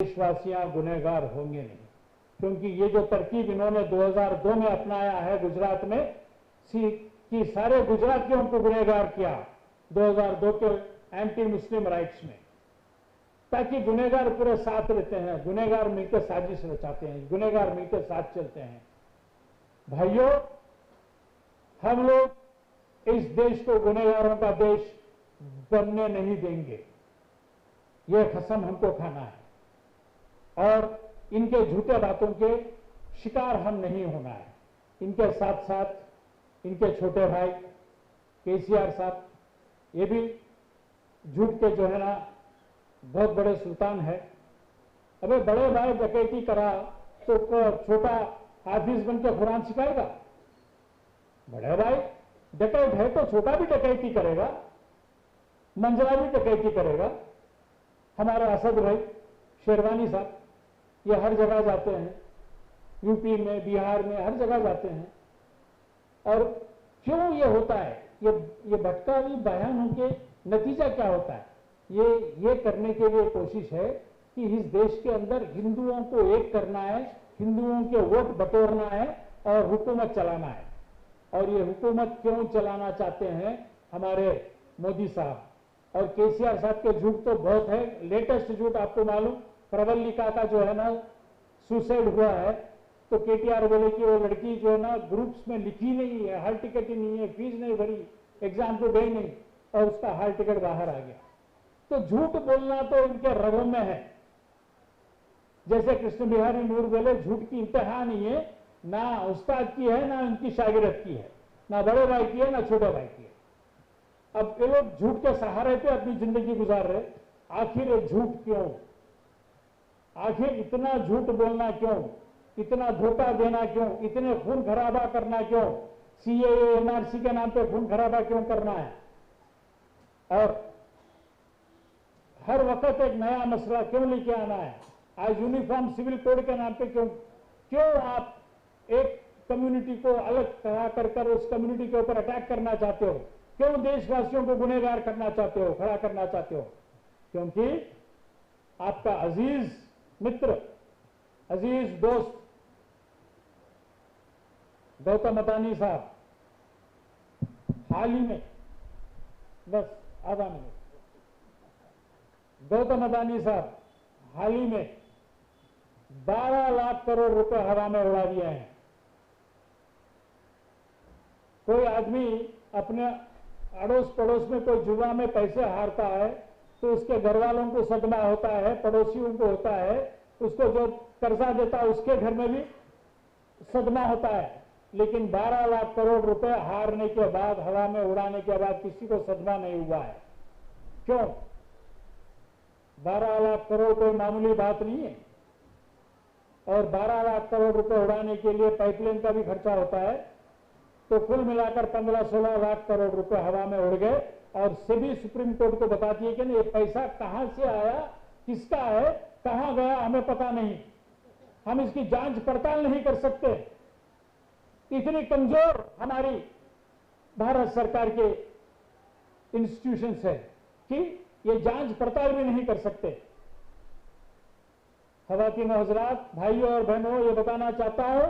देशवासियां गुनहगार होंगे नहीं, क्योंकि ये जो तरकीब इन्होंने 2002 में अपनाया है गुजरात में कि सारे गुजरातियों को गुनहगार किया 2002 के एंटी मुस्लिम राइट्स में, ताकि गुनहगार पूरे साथ रहते हैं, गुनहगार मिलकर साजिश रचाते हैं, गुनहगार मिलकर साथ चलते हैं। भाइयों, हम लोग इस देश को गुनहगारों का देश बनने नहीं देंगे, यह कसम हमको खाना है, और इनके झूठे बातों के शिकार हम नहीं होना है। इनके साथ साथ इनके छोटे भाई केसीआर साहब, ये भी झूठ के जो है ना बहुत बड़े सुल्तान है। अबे बड़े भाई डकैती करा तो छोटा हाफिज बनकर कुरान सिखाएगा? बड़े भाई डकैत है तो छोटा भी डकैती करेगा, मंजरा भी डकैती करेगा। हमारा असद भाई शेरवानी साहब ये हर जगह जाते हैं, यूपी में, बिहार में, हर जगह जाते हैं। और क्यों ये होता है? ये भटकावी बयानों के नतीजा क्या होता है? ये करने के लिए कोशिश है कि इस देश के अंदर हिंदुओं को एक करना है, हिंदुओं के वोट बटोरना है और हुकूमत चलाना है। और ये हुकूमत क्यों चलाना चाहते हैं हमारे मोदी साहब और केसीआर साहब के झूठ तो बहुत है। लेटेस्ट झूठ आपको मालूम, प्रवल्लिका का जो है ना सुसाइड हुआ है तो केटीआर बोले कि वो लड़की जो है ना ग्रुप्स में लिखी नहीं है, हॉल टिकट ही नहीं है, फीस नहीं भरी, एग्जाम तो गई नहीं और उसका हॉल टिकट बाहर आ गया। तो झूठ बोलना तो इनके रगों में है। जैसे कृष्ण बिहारी नूर बोले, झूठ की इंतहा नहीं है, ना उस्ताद की है ना उनकी शागिर्द की है, ना बड़े भाई की है ना छोटे भाई की है। अब ये लोग झूठ के सहारे पे अपनी जिंदगी गुजार रहे। आखिर ये झूठ क्यों? आखिर इतना झूठ बोलना क्यों? इतना धोखा देना क्यों? इतने खून खराबा करना क्यों? सीएए एनआरसी के नाम पे खून खराबा क्यों करना है? और हर वक्त एक नया मसला क्यों लेके आना है? आज यूनिफॉर्म सिविल कोड के नाम पे क्यों आप एक कम्युनिटी को अलग कर उस कम्युनिटी के ऊपर अटैक करना चाहते हो? क्यों देशवासियों को गुनहगार करना चाहते हो, खड़ा करना चाहते हो? क्योंकि आपका अजीज मित्र, अजीज दोस्त गौतम अदानी साहब हाल ही में, बस आधा मिनट, गौतम अदानी साहब हाल ही में 12 लाख करोड़ रुपए हवा में उड़ा दिए हैं। कोई आदमी अपने अड़ोस पड़ोस में कोई जुआ में पैसे हारता है तो उसके घर वालों को सदमा होता है, पड़ोसियों को होता है, उसको जो कर्जा देता है उसके घर में भी सदमा होता है। लेकिन 12 लाख करोड़ रुपए हारने के बाद, हवा में उड़ाने के बाद किसी को सदमा नहीं हुआ है। क्यों? 12 लाख करोड़ कोई मामूली बात नहीं है। और 12 लाख करोड़ रुपए उड़ाने के लिए पाइपलाइन का भी खर्चा होता है। तो कुल मिलाकर 15-16 लाख करोड़ रुपए हवा में उड़ गए। और सेबी सुप्रीम कोर्ट को बताती है कि ये पैसा कहां से आया, किसका है, कहां गया, हमें पता नहीं, हम इसकी जांच पड़ताल नहीं कर सकते। इतनी कमजोर हमारी भारत सरकार के इंस्टीट्यूशंस है कि ये जांच पड़ताल भी नहीं कर सकते। खवातीन हजरात, भाइयों और बहनों, ये बताना चाहता हूं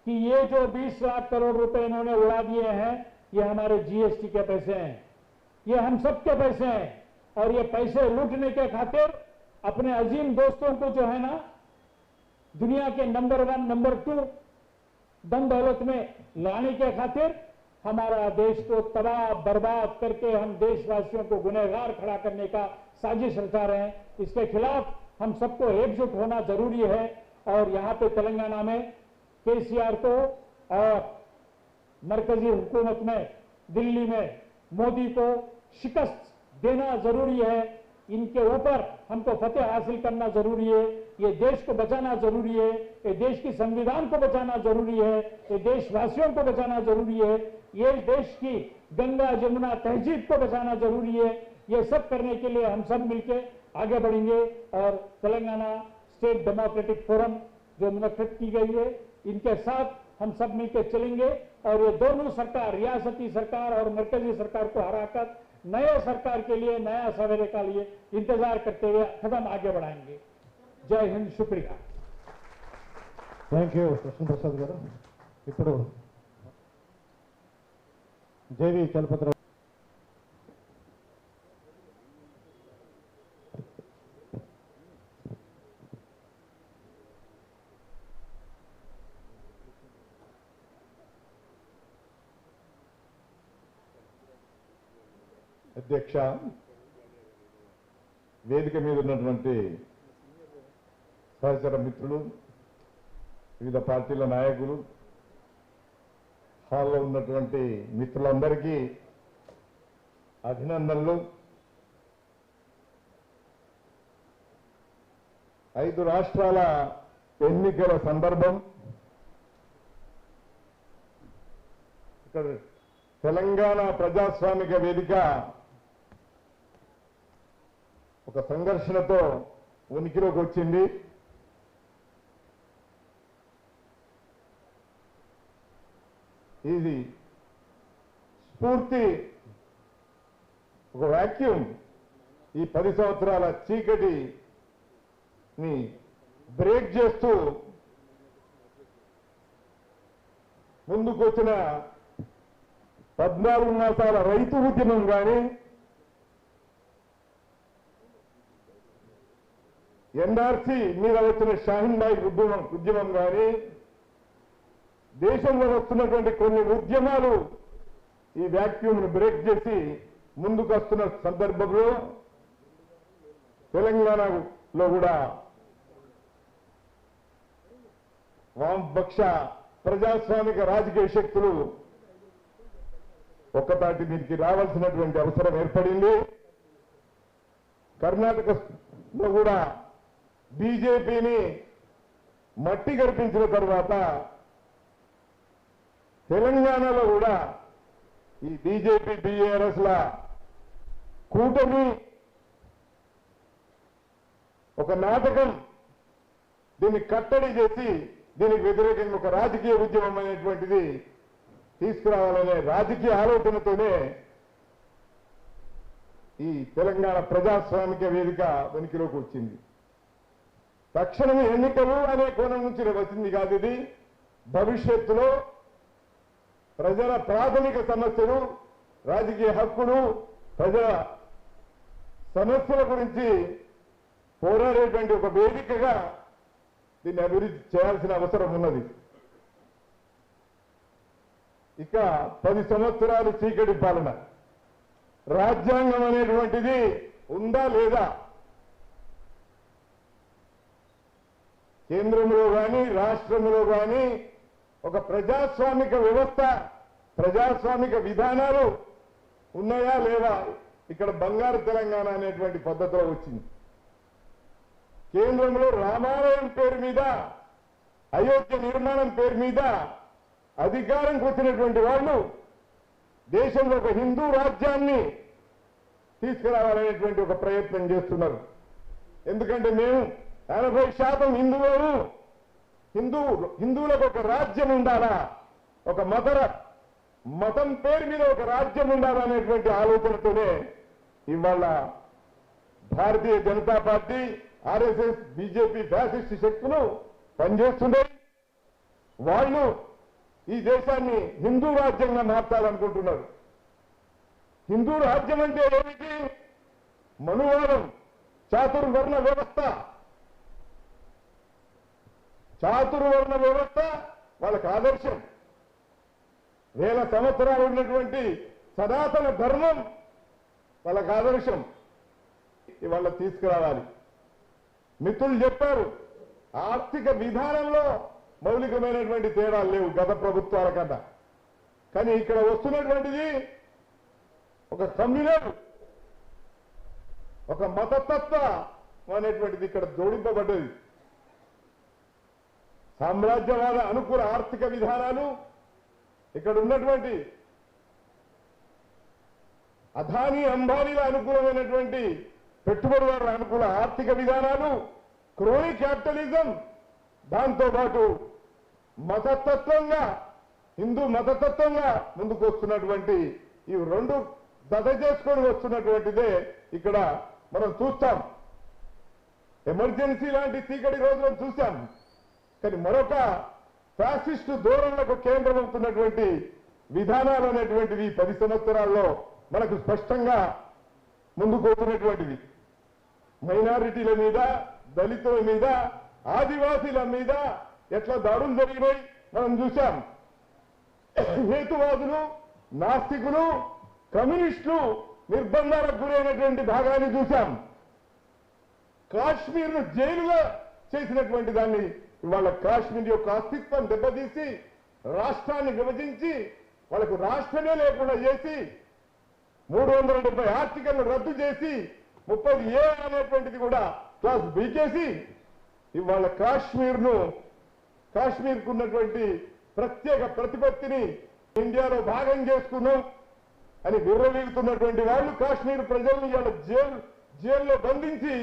कि ये जो 20 लाख करोड़ रुपए इन्होंने उड़ा दिए हैं, ये हमारे जीएसटी के पैसे हैं, ये हम सबके पैसे हैं। और ये पैसे लूटने के खातिर अपने अजीम दोस्तों को जो है ना दुनिया के नंबर 1, नंबर 2 दम दौलत में लाने के खातिर हमारा देश को तबाह बर्बाद करके हम देशवासियों को गुनहगार खड़ा करने का साजिश रचा रहे हैं। इसके खिलाफ हम सबको एकजुट होना जरूरी है। और यहां पे तेलंगाना में केसीआर को और मरकजी हुकूमत में दिल्ली में मोदी को शिकस्त देना जरूरी है। इनके ऊपर हमको फतेह हासिल करना जरूरी है। ये देश को बचाना जरूरी है, ये देश की संविधान को बचाना जरूरी है, ये देशवासियों को बचाना जरूरी है, ये देश की गंगा जमुना तहजीब को बचाना जरूरी है। ये सब करने के लिए हम सब मिलकर आगे बढ़ेंगे। और तेलंगाना स्टेट डेमोक्रेटिक फोरम जो मुनक्किद की गई है, इनके साथ हम सब मिलकर चलेंगे और ये दोनों सरकार, रियासती सरकार और मरकजी सरकार को हराकर नए सरकार के लिए, नया सवेरे का लिए इंतजार करते हुए कदम आगे बढ़ाएंगे। जय हिंद, शुक्रिया। థ్యాంక్ యూ కృష్ణప్రసాద్ గారు. ఇప్పుడు జేవి చలపతిరావు. అధ్యక్ష, వేదిక మీద ఉన్నటువంటి సహచర మిత్రులు, వివిధ పార్టీల నాయకులు, హాల్లో ఉన్నటువంటి మిత్రులందరికీ అభినందనలు. 5 రాష్ట్రాల ఎన్నికల సందర్భం. ఇక్కడ తెలంగాణ ప్రజాస్వామిక వేదిక ఒక సంఘర్షణతో ఉనికిలోకి వచ్చింది. ఇది స్ఫూర్తి ఒక వాక్యూమ్ ఈ 10 సంవత్సరాల చీకటిని బ్రేక్ చేస్తూ ముందుకు వచ్చిన 14 మాసాల రైతు ఉద్యమం కానీ, ఎన్ఆర్సీ మీద వచ్చిన షాహీన్ బాగ్ ఉద్యమం కానీ, దేశంలో వస్తున్నటువంటి కొన్ని ఉద్యమాలు ఈ వ్యాక్యూమ్ను బ్రేక్ చేసి ముందుకు వస్తున్న సందర్భంలో తెలంగాణలో కూడా వామపక్ష ప్రజాస్వామిక రాజకీయ శక్తులు ఒక్కతాటి మీదకి రావాల్సినటువంటి అవసరం ఏర్పడింది. కర్ణాటకలో కూడా బీజేపీని మట్టి గడిపించిన తర్వాత తెలంగాణలో కూడా ఈ బీజేపీ బీఆర్ఎస్ల కూటమి ఒక నాటకం, దీన్ని కట్టడి చేసి దీనికి వ్యతిరేకంగా ఒక రాజకీయ ఉద్యమం అనేటువంటిది తీసుకురావాలనే రాజకీయ ఆలోచనతోనే ఈ తెలంగాణ ప్రజాస్వామిక వేదిక ఉనికిలోకి వచ్చింది. తక్షణమే ఎన్నికలు అనే కోణం నుంచి వచ్చింది కాదు ఇది. భవిష్యత్తులో ప్రజల ప్రాథమిక సమస్యలు, రాజకీయ హక్కులు, ప్రజల సమస్యల గురించి పోరాడేటువంటి ఒక వేదికగా దీన్ని అభివృద్ధి చేయాల్సిన అవసరం ఉన్నది. ఇక 10 సంవత్సరాలు చీకటి పాలన, రాజ్యాంగం అనేటువంటిది ఉందా లేదా? కేంద్రంలో కానీ రాష్ట్రంలో కానీ ఒక ప్రజాస్వామిక వ్యవస్థ, ప్రజాస్వామిక విధానాలు ఉన్నాయా లేవా? ఇక్కడ బంగారు తెలంగాణ అనేటువంటి పద్ధతిలో వచ్చింది. కేంద్రంలో రామాలయం పేరు మీద, అయోధ్య నిర్మాణం పేరు మీద అధికారంకి వచ్చినటువంటి వాళ్ళు దేశంలో ఒక హిందూ రాజ్యాన్ని తీసుకురావాలనేటువంటి ఒక ప్రయత్నం చేస్తున్నారు. ఎందుకంటే మేము 80% హిందువులకు ఒక రాజ్యం ఉండాలా, ఒక మతం పేరు మీద ఒక రాజ్యం ఉండాలనేటువంటి ఆలోచనతోనే ఇవాళ Bharatiya Janata Party, RSS, BJP fascist శక్తులు పనిచేస్తున్నాయి. వాళ్ళు ఈ దేశాన్ని హిందూ రాజ్యంగా మార్చాలనుకుంటున్నారు. హిందూ రాజ్యం అంటే ఏమిటి? మనువాదం, చాతుర్వర్ణ వ్యవస్థ. చాతుర్వర్ణ వ్యవస్థ వాళ్ళకి ఆదర్శం. 1000 సంవత్సరాలు ఉన్నటువంటి సనాతన ధర్మం వాళ్ళకి ఆదర్శం. ఇవాళ తీసుకురావాలి. మిత్రులు చెప్పారు, ఆర్థిక విధానంలో మౌలికమైనటువంటి తేడాలు లేవు గత ప్రభుత్వాల కన్నా. కానీ ఇక్కడ వస్తున్నటువంటిది ఒక కమ్యూనల్, ఒక మతతత్వం అనేటువంటిది ఇక్కడ జోడింపబడ్డది. సామ్రాజ్యవాద అనుకూల ఆర్థిక విధానాలు, ఇక్కడ ఉన్నటువంటి అదానీ అంబానీల అనుకూలమైనటువంటి పెట్టుబడిదారుల అనుకూల ఆర్థిక విధానాలు, క్రోనీ క్యాపిటలిజం, దాంతోపాటు మతతత్వంగా, హిందూ మతతత్వంగా ముందుకు వస్తున్నటువంటి ఈ రెండు జత చేసుకొని వస్తున్నటువంటిదే ఇక్కడ మనం చూస్తాం. ఎమర్జెన్సీ లాంటి చీకటి రోజులను చూశాం. కానీ మరొక ఫ్యాసిస్టు ధోరణులకు కేంద్రం అవుతున్నటువంటి విధానాలు అనేటువంటివి 10 సంవత్సరాల్లో మనకు స్పష్టంగా ముందుకు పోతున్నటువంటివి. మైనారిటీల మీద, దళితుల మీద, ఆదివాసీల మీద ఎట్లా దాడులు జరిగినాయి మనం చూశాం. హేతువాదులు, నాస్తికులు, కమ్యూనిస్టులు నిర్బంధాలకు గురైనటువంటి భాగాన్ని చూశాం. కాశ్మీర్ను జైలుగా చేసినటువంటి దాన్ని ఇవాళ కాశ్మీర్ యొక్క అస్తిత్వం దెబ్బతీసి రాష్ట్రాన్ని విభజించి వాళ్ళకు రాష్ట్రమే లేకుండా చేసి 370 ఆర్టికల్ను రద్దు చేసి 30A అనేటువంటిది కూడా క్లాస్ బీకేసి ఇవాళ కాశ్మీర్కు ఉన్నటువంటి ప్రత్యేక ప్రతిపత్తిని ఇండియాలో భాగం చేసుకున్నాం అని విర్రవీగుతున్నటువంటి వాళ్ళు కాశ్మీర్ ప్రజలను ఇవాళ జైల్లో బంధించి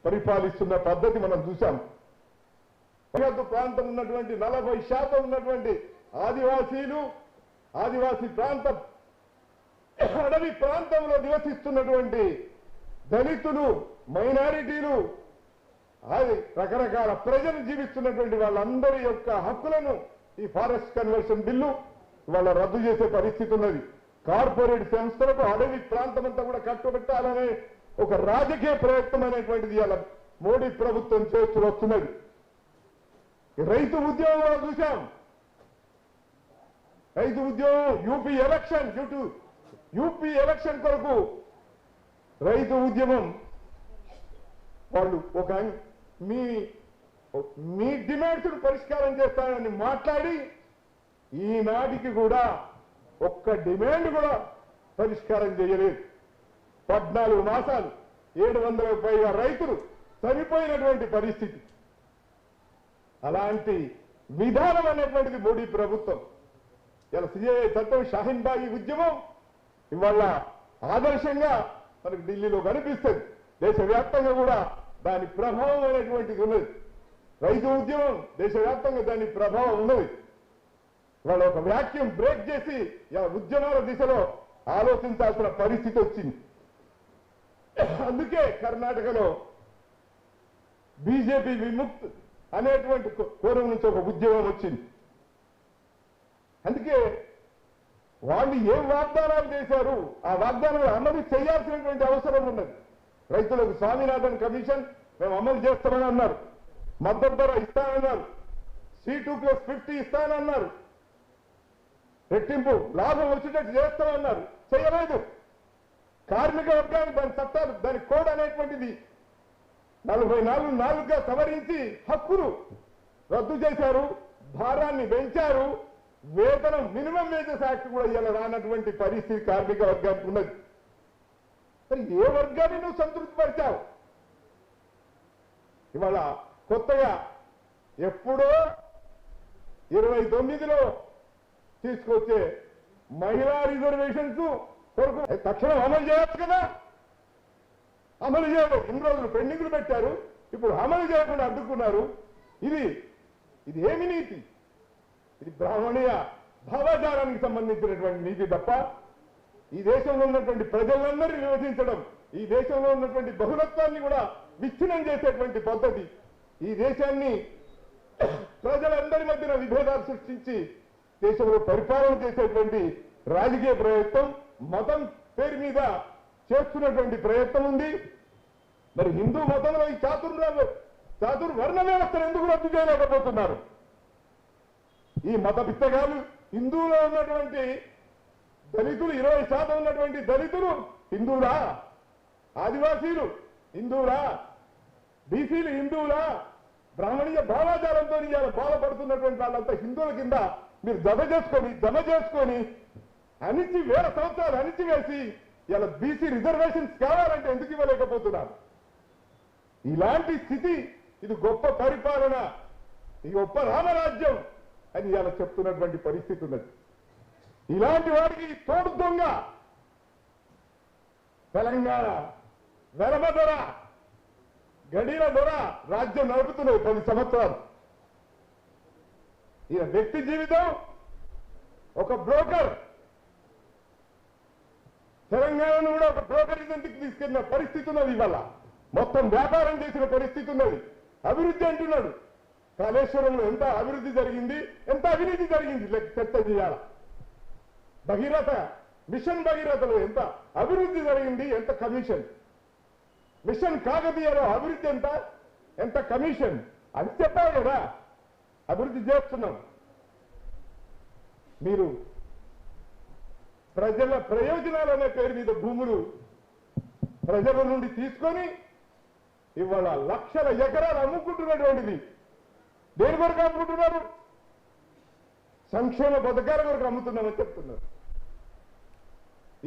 పరిపాలిస్తున్న పద్ధతి మనం చూశాం. సరిహద్దు ప్రాంతం ఉన్నటువంటి 40% ఉన్నటువంటి ఆదివాసీ ప్రాంతం, అడవి ప్రాంతంలో నివసిస్తున్నటువంటి దళితులు, మైనారిటీలు, అది రకరకాల ప్రజలు జీవిస్తున్నటువంటి వాళ్ళందరి యొక్క హక్కులను ఈ ఫారెస్ట్ కన్వర్షన్ బిల్లు వాళ్ళ రద్దు చేసే పరిస్థితి ఉన్నది. కార్పొరేట్ సంస్థలకు అడవి ప్రాంతం అంతా కూడా కట్టుబెట్టాలనే ఒక రాజకీయ ప్రయత్నం అనేటువంటిది ఇలా మోడీ ప్రభుత్వం చేస్తూ వస్తున్నది. రైతు ఉద్యోగంలో చూశాం. రైతు ఉద్యోగం యూపీ ఎలక్షన్ కొరకు రైతు ఉద్యమం వాళ్ళు ఒక మీ డిమాండ్స్ పరిష్కారం చేస్తానని మాట్లాడి ఈనాటికి కూడా ఒక్క డిమాండ్ కూడా పరిష్కారం చేయలేదు. 14 మాసాలు 700కు పైగా రైతులు చనిపోయినటువంటి పరిస్థితి. అలాంటి విధానం అనేటువంటిది మోడీ ప్రభుత్వం. ఇలా సిఏఏ చట్టం, షాహీన్ బాగి ఉద్యమం ఇవాళ ఆదర్శంగా మనకు ఢిల్లీలో కనిపిస్తుంది. దేశవ్యాప్తంగా కూడా దాని ప్రభావం అనేటువంటిది ఉన్నది. రైతు ఉద్యమం దేశవ్యాప్తంగా దాని ప్రభావం ఉన్నది. ఇవాళ ఒక వ్యాక్యూమ్ బ్రేక్ చేసి ఇలా ఉద్యమాల దిశలో ఆలోచించాల్సిన పరిస్థితి వచ్చింది. అందుకే కర్ణాటకలో బీజేపీ విముక్త్ అనేటువంటి కోణం నుంచి ఒక ఉద్యమం వచ్చింది. అందుకే వాళ్ళు ఏం వాగ్దానాలు చేశారు, ఆ వాగ్దానాలు అమలు చేయాల్సినటువంటి అవసరం ఉన్నది. రైతులకు స్వామినాథన్ కమిషన్ మేము అమలు చేస్తామని అన్నారు. మద్దతు ధర ఇస్తానన్నారు. C2+50 ఇస్తానన్నారు. రెట్టింపు లాభం వచ్చేటట్టు చేస్తామన్నారు. చేయలేదు. కార్మిక వర్గానికి దాని చట్టాలు, దాని కోడ్ అనేటువంటిది 44(4)గా సవరించి హక్కులు రద్దు చేశారు. భారాన్ని పెంచారు. వేతనం మినిమం వేజెస్ యాక్ట్ కూడా ఇలా రానటువంటి పరిస్థితి కార్మిక వర్గానికి ఉన్నది. మరి ఏ వర్గాన్ని నువ్వు సంతృప్తిపరిచావు? ఇవాళ కొత్తగా ఎప్పుడో 29లో తీసుకొచ్చే మహిళా రిజర్వేషన్స్ కొరకు తక్షణం అమలు చేయొచ్చు కదా. అమలు చేయలేదు. ఇన్ని రోజులు పెండింగ్లు పెట్టారు. ఇప్పుడు అమలు చేయకుండా అడ్డుకున్నారు. ఇది ఏమి నీతి? ఇది బ్రాహ్మణీయ భావాచారానికి సంబంధించినటువంటి నీతి తప్ప ఈ దేశంలో ఉన్నటువంటి ప్రజలందరినీ విభజించడం, ఈ దేశంలో ఉన్నటువంటి బహుళత్వాన్ని కూడా విచ్ఛిన్నం చేసేటువంటి పద్ధతి, ఈ దేశాన్ని ప్రజలందరి మధ్యన విభేదాలు సృష్టించి దేశంలో పరిపాలన చేసేటువంటి రాజకీయ ప్రయత్నం, మతం పేరు మీద చేస్తున్నటువంటి ప్రయత్నం ఉంది. మరి హిందూ మతంలో ఈ చాతుర్వర్ణ వ్యవస్థను ఎందుకు రద్దు చేయలేకపోతున్నారు? ఈ మత పిత్తగాలు హిందువులో ఉన్నటువంటి దళితులు 20% ఉన్నటువంటి దళితులు హిందువులా? ఆదివాసీలు హిందువులా? బీసీలు హిందువులా? బ్రాహ్మణీయ భావాచారంతో బాధపడుతున్నటువంటి వాళ్ళంతా హిందువుల కింద మీరు జమ చేసుకొని అణిచి 1000 సంవత్సరాలు అణిచివేసి ఇలా బీసీ రిజర్వేషన్స్ కావాలంటే ఎందుకు ఇవ్వలేకపోతున్నారు? ఇలాంటి స్థితి, ఇది గొప్ప పరిపాలన, ఇది గొప్ప రామరాజ్యం అని ఇలా చెప్తున్నటువంటి పరిస్థితి ఉన్నది. ఇలాంటి వారికి తోడు దొంగ తెలంగాణ వెలమ దొర, గడిల దొర రాజ్యం నడుపుతున్నది 10 సంవత్సరాలు. ఈయన వ్యక్తి జీవితం ఒక బ్రోకర్, తెలంగాణను కూడా ఒక బ్రోకరిజంకి తీసుకెళ్లిన పరిస్థితి ఉన్నది. ఇవాళ మొత్తం వ్యాపారం చేసిన పరిస్థితి ఉన్నది. అభివృద్ధి అంటున్నాడు. కాళేశ్వరంలో ఎంత అభివృద్ధి జరిగింది, ఎంత అవినీతి జరిగింది చర్చ చేయాల. భగీరథ మిషన్ భగీరథలో ఎంత అభివృద్ధి జరిగింది, ఎంత కమిషన్. మిషన్ కాకతీయలో అభివృద్ధి ఎంత కమిషన్ అని చెప్పాలి కదా. అభివృద్ధి చేస్తున్నాం. మీరు ప్రజల ప్రయోజనాలు అనే పేరు మీద భూములు ప్రజల నుండి తీసుకొని ఇవాళ లక్షల ఎకరాలు అమ్ముకుంటున్నటువంటిది. దేని కొరకు అమ్ముకుంటున్నారు? సంక్షేమ పథకాల కొరకు అమ్ముతున్నామని చెప్తున్నారు.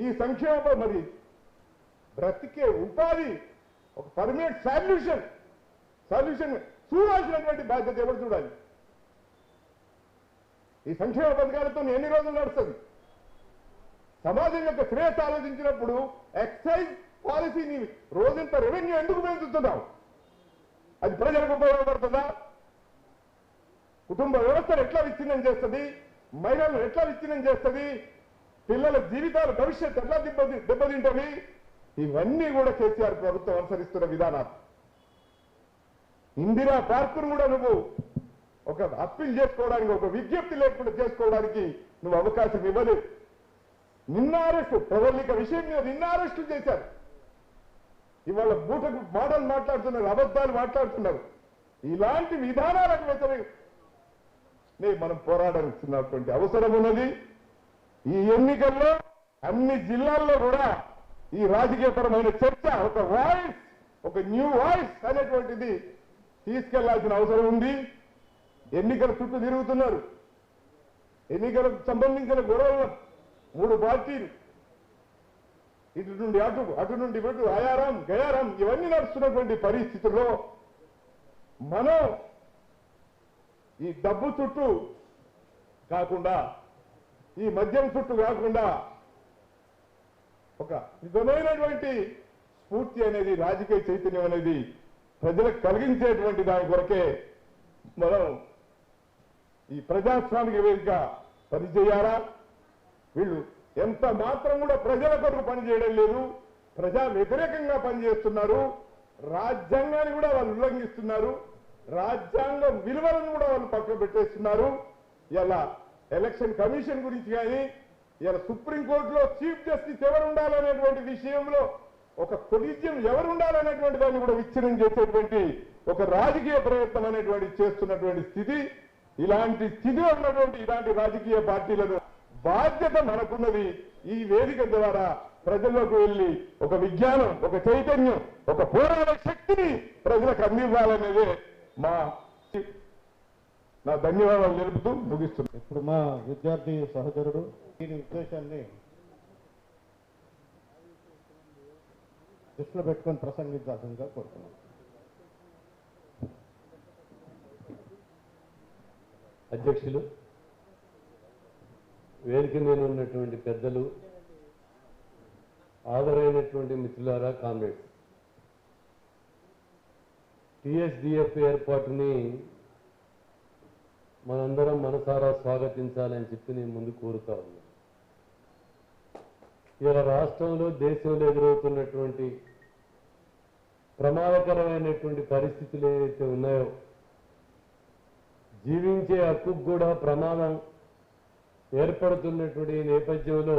ఈ సంక్షేమ మరి బ్రతికే ఉపాధి ఒక పర్మనెంట్ సొల్యూషన్ చూడాల్సినటువంటి బాధ్యత ఎవరు చూడాలి? ఈ సంక్షేమ పథకాలతో ఎన్ని రోజులు నడుస్తుంది? సమాజం యొక్క శ్రేయస్సు ఆలోచించినప్పుడు ఎక్సైజ్ పాలసీని రోజంత రెవెన్యూ ఎందుకు పెంచుతున్నాం? అది ప్రజలకు ఉపయోగపడుతుందా? కుటుంబ వ్యవస్థను ఎట్లా విచ్ఛిన్నం చేస్తుంది? మహిళలను ఎట్లా విచ్ఛిన్నం చేస్తుంది? పిల్లల జీవితాల భవిష్యత్తు ఎట్లా దెబ్బతింటవి? ఇవన్నీ కూడా కేసీఆర్ ప్రభుత్వం అనుసరిస్తున్న విధానాలు. ఇందిరా పార్కును కూడా నువ్వు ఒక అప్పీల్ చేసుకోవడానికి, ఒక విజ్ఞప్తి లేకుండా చేసుకోవడానికి నువ్వు అవకాశం ఇవ్వలేదు. నిన్న అరెస్టు ప్రవల్లిక విషయం మీద నిన్న అరెస్టు చేశారు. ఇవాళ బూటకు మాటలు మాట్లాడుతున్నారు, అబద్ధాలు మాట్లాడుతున్నారు. ఇలాంటి విధానాలకు వ్యతిరేకంగా మనం పోరాడాల్సినటువంటి అవసరం ఉన్నది. ఈ ఎన్నికల్లో అన్ని జిల్లాల్లో కూడా ఈ రాజకీయపరమైన చర్చ, ఒక వాయిస్, ఒక న్యూ వాయిస్ అనేటువంటిది తీసుకెళ్లాల్సిన అవసరం ఉంది. ఎన్నికల చుట్టూ తిరుగుతున్నారు. ఎన్నికలకు సంబంధించిన గొడవలు 3 పార్టీలు ఇటు నుండి అటు నుండి ఇటు ఆయారం గయారం ఇవన్నీ నడుస్తున్నటువంటి పరిస్థితుల్లో మనం ఈ డబ్బు చుట్టూ కాకుండా, ఈ మద్యం చుట్టూ కాకుండా ఒక నిజమైనటువంటి స్ఫూర్తి అనేది, రాజకీయ చైతన్యం అనేది ప్రజలకు కలిగించేటువంటి దాని కొరకే మనం ఈ ప్రజాస్వామిక వేదిక పనిచేయాలా. వీళ్ళు ఎంత మాత్రం కూడా ప్రజల కొరకు పనిచేయడం లేదు, ప్రజా వ్యతిరేకంగా పనిచేస్తున్నారు. రాజ్యాంగాన్ని కూడా వాళ్ళు ఉల్లంఘిస్తున్నారు. రాజ్యాంగ విలువలను కూడా వాళ్ళు పక్కన పెట్టేస్తున్నారు. ఇలా ఎలక్షన్ కమిషన్ గురించి కానీ, ఇలా సుప్రీంకోర్టులో చీఫ్ జస్టిస్ ఎవరు ఉండాలనేటువంటి విషయంలో ఒక కొలీజియం ఎవరు ఉండాలనేటువంటి దాన్ని కూడా విచ్ఛిన్నం చేసేటువంటి ఒక రాజకీయ ప్రయత్నం అనేటువంటి చేస్తున్నటువంటి స్థితి. ఇలాంటి స్థితిలో ఉన్నటువంటి ఇలాంటి రాజకీయ పార్టీలను బాధ్యత మనకున్నది. ఈ వేదిక ద్వారా ప్రజల్లోకి వెళ్ళి ఒక విజ్ఞానం, ఒక చైతన్యం, ఒక పోరాట శక్తిని ప్రజలకు అందివ్వాలనేదే నా ధన్యవాదాలు తెలుపుతూ ముగిస్తున్నాను. ఇప్పుడు మా విద్యార్థి సహచరుడు దీని ఉద్దేశాన్ని దృష్టిలో పెట్టుకొని ప్రసంగించాల్సిందిగా కోరుతున్నాను. అధ్యక్షులు, వేదిక మీద ఉన్నటువంటి పెద్దలు, ఆదరైనటువంటి మిత్రులారా, కామ్రేడ్స్, టీఎస్డీఎఫ్ ఏర్పాటుని మనందరం మనసారా స్వాగతించాలని చెప్పి నేను ముందు కోరుతా ఉన్నాను. ఇలా రాష్ట్రంలో, దేశంలో ఎదురవుతున్నటువంటి ప్రమాదకరమైనటువంటి పరిస్థితులు ఏవైతే ఉన్నాయో, జీవించే హక్కుకు కూడా ప్రమాదం ఏర్పడుతున్నటువంటి నేపథ్యంలో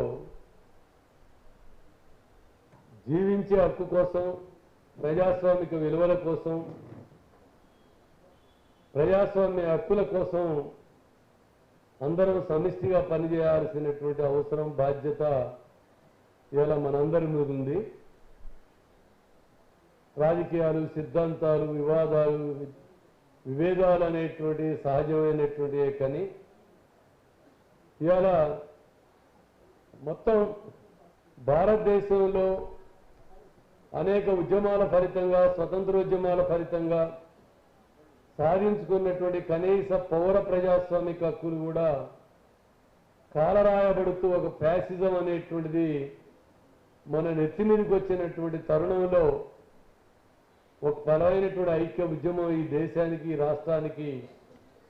జీవించే హక్కు కోసం, ప్రజాస్వామిక విలువల కోసం, ప్రజాస్వామ్య హక్కుల కోసం అందరం సమిష్టిగా పనిచేయాల్సినటువంటి అవసరం, బాధ్యత ఇవాళ మనందరి మీద ఉంది. రాజకీయాలు, సిద్ధాంతాలు, విభేదాలు అనేటువంటి సహజమైనటువంటివే, కానీ ఇవాళ మొత్తం భారతదేశంలో అనేక ఉద్యమాల ఫలితంగా, స్వతంత్రోద్యమాల ఫలితంగా సాధించుకున్నటువంటి కనీస పౌర ప్రజాస్వామిక హక్కులు కూడా కాలరాయబడుతూ ఒక ఫ్యాసిజం అనేటువంటిది మన నెత్తి మీదకి వచ్చినటువంటి తరుణంలో ఒక బలమైనటువంటి ఐక్య ఉద్యమం ఈ దేశానికి, ఈ రాష్ట్రానికి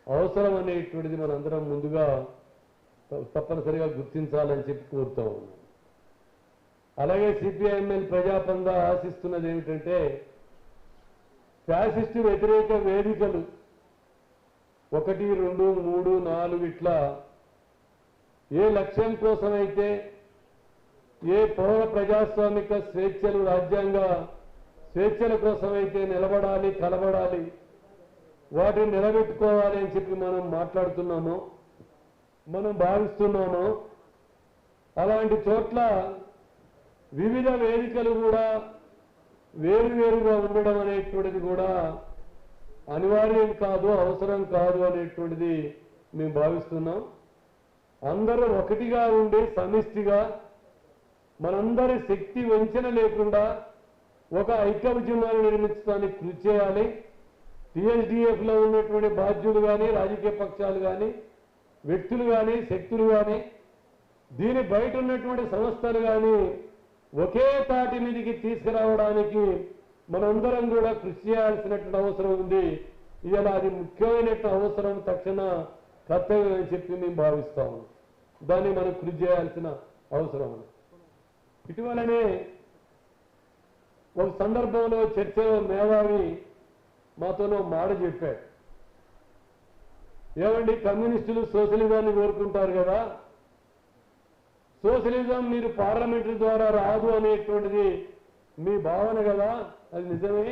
అవసరం అనేటువంటిది మనందరం ముందుగా తప్పనిసరిగా గుర్తించాలని చెప్పి కోరుతూ ఉన్నాం. అలాగే సిపిఐఎంఎల్ ప్రజాపంద ఆశిస్తున్నది ఏమిటంటే, ఫ్యాసిస్టు వ్యతిరేక వేదికలు 1, 2, 3, 4 ఇట్లా ఏ లక్ష్యం కోసమైతే ఏ పౌర ప్రజాస్వామిక స్వేచ్ఛలు రాజ్యాంగ స్వేచ్ఛల కోసమైతే నిలబడాలి, కలబడాలి, వాటిని నిలబెట్టుకోవాలి అని చెప్పి మనం మాట్లాడుతున్నామో, మనం భావిస్తున్నామో, అలాంటి చోట్ల వివిధ వేదికలు కూడా వేరువేరుగా ఉండడం అనేటువంటిది కూడా అనివార్యం కాదు, అవసరం కాదు అనేటువంటిది మేము భావిస్తున్నాం. అందరూ ఒకటిగా ఉండి సమిష్టిగా మనందరి శక్తి వంచన లేకుండా ఒక ఐక్య ఉద్యమాన్ని నిర్మించడానికి కృషి చేయాలి. టీఎస్డీఎఫ్లో ఉన్నటువంటి బాధ్యులు కానీ, రాజకీయ పక్షాలు కానీ, వ్యక్తులు కానీ, శక్తులు కానీ, దీని బయట ఉన్నటువంటి సంస్థలు కానీ ఒకే తాటి మీదకి తీసుకురావడానికి మనందరం కూడా కృషి చేయాల్సినటువంటి అవసరం ఉంది. ఇవాళ అది ముఖ్యమైనటువంటి అవసరం, తక్షణ కర్తవ్యం అని చెప్పి మేము భావిస్తాము. దాన్ని మనం కృషి చేయాల్సిన అవసరం ఉంది. ఇటీవలనే ఒక సందర్భంలో చర్చలో మేధావి మాతోనో మాట చెప్పాడు. ఏమండి, కమ్యూనిస్టులు సోషలిజాన్ని కోరుకుంటారు కదా, సోషలిజం మీరు పార్లమెంటరీ ద్వారా రాదు అనేటువంటిది మీ భావన కదా, అది నిజమే.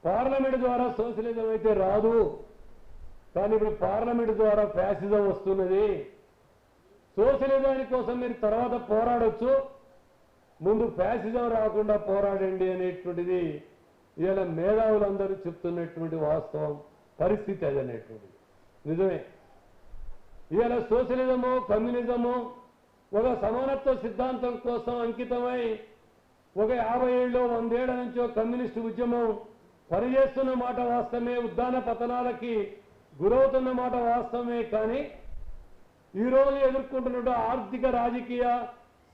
పార్లమెంట్ ద్వారా సోషలిజం అయితే రాదు, కానీ ఇప్పుడు పార్లమెంట్ ద్వారా ఫ్యాసిజం వస్తున్నది. సోషలిజాని కోసం మీరు తర్వాత పోరాడొచ్చు, ముందు ఫ్యాసిజం రాకుండా పోరాడండి అనేటువంటిది ఇవాళ మేధావులందరూ చెప్తున్నటువంటి వాస్తవం, పరిస్థితి అది అనేటువంటిది నిజమే. ఇవాళ సోషలిజము, కమ్యూనిజము ఒక సమానత్వ సిద్ధాంతం కోసం అంకితమై ఒక 50 ఏళ్ళు 100 ఏళ్ల నుంచో కమ్యూనిస్టు ఉద్యమం పనిచేస్తున్న మాట వాస్తవమే, ఉద్దాన పతనాలకి గురవుతున్న మాట వాస్తవమే. కానీ ఈరోజు ఎదుర్కొంటున్న ఆర్థిక రాజకీయ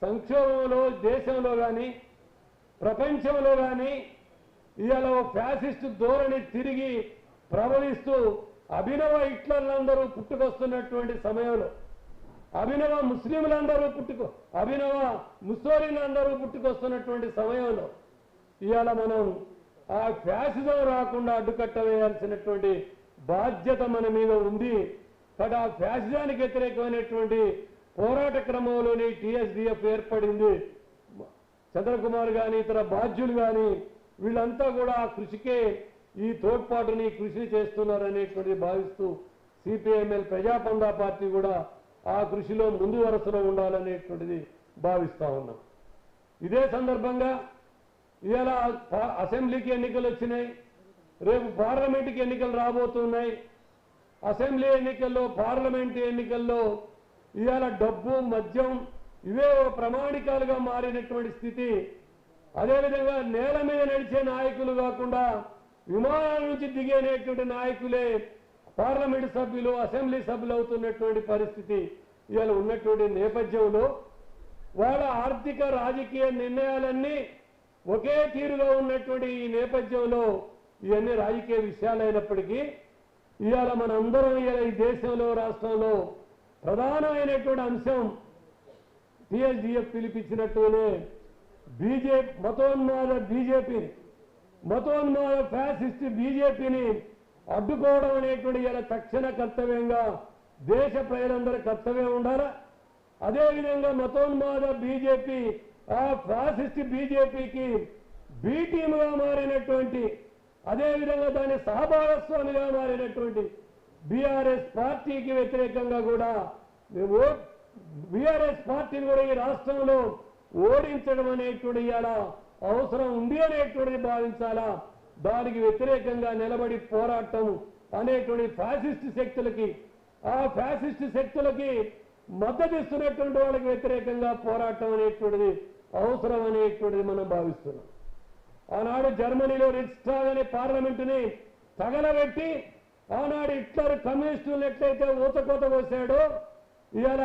సంక్షోభంలో దేశంలో కానీ ప్రపంచంలో కానీ ఇవాళ ఫ్యాసిస్టు ధోరణి తిరిగి ప్రబలిస్తూ అభినవ హిట్లర్లందరూ పుట్టుకొస్తున్నటువంటి సమయంలో, అభినవ ముస్లింలందరూ అభినవ ముస్లింలందరూ పుట్టుకొస్తున్నటువంటి సమయంలో ఇవాళ మనం ఆ ఫ్యాసిజం రాకుండా అడ్డుకట్ట వేయాల్సినటువంటి బాధ్యత మన మీద ఉంది. కాబట్టి ఆ ఫ్యాసిజానికి వ్యతిరేకమైనటువంటి పోరాట క్రమంలోని టీఎస్డీఎఫ్ ఏర్పడింది. చంద్రకుమార్ కానీ ఇతర బాధ్యులు కానీ వీళ్ళంతా కూడా ఆ కృషికే ఈ తోడ్పాటుని కృషి చేస్తున్నారనేటువంటిది భావిస్తూ సిపిఐఎంఎల్ ప్రజాపందా పార్టీ కూడా ఆ కృషిలో ముందు వరుసలో ఉండాలనేటువంటిది భావిస్తా ఉన్నాం. ఇదే సందర్భంగా ఇవాళ అసెంబ్లీకి ఎన్నికలు వచ్చినాయి, రేపు పార్లమెంటుకి ఎన్నికలు రాబోతున్నాయి. అసెంబ్లీ ఎన్నికల్లో, పార్లమెంటు ఎన్నికల్లో ఇవాళ డబ్బు, మద్యం ఇవే ప్రమాణికాలుగా మారినటువంటి స్థితి. అదేవిధంగా నేల మీద నడిచే నాయకులు కాకుండా విమానాల నుంచి దిగేటువంటి నాయకులే పార్లమెంటు సభ్యులు, అసెంబ్లీ సభ్యులు అవుతున్నటువంటి పరిస్థితి ఇవాళ ఉన్నటువంటి నేపథ్యంలో వాళ్ళ ఆర్థిక రాజకీయ నిర్ణయాలన్నీ ఒకే తీరుగా ఉన్నటువంటి ఈ నేపథ్యంలో ఇవన్నీ రాజకీయ విషయాలైనప్పటికీ ఇవాళ మనందరం ఇవాళ ఈ దేశంలో, రాష్ట్రంలో ప్రధానమైనటువంటి అంశం టీఎస్డీఎఫ్ పిలిపించినట్టునే మతోన్మాద ఫ్యాసిస్ట్ బీజేపీని అడ్డుకోవడం అనేటువంటి ఇలా తక్షణ కర్తవ్యంగా దేశ ప్రజలందరూ కర్తవ్యం ఉండాలా. అదేవిధంగా మతోన్మాద బీజేపీ ఆ ఫ్యాసిస్ట్ బీజేపీకి బి టీముగా మారినటువంటి, అదేవిధంగా దాని సహభాగస్వామిగా మారినటువంటి బీఆర్ఎస్ పార్టీకి వ్యతిరేకంగా కూడా మేము బీఆర్ఎస్ పార్టీని కూడా ఈ రాష్ట్రంలో ఓడించడం అనేటువంటి ఇలా అవసరం ఉంది అనేటువంటిది భావించాలా. దానికి వ్యతిరేకంగా నిలబడి పోరాటం అనేటువంటి ఫ్యాసిస్ట్ శక్తులకి, ఆ ఫ్యాసిస్ట్ శక్తులకి మద్దతు ఇస్తున్నటువంటి వాళ్ళకి వ్యతిరేకంగా పోరాటం అనేటువంటిది అవసరం అనేటువంటిది మనం భావిస్తున్నాం. ఆనాడు జర్మనీలో రిచ్స్టాగ్ అనే పార్లమెంటుని తగలబెట్టి ఆనాడు హిట్లర్ కమ్యూనిస్టులను ఎట్లయితే ఊతకోత కోసాడో ఇవాళ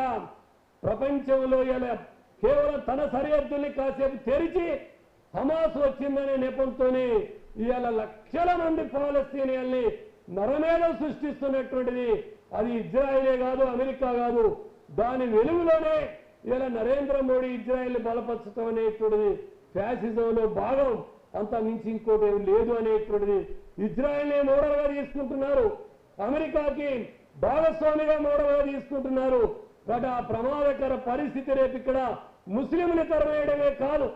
ప్రపంచంలో ఇలా కేవలం తన సరిహద్దుల్ని కాసేపు తెరిచి హమాస్ వచ్చిందనే నెపంతోనే ఇవాళ లక్షల మంది పాలస్తీనియల్ని నరమేధం సృష్టిస్తున్నటువంటిది అది ఇజ్రాయిలే కాదు, అమెరికా కాదు. దాని వెలుగులోనే ఇలా నరేంద్ర మోడీ ఇజ్రాయిల్ బలపరచడం అనేటువంటిది ఫ్యాసిజంలో భాగం. అంత మించి ఇంకోటి ఏం లేదు అనేటువంటిది ఇజ్రాయెల్నే మోడల్గా తీసుకుంటున్నారు, అమెరికాకి భాగస్వామిగా మోడల్గా తీసుకుంటున్నారు. కాబట్టి ఆ ప్రమాదకర పరిస్థితి రేపు ఇక్కడ ముస్లింని తరమేయడమే కాదు,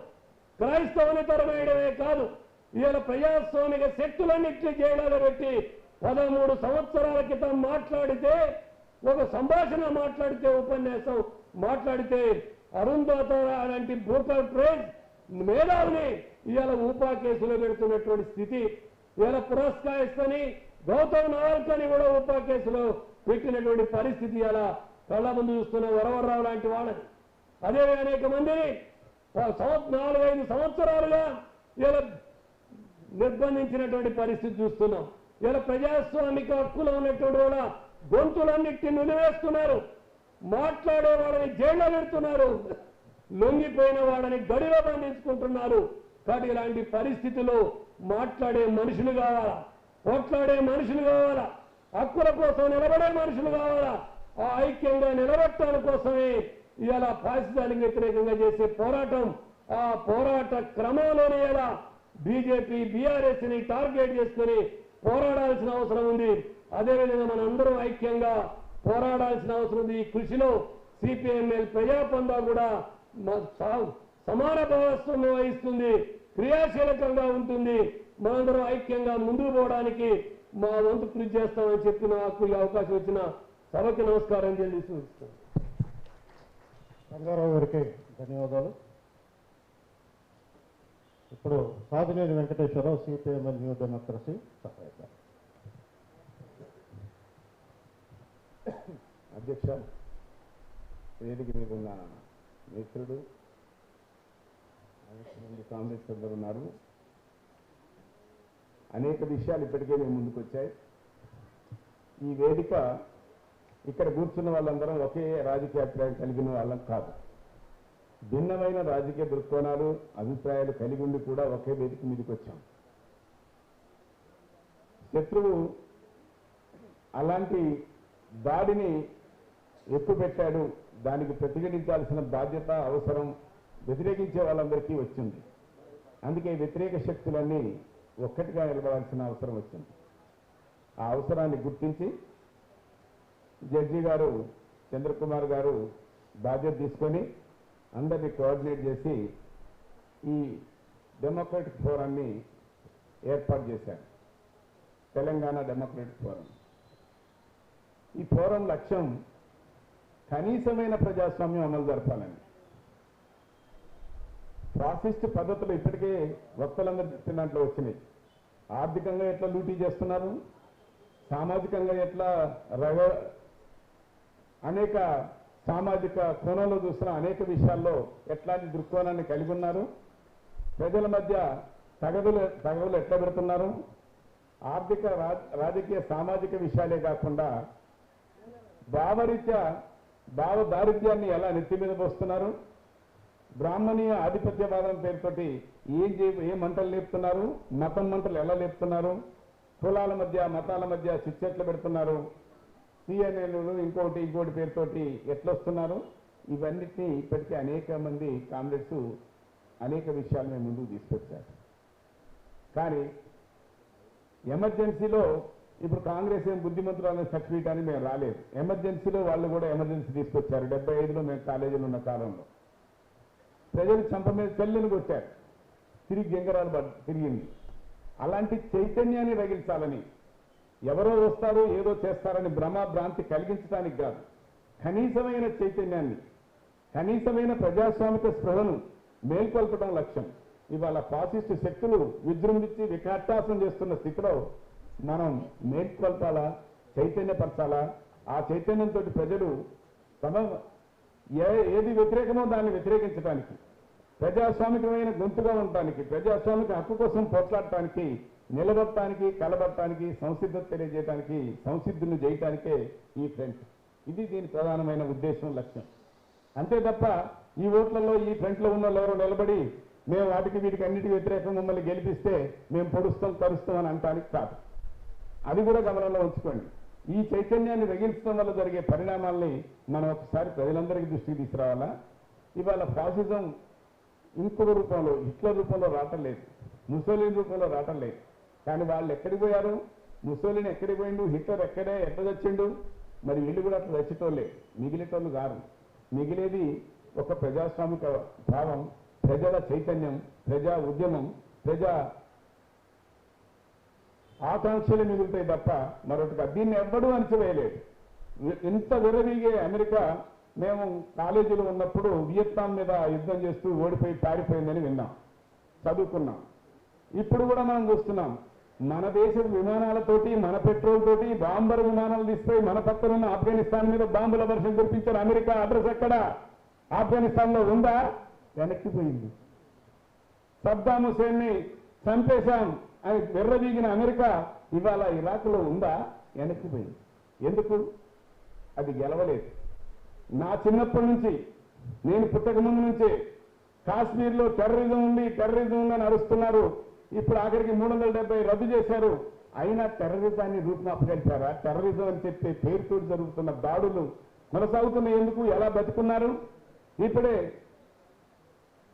క్రైస్తవుని తరమేయడమే కాదు, ఇవాళ ప్రజాస్వామిక శక్తులన్నింటినీ జైళ్ళలో పెట్టి 13 సంవత్సరాల క్రితం మాట్లాడితే, ఒక సంభాషణ మాట్లాడితే, ఉపన్యాసం మాట్లాడితే అరుంధోతరా లాంటి బ్రోకర్ ప్రైజ్ మేధావిని ఇవాళ ఊపా కేసులో పెడుతున్నటువంటి స్థితి. ఇవాళ పురస్కారిస్తని గౌతమ్ నావల్కని కూడా ఊపా కేసులో పెట్టినటువంటి పరిస్థితి ఇలా కళ్ళ ముందు చూస్తున్న వరవరరావు లాంటి వాళ్ళని, అదే అనేక మందిని 4-5 సంవత్సరాలుగా ఇలా నిర్బంధించినటువంటి పరిస్థితి చూస్తున్నాం. ఇలా ప్రజాస్వామిక హక్కులో ఉన్నటువంటి వాళ్ళ గొంతులన్నిటిని నిలివేస్తున్నారు, మాట్లాడే వాళ్ళని జైల్లో పెడుతున్నారు, లొంగిపోయిన వాళ్ళని గడిలో బంధించుకుంటున్నారు. కాబట్టి ఇలాంటి పరిస్థితుల్లో మాట్లాడే మనుషులు కావాలా, పోట్లాడే మనుషులు కావాలా, హక్కుల కోసం నిలబడే మనుషులు కావాలా. ఆ ఐక్యంగా నిలబెట్టడం కోసమే ఇవాళ ఫాసిజానికి వ్యతిరేకంగా చేసే పోరాటం, ఆ పోరాట క్రమంలోనే ఇలా బీజేపీ బీఆర్ఎస్ ని టార్గెట్ చేసుకుని పోరాడాల్సిన అవసరం ఉంది. అదేవిధంగా మనందరం ఐక్యంగా పోరాడాల్సిన అవసరం ఉంది. ఈ కృషిలో సిపిఎంఎల్ ప్రజాపందా కూడా సమాన భాగస్వామ్యం వహిస్తుంది, క్రియాశీలకంగా ఉంటుంది. మనందరం ఐక్యంగా ముందుకు పోవడానికి మా వంతు కృషి చేస్తామని చెప్పి నాకు ఈ అవకాశం వచ్చిన సభకి నమస్కారం తెలియజేస్తున్నాను. రంగారావు గారికి ధన్యవాదాలు. ఇప్పుడు Sadhineni Venkateswararao, CPIML New Democracy సహాయక అధ్యక్ష, వేదిక మీద ఉన్న మిత్రుడు, అనేక మంది కాంగ్రెస్ సభ్యులు ఉన్నారు. అనేక విషయాలు ఇప్పటికే మేము ముందుకు వచ్చాయి. ఈ వేదిక ఇక్కడ కూర్చున్న వాళ్ళందరం ఒకే రాజకీయ అభిప్రాయం కలిగిన వాళ్ళం కాదు. భిన్నమైన రాజకీయ దృక్కోణాలు, అభిప్రాయాలు కలిగి ఉండి కూడా ఒకే వేదిక మీదకి వచ్చాం. శత్రువు అలాంటి దాడిని ఎక్కుపెట్టాడు, దానికి ప్రతిఘటించాల్సిన బాధ్యత, అవసరం వ్యతిరేకించే వాళ్ళందరికీ వచ్చింది. అందుకే వ్యతిరేక శక్తులన్నీ ఒక్కటిగా నిలబడాల్సిన అవసరం వచ్చింది. ఆ అవసరాన్ని గుర్తించి జడ్జి గారు, చంద్రకుమార్ గారు బాధ్యత తీసుకొని అందరినీ కోఆర్డినేట్ చేసి ఈ డెమోక్రటిక్ ఫోరాన్ని ఏర్పాటు చేశారు, తెలంగాణ డెమోక్రటిక్ ఫోరం. ఈ ఫోరం లక్ష్యం కనీసమైన ప్రజాస్వామ్యం అమలు జరపాలని. ఫాసిస్ట్ పద్ధతులు ఇప్పటికే వక్తలందరూ చెప్పిన దాంట్లో వచ్చినాయి. ఆర్థికంగా ఎట్లా లూటీ చేస్తున్నారు, సామాజికంగా ఎట్లా అనేక సామాజిక కోణంలో చూస్తున్న అనేక విషయాల్లో ఎట్లాంటి దృక్కోణాన్ని కలిగి ఉన్నారు, ప్రజల మధ్య తగవులు ఎట్లా పెడుతున్నారు, ఆర్థిక రాజకీయ సామాజిక విషయాలే కాకుండా భావ దారిద్ర్యాన్ని ఎలా నెత్తి మీద పోస్తున్నారు, బ్రాహ్మణీయ ఆధిపత్యవాదం పేరుతోటి ఏ మంటలు లేపుతున్నారు, మతం మంటలు ఎలా లేపుతున్నారు, కులాల మధ్య మతాల మధ్య చిచ్చెట్లు పెడుతున్నారు, సిఎన్ఎలు ఇంకోటి పేరుతోటి ఎట్లొస్తున్నారు, ఇవన్నిటినీ ఇప్పటికీ అనేక మంది కామ్రేడ్స్ అనేక విషయాలు మేము ముందుకు తీసుకొచ్చారు. కానీ ఎమర్జెన్సీలో ఇప్పుడు కాంగ్రెస్ ఏం బుద్ధిమంతురాలని సర్టిఫికేట్ అని మేము రాలేదు. ఎమర్జెన్సీలో వాళ్ళు కూడా ఎమర్జెన్సీ తీసుకొచ్చారు. 75లో మేము కాలేజీలో ఉన్న కాలంలో ప్రజలు చంప మీద చెల్లెను కొట్టారు, తిరిగి గంగరాలు తిరిగింది. అలాంటి చైతన్యాన్ని రగిల్చాలని, ఎవరో వస్తారు ఏదో చేస్తారని భ్రాంతి కలిగించడానికి కాదు, కనీసమైన చైతన్యాన్ని, కనీసమైన ప్రజాస్వామిక స్పృహను మేల్కొల్పడం లక్ష్యం. ఇవాళ ఫాసిస్ట్ శక్తులు విజృంభించి వికటాసం చేస్తున్న స్థితిలో మనం మేల్కొల్పాలా, చైతన్యపరచాలా. ఆ చైతన్యంతో ప్రజలు ఏది వ్యతిరేకమో దాన్ని వ్యతిరేకించడానికి, ప్రజాస్వామికమైన గొంతుగా ఉండటానికి, ప్రజాస్వామిక హక్కు కోసం పోట్లాడటానికి, నిలబడటానికి, కలబడటానికి, సంసిద్ధత తెలియజేయడానికి, సంసిద్ధులను చేయటానికే ఈ ఫ్రంట్. ఇది దీని ప్రధానమైన ఉద్దేశం, లక్ష్యం. అంతే తప్ప ఈ ఓట్లలో ఈ ఫ్రంట్లో ఉన్న ఎవరో నిలబడి మేము వీటికి అన్నిటికీ వ్యతిరేకంగా మమ్మల్ని గెలిపిస్తే మేము పొడుస్తాం కరుస్తాం అని అనటానికి కాదు. అది కూడా గమనంలో ఉంచుకోండి. ఈ చైతన్యాన్ని రగిలించడం వల్ల జరిగే పరిణామాల్ని మనం ఒకసారి ప్రజలందరికీ దృష్టికి తీసుకురావాలా. ఇవాళ ఫాసిజం ఇంకొక రూపంలో, హిట్లర్ రూపంలో రావటం లేదు. ముసోలిని రూపంలో రావటం లేదు. కానీ వాళ్ళు ఎక్కడికి పోయారు? ముసోలిని ఎక్కడికి పోయిండు? హిట్లర్ ఎట్లా చచ్చిండు? మరి వీళ్ళు కూడా అట్లా చచ్చేటోళ్ళే, మిగిలేటోళ్ళు కాదు. మిగిలేది ఒక ప్రజాస్వామిక భావం, ప్రజల చైతన్యం, ప్రజా ఉద్యమం, ప్రజా ఆకాంక్షలు మిగులుతాయి తప్ప మరొకటి. దీన్ని ఎవ్వడూ అణచివేయలేదు. ఇంత విరవీగే అమెరికా మేము కాలేజీలో ఉన్నప్పుడు వియత్నాం మీద యుద్ధం చేస్తూ ఓడిపోయి పారిపోయిందని విన్నాం, చదువుకున్నాం. ఇప్పుడు కూడా మనం చూస్తున్నాం, మన దేశ విమానాలతోటి, మన పెట్రోల్ తోటి బాంబర్ విమానాలు తీసుకుపోయి మన పక్కన ఉన్న ఆఫ్ఘనిస్తాన్ మీద బాంబుల వర్షం కురిపించారు. అమెరికా అడ్రస్ ఎక్కడ? ఆఫ్ఘనిస్తాన్ లో ఉందా? వెనక్కిపోయింది. సద్దాం హుసేన్ ని చంపేశాం అని విర్రవీగిన అమెరికా ఇవాళ ఇరాక్లో ఉందా? వెనక్కిపోయింది. ఎందుకు? అది గెలవలేదు. నా చిన్నప్పటి నుంచి, నేను పుట్టక ముందు నుంచే కాశ్మీర్లో టెర్రరిజం ఉంది, టెర్రరిజం ఉందని అరుస్తున్నారు. ఇప్పుడు ఆఖరికి 370 రద్దు చేశారు. అయినా టెర్రరిజాన్ని రూపుమాపగలిపారా? టెర్రరిజం అని చెప్పే పేరుతో జరుగుతున్న దాడులు కొనసాగుతున్నాయి. ఎందుకు? ఎలా బతుకున్నారు? ఇప్పుడే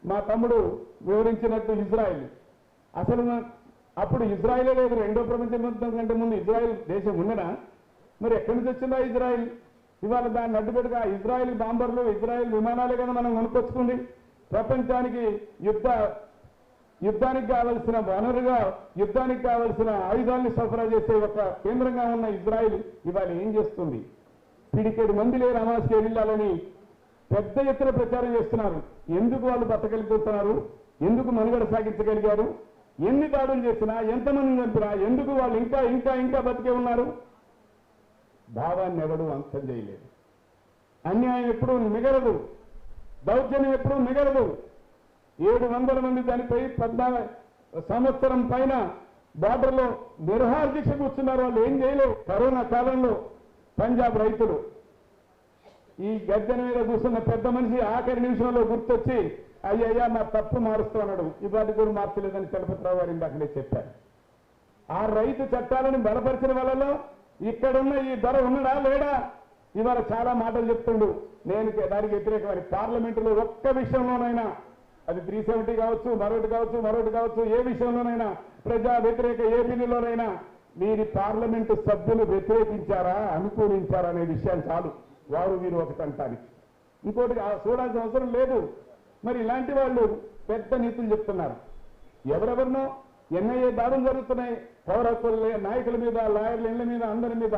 మా తమ్ముడు వివరించినట్టు ఇజ్రాయిల్, అసలు అప్పుడు ఇజ్రాయిలే లేదు. రెండో ప్రపంచ యుద్ధం కంటే ముందు ఇజ్రాయిల్ దేశం ఉండనా? మరి ఎక్కడి నుంచి వచ్చిందా ఇజ్రాయిల్? ఇవాళ దాన్ని అడ్డుపెట్టుగా ఇజ్రాయిల్ బాంబర్లు, ఇజ్రాయిల్ విమానాలే కదా మనం కొనుక్కొచ్చుకుంది. ప్రపంచానికి యుద్ధానికి కావలసిన వనరుగా, యుద్ధానికి కావలసిన ఆయుధాన్ని సరఫరా చేసే ఒక కేంద్రంగా ఉన్న ఇజ్రాయిల్ ఇవాళ ఏం చేస్తుంది? పిడికేడు మంది లేరు హమాస్కి వెళ్ళాలని పెద్ద ఎత్తున ప్రచారం చేస్తున్నారు. ఎందుకు వాళ్ళు బతకగలుగుతున్నారు? ఎందుకు మనుగడ సాగించగలిగారు? ఎన్ని దాడులు చేసినా, ఎంతమంది చంపినా ఎందుకు వాళ్ళు ఇంకా ఇంకా ఇంకా బతికే ఉన్నారు? భావాన్ని ఎవడు అంతం చేయలేదు. అన్యాయం ఎప్పుడూ మిగలదు, దౌర్జన్యం ఎప్పుడూ మిగలదు. 700 మంది చనిపోయి 14 సంవత్సరం పైన బార్డర్లో నిరహార దీక్ష కూర్చున్నారు. వాళ్ళు ఏం చేయలేవు. కరోనా కాలంలో పంజాబ్ రైతులు ఈ గద్దెన మీద కూర్చున్న పెద్ద మనిషి ఆఖరి నిమిషంలో గుర్తొచ్చి అయ్యయ్యా నా తప్పు మారుస్తూ అన్నాడు. ఇవాళ కూడా మార్చలేదని చలపతిరావు గారు ఇందాకనే చెప్పారు. ఆ రైతు చట్టాలను బలపరిచిన వాళ్ళలో ఇక్కడున్న ఈ ధర ఉన్నాడా లేడా? ఇవాళ చాలా మాటలు చెప్తుండు. నేను దానికి వ్యతిరేకమని. పార్లమెంటులో ఒక్క విషయంలోనైనా, అది 370 కావచ్చు, మరొకటి కావచ్చు, ఏ విషయంలోనైనా, ప్రజా వ్యతిరేక ఏ బిల్లులోనైనా మీరు పార్లమెంటు సభ్యులు వ్యతిరేకించారా, అనుకూలించారా అనే విషయం చాలు వారు మీరు ఒకటంటానికి. ఇంకోటి చూడాల్సిన అవసరం లేదు. మరి ఇలాంటి వాళ్ళు పెద్ద నీతులు చెప్తున్నారు. ఎవరెవరినో ఎన్ఐఏ దాడులు జరుగుతున్నాయి. పౌర హక్కుల నాయకుల మీద, లాయర్ల ఇళ్ల మీద, అందరి మీద,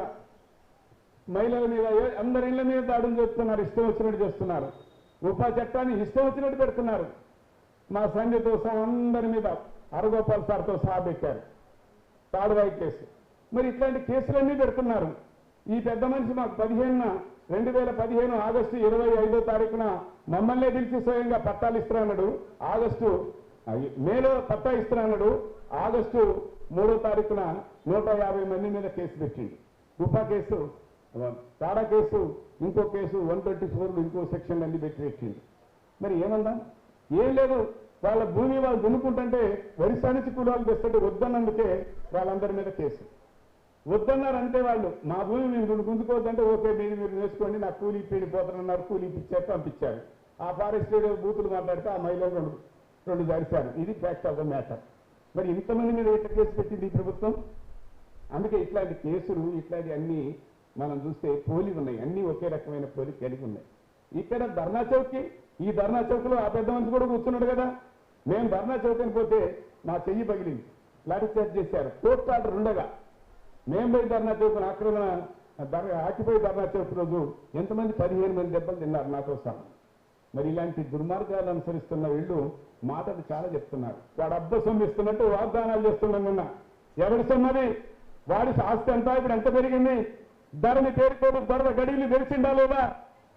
మహిళల మీద, అందరి ఇళ్ల మీద దాడులు చేస్తున్నారు. ఇష్టం వచ్చినట్టు చేస్తున్నారు. ఉపా చట్టాన్ని ఇష్టం వచ్చినట్టు పెడుతున్నారు. మా సంజయ్తో సహా అందరి మీద, హరగోపాల్ సార్తో సహా పెట్టారు తాడువాయి కేసు. మరి ఇట్లాంటి కేసులన్నీ పెడుతున్నారు. ఈ పెద్ద మనిషి మాకు 2015 ఆగస్టు 25వ తారీఖున మమ్మల్నే పిలిచి స్వయంగా పట్టాలు ఇస్తున్నాడు. మేలో పట్టా ఇస్తున్నాడు. ఆగస్టు 3వ తారీఖున 150 మంది మీద కేసు పెట్టింది. ఉపా కేసు, తాడా కేసు, ఇంకో కేసు 124 ఇంకో సెక్షన్ అన్ని పెట్టింది. మరి ఏమన్నా ఏం లేదు. వాళ్ళ భూమి వాళ్ళు దున్నుకుంటుంటే ఒరిస్సా నుంచి కూలీలు తెస్తుంటే వద్దన్నందుకే వాళ్ళందరి మీద కేసు. వద్దన్నారంటే వాళ్ళు మా భూమి మేము గుంజుకోవద్దంటే ఓకే మీరు వేసుకోండి, నాకు కూలీ పీడిపోతానన్నారు. కూలీ ఇచ్చారు, పంపించారు. ఆ ఫారెస్ట్ బూతులు మాట్లాడితే ఆ మహిళలు రెండు జరిశారు. ఇది ఫ్యాక్ట్ ఆఫ్ ద మ్యాటర్. మరి ఇంతమంది మీద ఎట్లా కేసు పెట్టింది ఈ ప్రభుత్వం? అందుకే ఇట్లాంటి కేసులు, ఇట్లాంటి అన్ని మనం చూస్తే పోలి ఉన్నాయి. అన్ని ఒకే రకమైన పోలి కలిగి ఉన్నాయి. ఇక్కడ ధర్నా చౌక్కి, ఈ ధర్నా చౌక్లో ఆ పెద్ద మనిషి కూడా కూర్చున్నాడు కదా. మేము ధర్నా చౌక్ అని పోతే నా చెయ్యి పగిలింది, లాఠీ చార్జ్ చేశారు. కోర్టు ఆర్డర్ ఉండగా మేము పోయి ధర్నా చౌక్ ఆక్రమణ ఆకిపోయి ధర్నా చౌక్ రోజు ఎంతమంది 15 మంది దెబ్బలు తిన్నారు నాతో సహా. మరి ఇలాంటి దుర్మార్గాలు అనుసరిస్తున్న వీళ్ళు మాటలు చాలా చెప్తున్నారు. వాడు అబ్బ సొమ్మిస్తున్నట్టు వాగ్దానాలు చేస్తున్నాం. నిన్న ఎవరి సొమ్మది? వాడి ఆస్తి అంతా ఇప్పుడు ఎంత పెరిగింది? ధరని పేరుకోడు ధరల గడిలు తెలిసిందా లేదా?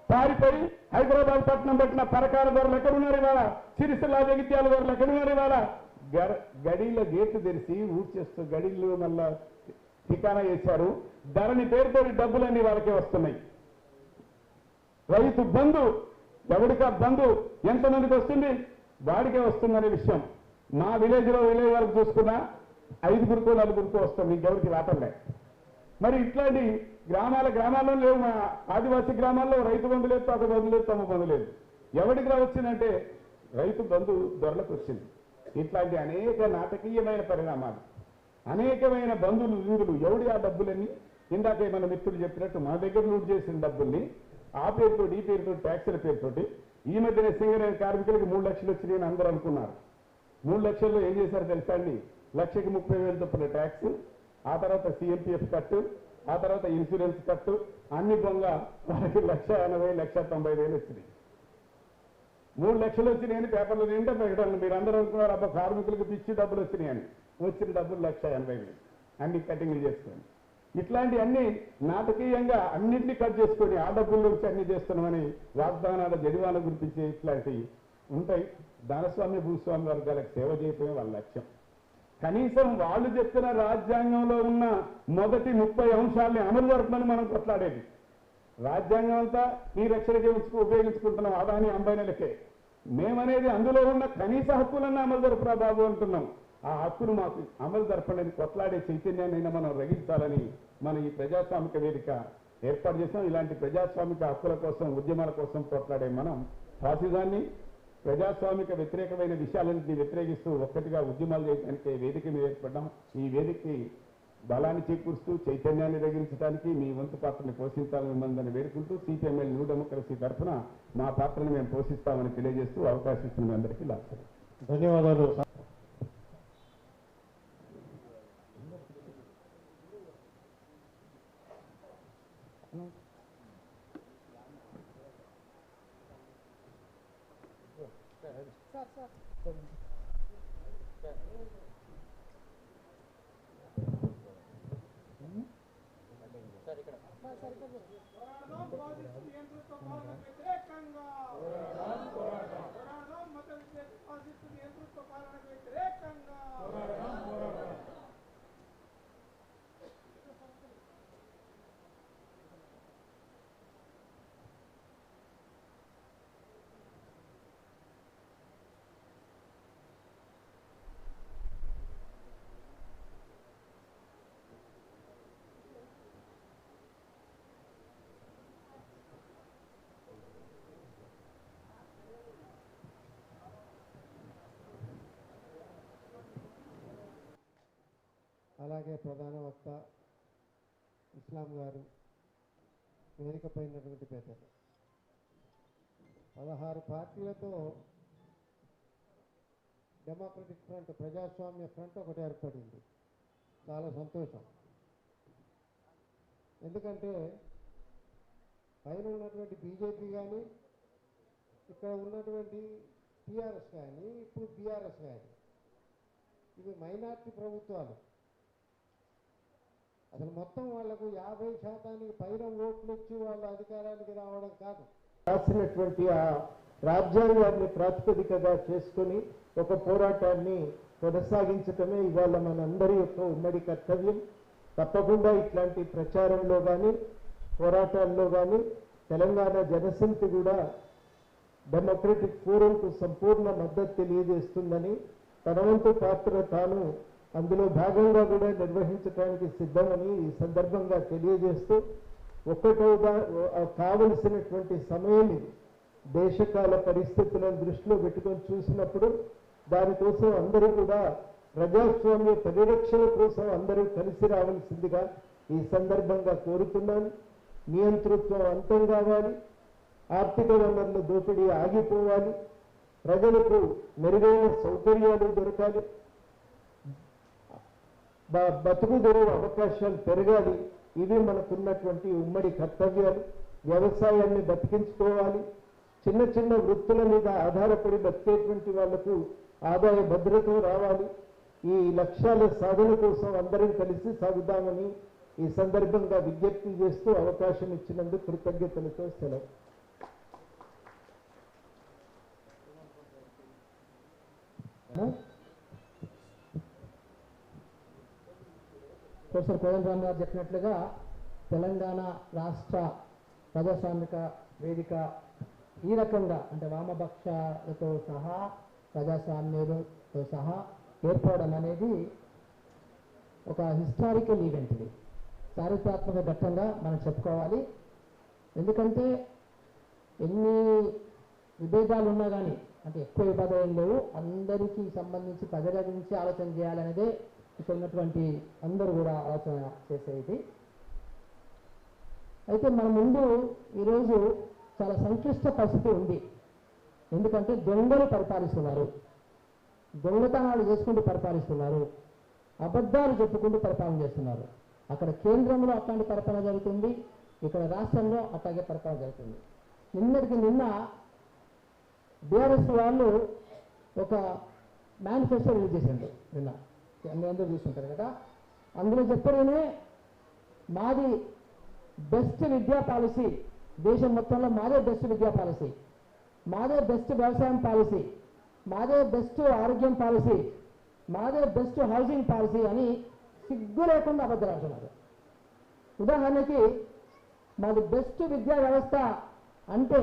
పారిపోయి హైదరాబాద్ పట్టణం పెట్టిన పరకాల ధరలు ఎక్కడున్నారు ఇవాళ? సిరిసిల్ల జగిత్యాల ధరలు ఎక్కడున్నారు ఇవాళ? గడిల గేట్లు తెరిచి ఊడ్చేస్తూ గడిలు మళ్ళా ఠికానా చేశారు. ధరని పేరుతో డబ్బులన్నీ వాళ్ళకే వస్తున్నాయి. రైతు బంధు ఎవడికా బంధు ఎంతమందికి వస్తుంది? వాడికే వస్తుందనే విషయం మా విలేజ్ వరకు చూసుకున్నా 5గురికో 4గురికో వస్తుంది, ఇంకెవరికి రావట్లే. మరి ఇట్లాంటి గ్రామాల్లో లేవు. మా ఆదివాసీ గ్రామాల్లో రైతు బంధు లేదు, తాత బంధు లేదు, తమ బంధు లేదు. ఎవరికి వచ్చిందంటే రైతు బంధు ధరలకు వచ్చింది. ఇట్లాంటి అనేక నాటకీయమైన పరిణామాలు, అనేకమైన బంధువులు వీరులు. ఎవడి ఆ డబ్బులన్నీ? ఇందాక మన మిత్రులు చెప్పినట్టు మన దగ్గర లూట్ చేసిన డబ్బుల్ని ఆ పేరుతో ఈ పేరుతో ట్యాక్సుల పేరుతోటి ఈ మధ్యన సింగరేణి కార్మికులకి 3 లక్షలు వచ్చినాయి అని అందరూ అనుకున్నారు. 3 లక్షల్లో ఏం చేశారు తెలుసా అండి? 1,30,000 చొప్పున ట్యాక్స్, ఆ తర్వాత సిఎంపిఎఫ్ కట్టు, ఆ తర్వాత ఇన్సూరెన్స్ కట్టు, అన్ని బొంగ వాళ్ళకి 1,80,000 1,90,000 వచ్చినాయి. 3 లక్షలు వచ్చినాయని పేపర్లో నిండా ప్రకటనలు. మీరు అందరూ అనుకున్నారు అబ్బా కార్మికులకు పిచ్చి డబ్బులు వచ్చినాయని. వచ్చిన డబ్బులు 1,80,000 అన్ని కటింగ్లు చేసుకొని. ఇట్లాంటి అన్ని నాటకీయంగా అన్నింటినీ కట్ చేసుకొని ఆ డబ్బుల నుంచి అన్ని చేస్తున్నామని వాగ్దానాల జడివాన గుర్తించే ఇట్లాంటివి ఉంటాయి. ధనస్వామ్య భూస్వామ్య వర్గాలకు సేవ చేయటమే వాళ్ళ లక్ష్యం. కనీసం వాళ్ళు చెప్పిన రాజ్యాంగంలో ఉన్న మొదటి 30 అంశాలని అమలు జరపమని మనం కొట్లాడేది. రాజ్యాంగం అంతా ఈ రక్షణకి ఉపయోగించుకుంటున్నాం అదాని అంబానీలకే. మేమనేది అందులో ఉన్న కనీస హక్కులన్నా అమలు జరపరా బాబు అంటున్నాం. ఆ హక్కును మాకు అమలు జరపడానికి కొట్లాడే చైతన్యాన్నైనా మనం రగిస్తాలని మనం ఈ ప్రజాస్వామిక వేదిక ఏర్పాటు చేసాం. ఇలాంటి ప్రజాస్వామిక హక్కుల కోసం, ఉద్యమాల కోసం కొట్లాడే మనం ఫాసిజాన్ని, ప్రజాస్వామిక వ్యతిరేకమైన విషయాలన్నింటినీ వ్యతిరేకిస్తూ ఒక్కటిగా ఉద్యమాలు చేయడానికి వేదిక మీద ఏర్పడ్డాం. ఈ వేదికకి బలాన్ని చేకూరుస్తూ చైతన్యాన్ని రగిలించడానికి మీ వంతు పాత్రని పోషించాలని మిమ్మల్ని వేడుకుంటూ సిపిఎంఎల్ న్యూ డెమోక్రసీ తరఫున మా పాత్రను మేము పోషిస్తామని తెలియజేస్తూ అవకాశం ఇస్తున్న అందరికీ లాభం. ధన్యవాదాలు. అలాగే ప్రధాన వక్త ఇస్లాం గారు వేదికపై ఉన్నటువంటి పెద్దలు 16 పార్టీలతో డెమోక్రటిక్ ఫ్రంట్, ప్రజాస్వామ్య ఫ్రంట్ ఒకటి ఏర్పడింది. చాలా సంతోషం. ఎందుకంటే పైన ఉన్నటువంటి బీజేపీ కానీ, ఇక్కడ ఉన్నటువంటి టీఆర్ఎస్ కానీ, ఇప్పుడు బీఆర్ఎస్ కానీ, ఇవి మైనార్టీ ప్రభుత్వాలు. అసలు మొత్తం వాళ్లకు 50% పైన ఓట్లు ఇచ్చి వాళ్ళ అధికారానికి రావడం కాదు, రాసినటువంటి ఆ రాజ్యాంగాన్ని ప్రాతిపదికగా చేసుకొని ఒక పోరాటాన్ని కొనసాగించటమే ఇవాళ మనందరి యొక్క ఉమ్మడి కర్తవ్యం. తప్పకుండా ఇట్లాంటి ప్రచారంలో కానీ, పోరాటాల్లో కానీ తెలంగాణ జనసమితి కూడా డెమోక్రటిక్ ఫోరంకు సంపూర్ణ మద్దతు తెలియజేస్తుందని, తన వంతు పాత్ర తాను అందులో భాగంగా కూడా నిర్వహించడానికి సిద్ధమని ఈ సందర్భంగా తెలియజేస్తూ, ఒక్కటోగా కావలసినటువంటి సమయం ఇది. దేశకాల పరిస్థితులను దృష్టిలో పెట్టుకొని చూసినప్పుడు దానికోసం అందరూ కూడా ప్రజాస్వామ్య పరిరక్షణ కోసం అందరూ కలిసి రావాల్సిందిగా ఈ సందర్భంగా కోరుతున్నాను. నియంతృత్వం అంతం కావాలి, ఆర్థిక వనరుల దోపిడీ ఆగిపోవాలి, ప్రజలకు మెరుగైన సౌకర్యాలు దొరకాలి, బతుకు తెరువు అవకాశాలు పెరగాలి. ఇవి మనకున్నటువంటి ఉమ్మడి కర్తవ్యాలు. వ్యవసాయాన్ని బతికించుకోవాలి, చిన్న చిన్న వృత్తుల మీద ఆధారపడి బతికేటువంటి వాళ్లకు ఆదాయ భద్రత రావాలి. ఈ లక్ష్యాల సాధన కోసం అందరం కలిసి సాగుదామని ఈ సందర్భంగా విజ్ఞప్తి చేస్తూ అవకాశం ఇచ్చినందుకు కృతజ్ఞతలతో సెలవు. ప్రొఫెసర్ కోదండరామ్ గారు చెప్పినట్లుగా తెలంగాణ రాష్ట్ర ప్రజాస్వామిక వేదిక ఈ రకంగా అంటే వామపక్షాలతో సహా ప్రజాస్వామ్యులతో సహా ఏర్పడడం అనేది ఒక హిస్టారికల్ ఈవెంట్. ఇది చారిత్రాత్మక ఘట్టంగా మనం చెప్పుకోవాలి. ఎందుకంటే ఎన్ని విభేదాలు ఉన్నా కానీ అంటే ఎక్కువ విభాగాలు ఏం లేవు, అందరికీ సంబంధించి ప్రజల గురించి ఆలోచన చేయాలనేదే ఇక్కడ ఉన్నటువంటి అందరూ కూడా ఆలోచన చేసేది. అయితే మన ముందు ఈరోజు చాలా సంక్లిష్ట పరిస్థితి ఉంది. ఎందుకంటే దొంగలు పరిపాలిస్తున్నారు, దొంగతనాలు చేసుకుంటూ పరిపాలిస్తున్నారు, అబద్ధాలు చెప్పుకుంటూ పరిపాలన చేస్తున్నారు. అక్కడ కేంద్రంలో అట్లాంటి పరిపాలన జరుగుతుంది, ఇక్కడ రాష్ట్రంలో అట్లాగే పరిపాలన జరుగుతుంది. నిన్నటికి నిన్న బీఆర్ఎస్ వాళ్ళు ఒక మేనిఫెస్టో రిలీజ్ చేసిండు. నిన్న మీ అందరూ చూసుకుంటారు కదా. అందులో చెప్పడమే మాది బెస్ట్ విద్యా పాలసీ, దేశం మొత్తంలో మాదే బెస్ట్ విద్యా పాలసీ, మాదే బెస్ట్ వ్యవసాయం పాలసీ, మాదే బెస్ట్ ఆరోగ్యం పాలసీ, మాదే బెస్ట్ హౌసింగ్ పాలసీ అని సిగ్గు లేకుండా అబద్ధాలు ఆడుతున్నారు. ఉదాహరణకి మాది బెస్ట్ విద్యా వ్యవస్థ అంటే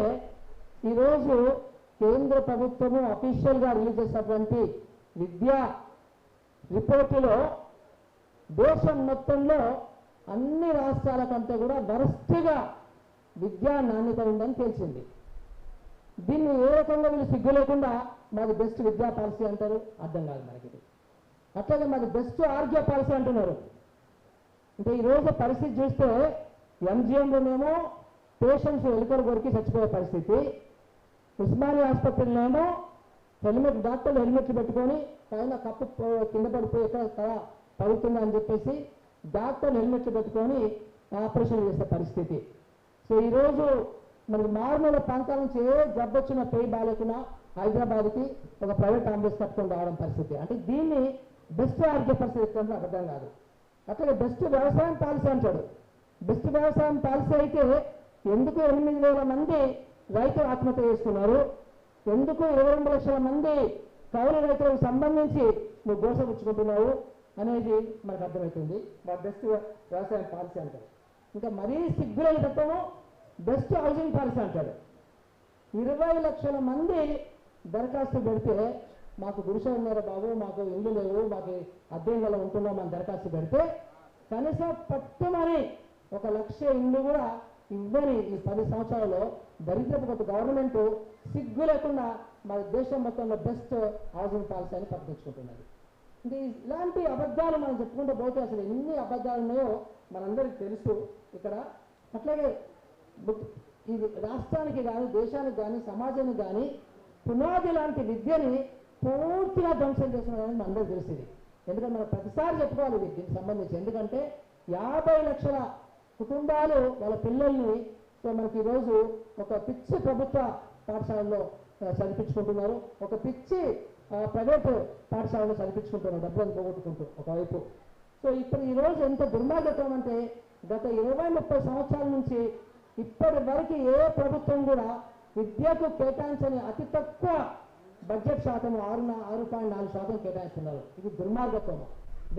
ఈరోజు కేంద్ర ప్రభుత్వము అఫీషియల్గా రిలీజ్ చేసినటువంటి విద్యా రిపోర్టులో దేశం మొత్తంలో అన్ని రాష్ట్రాల కంటే కూడా వరస్ట్గా విద్యా నాణ్యత ఉందని తెలిసింది. దీన్ని ఏ రకంగా వీళ్ళు సిగ్గు లేకుండా మాది బెస్ట్ విద్యా పాలసీ అంటారు, అర్థం కాదు మనకి. అట్లాగే మాది బెస్ట్ ఆరోగ్య పాలసీ అంటున్నారు. అంటే ఈరోజు పరిస్థితి చూస్తే ఎంజిఎంలోనేమో పేషెంట్స్ ఎలుకలు కొరికి చచ్చిపోయే పరిస్థితి, ఉస్మానియా ఆసుపత్రిలోనేమో డాక్టర్లు హెల్మెట్లు పెట్టుకొని పైన కప్పు కింద పడిపోయి ఎక్కడ పడుతుందా అని చెప్పేసి డాక్టర్లు హెల్మెట్లు పెట్టుకొని ఆపరేషన్ చేసే పరిస్థితి. సో ఈరోజు మనకి మారుమూల ప్రాంతాల నుంచి ఏ జబ్బు వచ్చినా పేయి బాగాలేకున్నా హైదరాబాద్కి ఒక ప్రైవేట్ అంబులెన్స్ కట్టుకొని రావడం పరిస్థితి. అంటే దీన్ని బెస్ట్ ఆరోగ్య పరిస్థితి ఎక్కడ అర్థం కాదు. అట్లాగే బెస్ట్ వ్యవసాయం పాలసీ అంటాడు. బెస్ట్ వ్యవసాయం పాలసీ అయితే ఎందుకు 8,000 మంది రైతులు ఆత్మహత్య చేస్తున్నారు, ఎందుకు 22 లక్షల మంది కౌలు రైతులకు సంబంధించి నువ్వు దోషపుచ్చుకుంటున్నావు అనేది మనకు అర్థమవుతుంది. మా బెస్ట్ వ్యవసాయం పాలసీ అంటారు. ఇంకా మరీ సిగ్గులేని తత్వము బెస్ట్ హౌసింగ్ పాలసీ అంటాడు. 20 లక్షల మంది దరఖాస్తు పెడితే మాకు గుడిసె ఉన్నారా బాబు, మాకు ఇల్లు లేవు, మాకు అద్దె ఇళ్ళలో ఉంటున్నాం అని దరఖాస్తు పెడితే కనీసం పట్టుమని 1 లక్ష ఇల్లు కూడా ఇవ్వని ఈ 10 సంవత్సరాల్లో దరిద్రపు గవర్నమెంట్ సిగ్గు లేకుండా మన దేశం మొత్తంలో బెస్ట్ హౌసింగ్ పాలసీ అని ప్రకటించుకుంటున్నది. అంటే ఇలాంటి అబద్ధాలు మనం చెప్పుకుంటూ పోతే అసలు ఎన్ని అబద్ధాలు ఉన్నాయో మనందరికీ తెలుసు ఇక్కడ. అట్లాగే ఇది రాష్ట్రానికి కానీ దేశానికి కానీ సమాజానికి కానీ పునాది లాంటి విద్యని పూర్తిగా ధ్వంసం చేస్తున్నారని మనందరికీ తెలిసింది. ఎందుకంటే మనం ప్రతిసారి చెప్పుకోవాలి దీనికి సంబంధించి. ఎందుకంటే 50 లక్షల కుటుంబాలు వాళ్ళ పిల్లల్ని మనకి ఈరోజు ఒక పిచ్చి ప్రభుత్వ పాఠశాలలో చదివించుకుంటున్నారు, ఒక పిచ్చి ప్రైవేటు పాఠశాలలో చదివించుకుంటున్నారు, డబ్బులను పోగొట్టుకుంటూ ఒకవైపు. సో ఇప్పుడు ఈరోజు ఎంత దుర్మార్గం అంటే గత 20-30 సంవత్సరాల నుంచి ఇప్పటి వరకు ఏ ప్రభుత్వం కూడా విద్యకు కేటాయించని అతి తక్కువ బడ్జెట్ శాతం 6.4% కేటాయిస్తున్నారు. ఇది దుర్మార్గత్వం.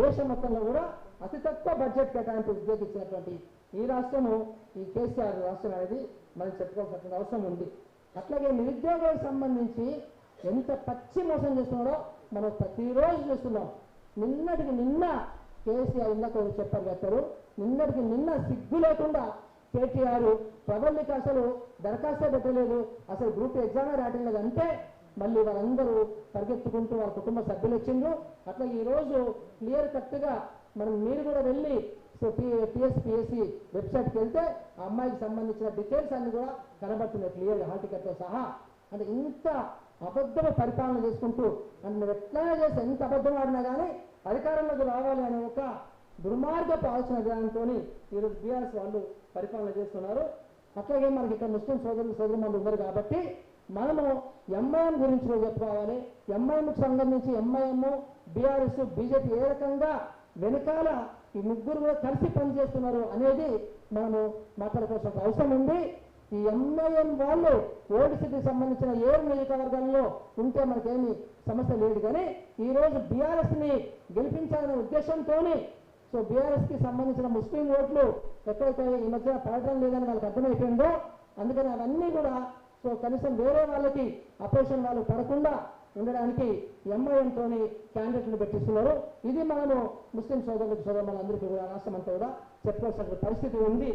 దేశం మొత్తంలో కూడా అతి తక్కువ బడ్జెట్ కేటాయింపు విద్యకు ఇచ్చినటువంటి ఈ రాష్ట్రము, ఈ కేసీఆర్ రాష్ట్రం అనేది మనం చెప్పుకోవాల్సిన అవసరం ఉంది. అట్లాగే నిరుద్యోగాలకు సంబంధించి ఎంత పచ్చి మోసం చేస్తున్నాడో మనం ప్రతిరోజు చూస్తున్నాం. నిన్నటికి నిన్న కేసీఆర్ ఇందాక చెప్పారు కట్టారు, నిన్నటికి నిన్న సిగ్గు లేకుండా కేటీఆర్ ప్రబల్లికి అసలు దరఖాస్తే పెట్టలేదు, అసలు గ్రూప్ ఎగ్జామే రాయటం లేదు అంటే మళ్ళీ వాళ్ళందరూ పరిగెత్తుకుంటూ వాళ్ళ కుటుంబ సభ్యులు వచ్చిండ్రు. అట్లా ఈరోజు క్లియర్ కట్గా మీరు కూడా వెళ్ళి టీఎస్పీఎస్సీ వెబ్సైట్కి వెళ్తే ఆ అమ్మాయికి సంబంధించిన డీటెయిల్స్ అన్ని కూడా కనబడుతున్నాయి క్లియర్గా హాల్ టికెట్తో సహా. అంటే ఇంత అబద్ధమ పరిపాలన చేసుకుంటూ అంటే మీరు ఎట్లయినా చేస్తే ఎంత అబద్ధం ఆడినా కానీ అధికారంలోకి రావాలి అనే ఒక దుర్మార్గపు ఆలోచన విధానంతో ఈరోజు బీఆర్ఎస్ వాళ్ళు పరిపాలన చేస్తున్నారు. అట్లాగే మనకి ఇక్కడ ముస్లిం సోదరులు ఉన్నారు కాబట్టి మనము ఎంఐఎం గురించి కూడా చెప్పుకోవాలి. ఎంఐఎంకి సంబంధించి ఎంఐఎం, బీఆర్ఎస్, బీజేపీ ఏ రకంగా వెనకాల ఈ ముగ్గురు కూడా కలిసి పనిచేస్తున్నారు అనేది మనము మాట్లాడుకోవాల్సిన అవసరం ఉంది. ఈ ఎంఐఎం వాళ్ళు ఓల్డ్ సిటీకి సంబంధించిన 7 నియోజకవర్గాల్లో ఉంటే మనకేమి సమస్య లేదు, కానీ ఈరోజు బీఆర్ఎస్ని గెలిపించాలనే ఉద్దేశంతో సో బీఆర్ఎస్కి సంబంధించిన ముస్లిం ఓట్లు ఎక్కడైతే ఈ మధ్య పడటం లేదని వాళ్ళకి అర్థమైపోయిందో అందుకని అవన్నీ కూడా సో కనీసం వేరే వాళ్ళకి అపోజిషన్ వాళ్ళు పడకుండా ఉండడానికి ఎంఐఎంతో క్యాండిడేట్లు పెట్టిస్తున్నారు. ఇది మనము ముస్లిం సోదరులందరికీ కూడా రాష్ట్రం అంతా కూడా చెప్పుకోవాల్సిన పరిస్థితి ఉంది.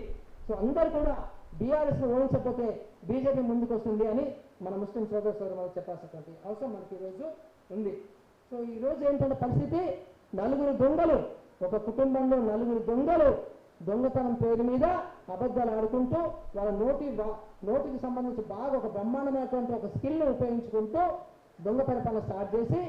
సో అందరూ కూడా బీఆర్ఎస్ను ఓడించకపోతే బీజేపీ ముందుకు వస్తుంది అని మన ముస్లిం సోదరులకు చెప్పాల్సినటువంటి అవసరం మనకి ఈరోజు ఉంది. సో ఈరోజు ఏంటంటే పరిస్థితి, నలుగురు దొంగలు, ఒక కుటుంబంలో నలుగురు దొంగలు దొంగతనం పేరు మీద అబద్ధాలు ఆడుకుంటూ వాళ్ళ నోటికి సంబంధించి బాగా ఒక బ్రహ్మాండమైనటువంటి ఒక స్కిల్ని ఉపయోగించుకుంటూ దొంగ పరిపాలన స్టార్ట్ చేసి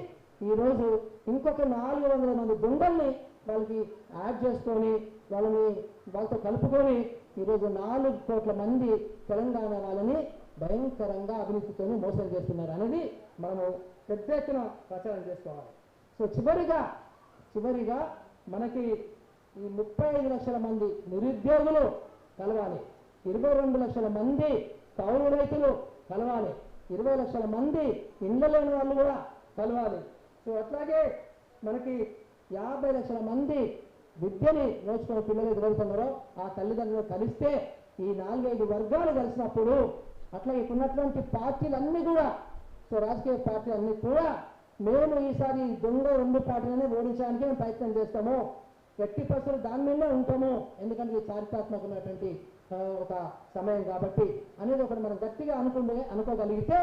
ఈరోజు ఇంకొక 400 మంది దొంగల్ని వాళ్ళకి యాడ్ చేసుకొని వాళ్ళతో కలుపుకొని ఈరోజు 4 కోట్ల మంది తెలంగాణ వాళ్ళని భయంకరంగా అవినీతితోనే మోసం చేస్తున్నారు అనేది మనము పెద్ద ఎత్తున ప్రచారం చేసుకోవాలి. సో చివరిగా మనకి ఈ 35 లక్షల మంది నిరుద్యోగులు కలవాలి, 22 లక్షల మంది కౌలు రైతులు కలవాలి, 20 లక్షల మంది ఇండ్ల లేని వాళ్ళు కూడా కలవాలి. సో అట్లాగే మనకి 50 లక్షల మంది విద్యని నేర్చుకునే పిల్లలు ఎదురవుతున్నారో ఆ తల్లిదండ్రులు కలిస్తే ఈ 4-5 వర్గాలు కలిసినప్పుడు అట్లాగే ఉన్నటువంటి పార్టీలన్నీ కూడా, సో రాజకీయ పార్టీలన్నీ కూడా మేము ఈసారి దొంగ 2 పార్టీలని ఓడించడానికి మేము ప్రయత్నం చేస్తాము, ఎట్టి పరిస్థితులు దాని మీదనే ఉంటాము, ఎందుకంటే ఇది చారిత్రాత్మకమైనటువంటి ఒక సమయం కాబట్టి అనేది ఒకటి మనం గట్టిగా అనుకోగలిగితే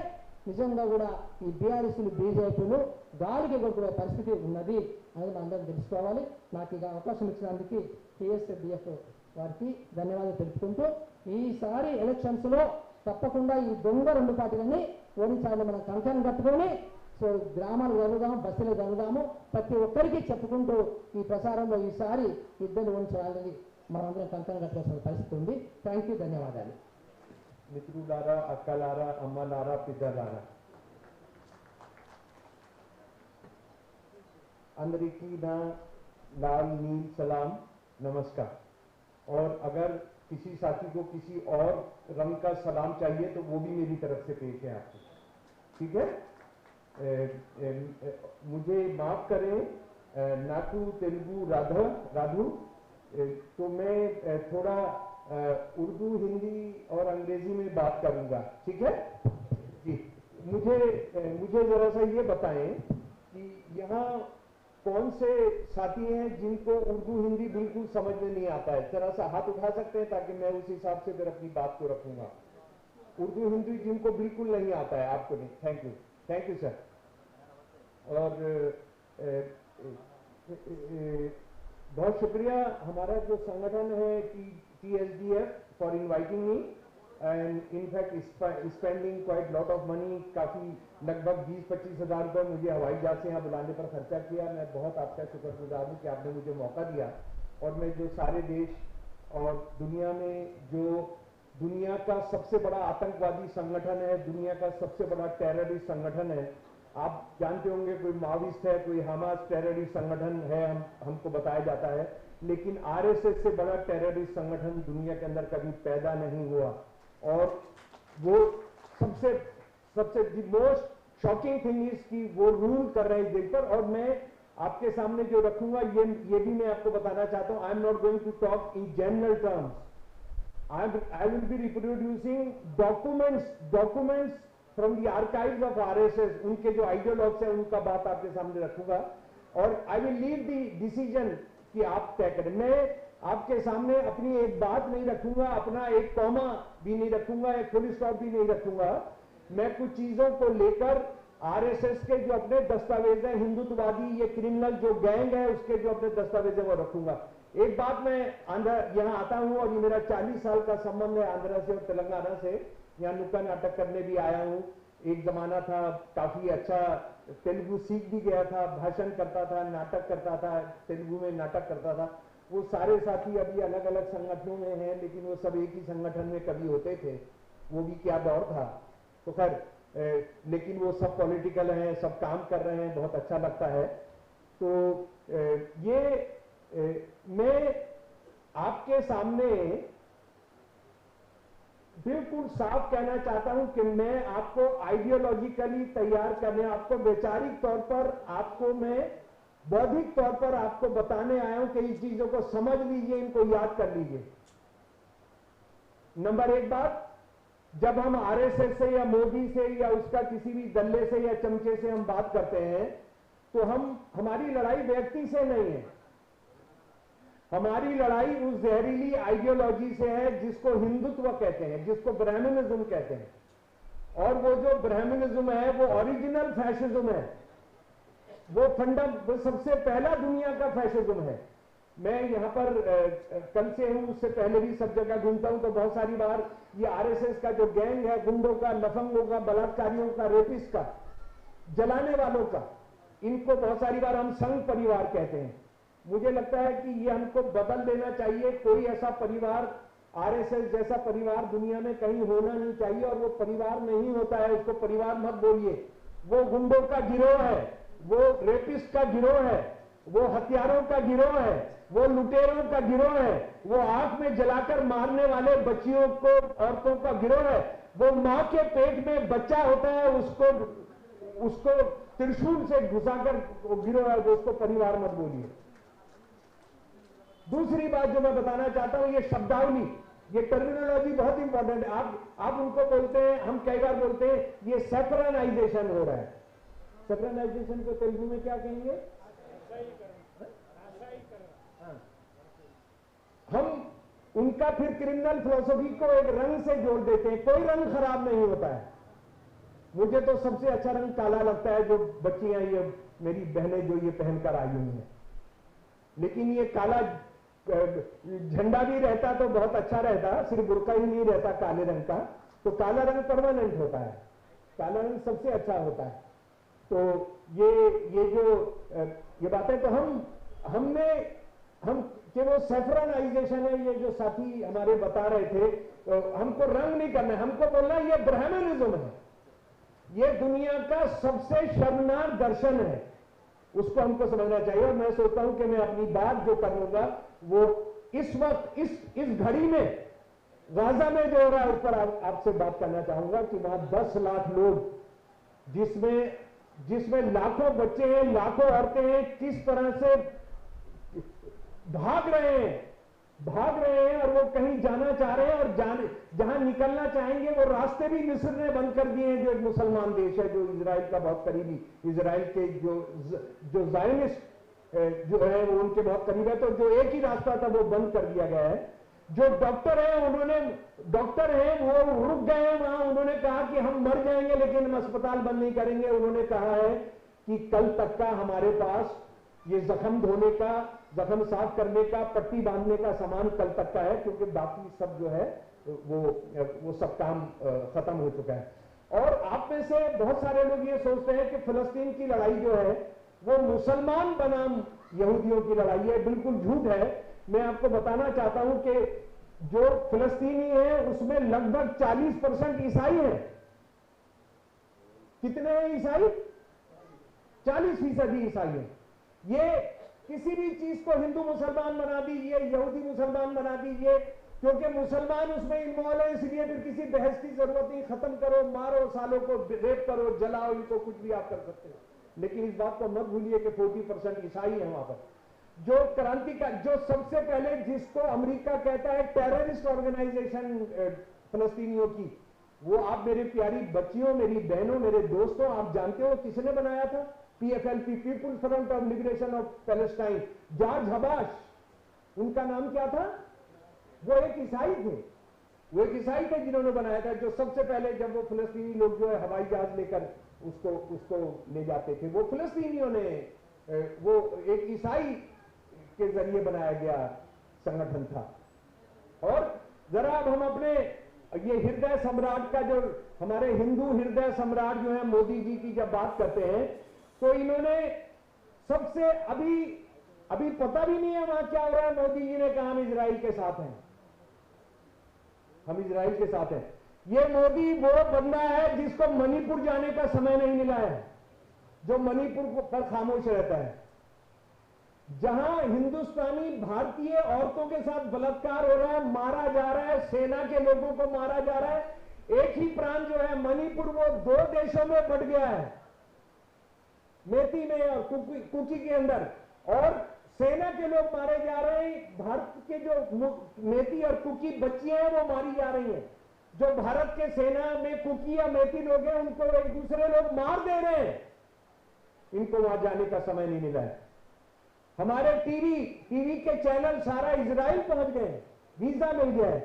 నిజంగా కూడా ఈ బీఆర్ఎస్లు బీజేపీలు గాలికి కొట్టుకునే పరిస్థితి ఉన్నది అనేది మనం అందరం తెలుసుకోవాలి. నాకు ఇక అవకాశం ఇచ్చినందుకు టీఎస్ఎఫ్డిఎఫ్ వారికి ధన్యవాదాలు తెలుపుకుంటూ ఈసారి ఎలక్షన్స్లో తప్పకుండా ఈ దొంగ 2 పార్టీలని ఓడించాలని మనం కంకణం కట్టుకొని సో గ్రామాలు జరుగుదాము, బస్సులు జరుగుదాము, ప్రతి ఒక్కరికి చెప్పుకుంటూ ఈ ప్రచారంలో ఈసారి ఇద్దరు ఓడించాలని మనందరం కంకణం కట్టుకోవాల్సిన పరిస్థితి ఉంది. థ్యాంక్ యూ, ధన్యవాదాలు. మిత్రులారా, అక్కలారా, అమ్మలారా, పిల్లలారా, अंदरिकी ना लाल नील सलाम नमस्कार। और अगर किसी साथी को किसी और रंग का सलाम चाहिए तो वो भी मेरी तरफ से पेश है आपको, ठीक है। मुझे माफ करें, नाटू तेलुगु राधु, तो मैं थोड़ा उर्दू, हिंदी और अंग्रेजी में बात करूंगा, ठीक है जी। मुझे जरा सा ये बताएं कि यहाँ कौन से साथी हैं जिनको उर्दू हिंदी बिल्कुल समझ में नहीं आता है? जरा सा हाथ उठा सकते हैं ताकि मैं उस हिसाब से फिर अपनी बात को रखूंगा। उर्दू हिंदी जिनको बिल्कुल नहीं आता है, आपको नहीं, थैंक यू सर। और बहुत शुक्रिया हमारा जो संगठन है TSDF for inviting me, and in fact spending quite lot of money, काफ़ी लगभग 20-25 हज़ार रुपये मुझे हवाई जहाज से यहाँ बुलाने पर खर्चा किया। मैं बहुत आपका शुक्रगुजार हूँ कि आपने मुझे मौका दिया। और मैं जो सारे देश और दुनिया में जो दुनिया का सबसे बड़ा आतंकवादी संगठन है, दुनिया का सबसे बड़ा टेररिस्ट संगठन है, आप जानते होंगे कोई माओविस्ट है, कोई हमास टेररिस्ट संगठन है, हमको बताया जाता है, लेकिन RSS से बड़ा टेररिस्ट संगठन दुनिया के अंदर कभी पैदा नहीं हुआ। और वो सबसे मोस्ट शॉकिंग थिंग इज कि वो रूल कर रहे हैं इस देश पर। और मैं आपके सामने जो रखूंगा ये भी मैं आपको बताना चाहता हूं, I am not going to talk in general terms, I will be reproducing documents from the archives of RSS, उनके जो आइडियोलॉग्स है उनका बात आपके सामने रखूंगा। और I will leave the decision कि आप तय करें। मैं आपके सामने अपनी एक बात नहीं रखूंगा, अपना एक कॉमा भी नहीं रखूंगा, एक फुल स्टॉप भी नहीं रखूंगा। मैं कुछ चीजों को लेकर RSS के जो अपने दस्तावेज हैं, हिंदुत्ववादी ये क्रिमिनल जो गैंग है उसके जो अपने दस्तावेज है वो रखूंगा। एक बात, मैं आंध्र यहाँ आता हूँ और ये मेरा 40 साल का संबंध है आंध्र से और तेलंगाना से। यहाँ नुक्कड़ नाटक करने भी आया हूँ। एक जमाना था काफी अच्छा, तेलुगु सीख भी गया था, भाषण करता था, नाटक करता था, तेलुगु में नाटक करता था। वो सारे साथी अभी अलग अलग संगठनों में हैं, लेकिन वो सब एक ही संगठन में कभी होते थे। वो भी क्या दौर था। तो खैर, लेकिन वो सब पॉलिटिकल हैं, सब काम कर रहे हैं, बहुत अच्छा लगता है। तो मैं आपके सामने बिल्कुल साफ कहना चाहता हूं कि मैं आपको आइडियोलॉजिकली तैयार करने, आपको वैचारिक तौर पर, आपको मैं बौद्धिक तौर पर आपको बताने आया हूं कि इन चीजों को समझ लीजिए, इनको याद कर लीजिए। नंबर 1 बात, जब हम RSS से या मोदी से या उसका किसी भी दल्ले से या चमचे से हम बात करते हैं तो हमारी लड़ाई व्यक्ति से नहीं है, हमारी लड़ाई उस जहरीली आइडियोलॉजी से है जिसको हिंदुत्व कहते हैं, जिसको ब्राह्मणिज्म कहते हैं। और वो जो ब्राह्मणिज्म है वो ओरिजिनल फैशिज्म है, वो सबसे पहला दुनिया का फैशिज्म है। मैं यहाँ पर कल से हूँ, उससे पहले भी सब जगह घूमता हूँ, तो बहुत सारी बार ये आरएसएस का जो गैंग है, गुंडों का, लफंगों का, बलात्कारियों का, रेपिस्ट का, जलाने वालों का, इनको बहुत सारी बार हम संघ परिवार कहते हैं। मुझे लगता है कि ये हमको बदल देना चाहिए। कोई ऐसा परिवार, आरएसएस जैसा परिवार दुनिया में कहीं होना नहीं चाहिए, और वो परिवार नहीं होता है, उसको परिवार मत बोलिए। वो गुंडों का गिरोह है, वो रेपिस्ट का गिरोह है, वो हथियारों का गिरोह है, वो लुटेरों का गिरोह है, वो आंख में जलाकर मारने वाले बच्चियों को, औरतों का गिरोह है। वो मां के पेट में बच्चा होता है, उसको त्रिशूल से घुसाकर गिरोह है, उसको परिवार मत बोलिए। दूसरी बात जो मैं बताना चाहता हूं, ये शब्दावली, ये टर्मिनोलॉजी बहुत इंपॉर्टेंट है। आप उनको बोलते हैं, हम कई बार बोलते हैं ये सेक्रेनाइजेशन हो रहा है। सेक्रेनाइजेशन को तेलुगु में क्या कहेंगे? हम उनका फिर क्रिमिनल फिलोसफी को एक रंग से जोड़ देते हैं। कोई रंग खराब नहीं होता है। मुझे तो सबसे अच्छा रंग काला लगता है, जो बच्चियां, ये मेरी बहनें जो ये पहनकर आई हुई हैं। लेकिन ये काला झंडा भी रहता तो बहुत अच्छा रहता, सिर्फ बुर्का ही नहीं रहता काले रंग का, तो काला रंग परमानेंट होता है, काला रंग सबसे अच्छा होता है। तो ये जो ये बातें तो हम कि वो सेफ्रनाइजेशन है, ये जो साथी हमारे बता रहे थे, तो हमको रंग नहीं करना है, हमको बोलना है ये ब्राह्मणिज्म है, ये दुनिया का सबसे शर्मनाक दर्शन है, उसको हमको समझना चाहिए। और मैं सोचता हूं कि मैं अपनी बात जो करूंगा वो इस वक्त इस घड़ी में गाजा में जो हो रहा है उस पर आपसे बात करना चाहूंगा कि वहां 10 लाख लोग, जिसमें लाखों बच्चे हैं, लाखों औरतें हैं, किस तरह से भाग रहे हैं और वो कहीं जाना चाह रहे हैं, और जहां निकलना चाहेंगे वो रास्ते भी मिस्र ने बंद कर दिए हैं, जो एक मुसलमान देश है, जो इजराइल का बहुत करीबी, इजराइल के जो जायनिस्ट जो है वो उनके बहुत करीब है, तो जो एक ही रास्ता था वो बंद कर दिया गया है। जो डॉक्टर हैं वो रुक गए हैं वहां, उन्होंने कहा कि हम मर जाएंगे लेकिन हम अस्पताल बंद नहीं करेंगे। उन्होंने कहा है कि कल तक का हमारे पास ये जख्म धोने का, जख्म साफ करने का, पट्टी बांधने का सामान कल तक का है, क्योंकि बाकी सब जो है वो सब काम खत्म हो चुका है। और आप में से बहुत सारे लोग ये सोचते हैं कि फिलिस्तीन की लड़ाई जो है वो मुसलमान बनाम यहूदियों की लड़ाई है। बिल्कुल झूठ है। मैं आपको बताना चाहता हूं कि जो फिलिस्तीनी है उसमें लगभग 40% ईसाई हैं। कितने हैं ईसाई? 40% ईसाई हैं। ये किसी भी चीज को हिंदू मुसलमान बना दीजिए, यहूदी मुसलमान बना दीजिए, क्योंकि मुसलमान उसमें इन्वॉल्व है, इसलिए फिर किसी बहस की जरूरत नहीं। खत्म करो, मारो सालों को, रेप करो, जलाओ, इनको कुछ भी आप कर सकते हो। लेकिन इस बात को मत भूलिए कि 40% ईसाई है वहां पर। जो क्रांति का, जो सबसे पहले जिसको अमेरिका कहता है टेररिस्ट ऑर्गेनाइजेशन फिलिस्तीनियों की, वो आप मेरी प्यारी बच्चियों, मेरी बहनों, मेरे दोस्तों, आप जानते हो किसने बनाया था? PFLP, people's front of liberation of Palestine. George Habash, उनका नाम क्या था? वो एक ईसाई थे, जिन्होंने बनाया था। जो सबसे पहले जब वो फिलिस्तीनी लोग जो है हवाई जहाज लेकर उसको ले जाते थे, वो फिलिस्तीनियों ने, वो एक ईसाई के जरिए बनाया गया संगठन था। और जरा अब हम अपने ये हृदय सम्राट का, जो हमारे हिंदू हृदय सम्राट जो है मोदी जी की जब बात करते हैं, तो इन्होंने सबसे अभी पता भी नहीं है वहां क्या हो रहा है। मोदी जी ने कहा हम इजराइल के साथ हैं, हम इजराइल के साथ हैं। ये मोदी वो बंदा है जिसको मणिपुर जाने का समय नहीं मिला है, जो मणिपुर पर खामोश रहता है, जहां हिंदुस्तानी भारतीय औरतों के साथ बलात्कार हो रहा है, मारा जा रहा है, सेना के लोगों को मारा जा रहा है। एक ही प्रांत जो है मणिपुर, वो 2 देशों में बट गया है, मेती में और कुकी के अंदर, और सेना के लोग मारे जा रहे हैं। भारत के जो मेती और कुकी बच्चियां हैं वो मारी जा रही हैं। जो भारत के सेना में कुकी या मेती लोग हैं उनको एक दूसरे लोग मार दे रहे हैं। इनको वहां जाने का समय नहीं मिला है। हमारे टीवी के चैनल सारा इजराइल पहुंच गए, वीजा मिल गया है।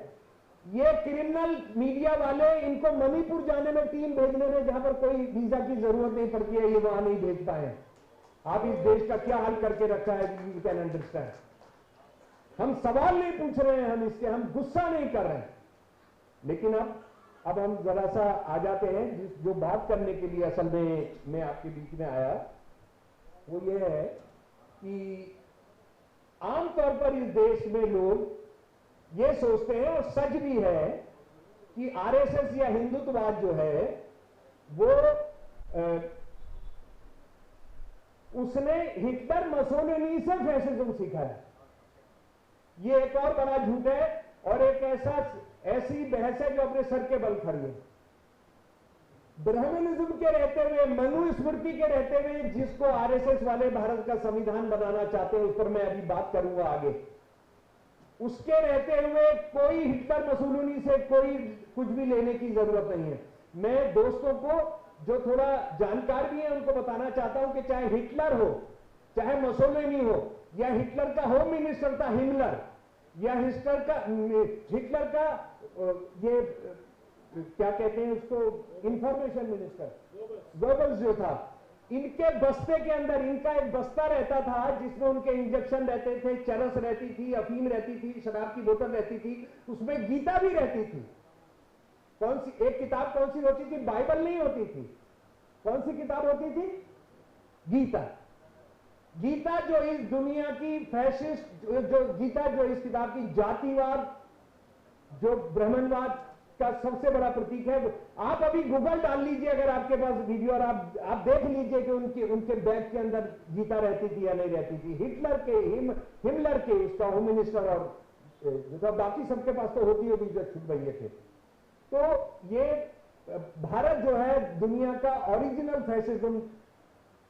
ये क्रिमिनल मीडिया वाले इनको मणिपुर जाने में, टीम भेजने में, जहां पर कोई वीजा की जरूरत नहीं पड़ती है, ये वहां नहीं भेज पाए। आप इस देश का क्या हाल करके रखा है, यू कैन अंडरस्टैंड। हम सवाल नहीं पूछ रहे हैं, हम इसके हम गुस्सा नहीं कर रहे हैं, लेकिन अब हम जरा सा आ जाते हैं जो बात करने के लिए असल में मैं आपके बीच में आया, वो ये है कि आमतौर पर इस देश में लोग ये सोचते हैं, और सच भी है, कि आरएसएस या हिंदुत्ववाद जो है वो उसने हिटलर मसोलिनी से फैसिज्म सीखा है। ये एक और बड़ा झूठ है, और एक ऐसी बहस है जो अपने सर के बल खड़ी है। ब्राह्मणिज्म के रहते हुए, मनुस्मृति के रहते हुए, जिसको आरएसएस वाले भारत का संविधान बनाना चाहते हैं, उस पर मैं अभी बात करूंगा आगे, उसके रहते हुए कोई हिटलर मसोलिनी से कोई कुछ भी लेने की जरूरत नहीं है। मैं दोस्तों को जो थोड़ा जानकार भी है उनको बताना चाहता हूं कि चाहे हिटलर हो, चाहे मसोलिनी हो, या हिटलर का होम मिनिस्टर था हिमलर, या हिटलर का ये क्या कहते हैं उसको, इंफॉर्मेशन मिनिस्टर गोबल्स जो था, इनके बस्ते के अंदर इनका एक बस्ता रहता था जिसमें उनके इंजेक्शन रहते थे, चरस रहती थी, अफीम रहती थी, शराब की बोतल रहती थी, उसमें गीता भी रहती थी। कौन सी एक किताब कौन सी होती थी? बाइबल नहीं होती थी। कौन सी किताब होती थी? गीता। गीता जो इस दुनिया की फैसिस्ट, जो गीता जो इस किताब की जातिवाद, जो ब्राह्मणवाद का सबसे बड़ा प्रतीक है। आप अभी गूगल डाल लीजिए अगर आपके पास वीडियो, और आप देख लीजिए कि उनके बैग के अंदर गीता रहती थी या नहीं रहती थी। हिमलर के उसका होम मिनिस्टर और बाकी सबके पास तो होती होगी जो छुप भैया थे। तो ये भारत जो है दुनिया का ओरिजिनल फैसिज्म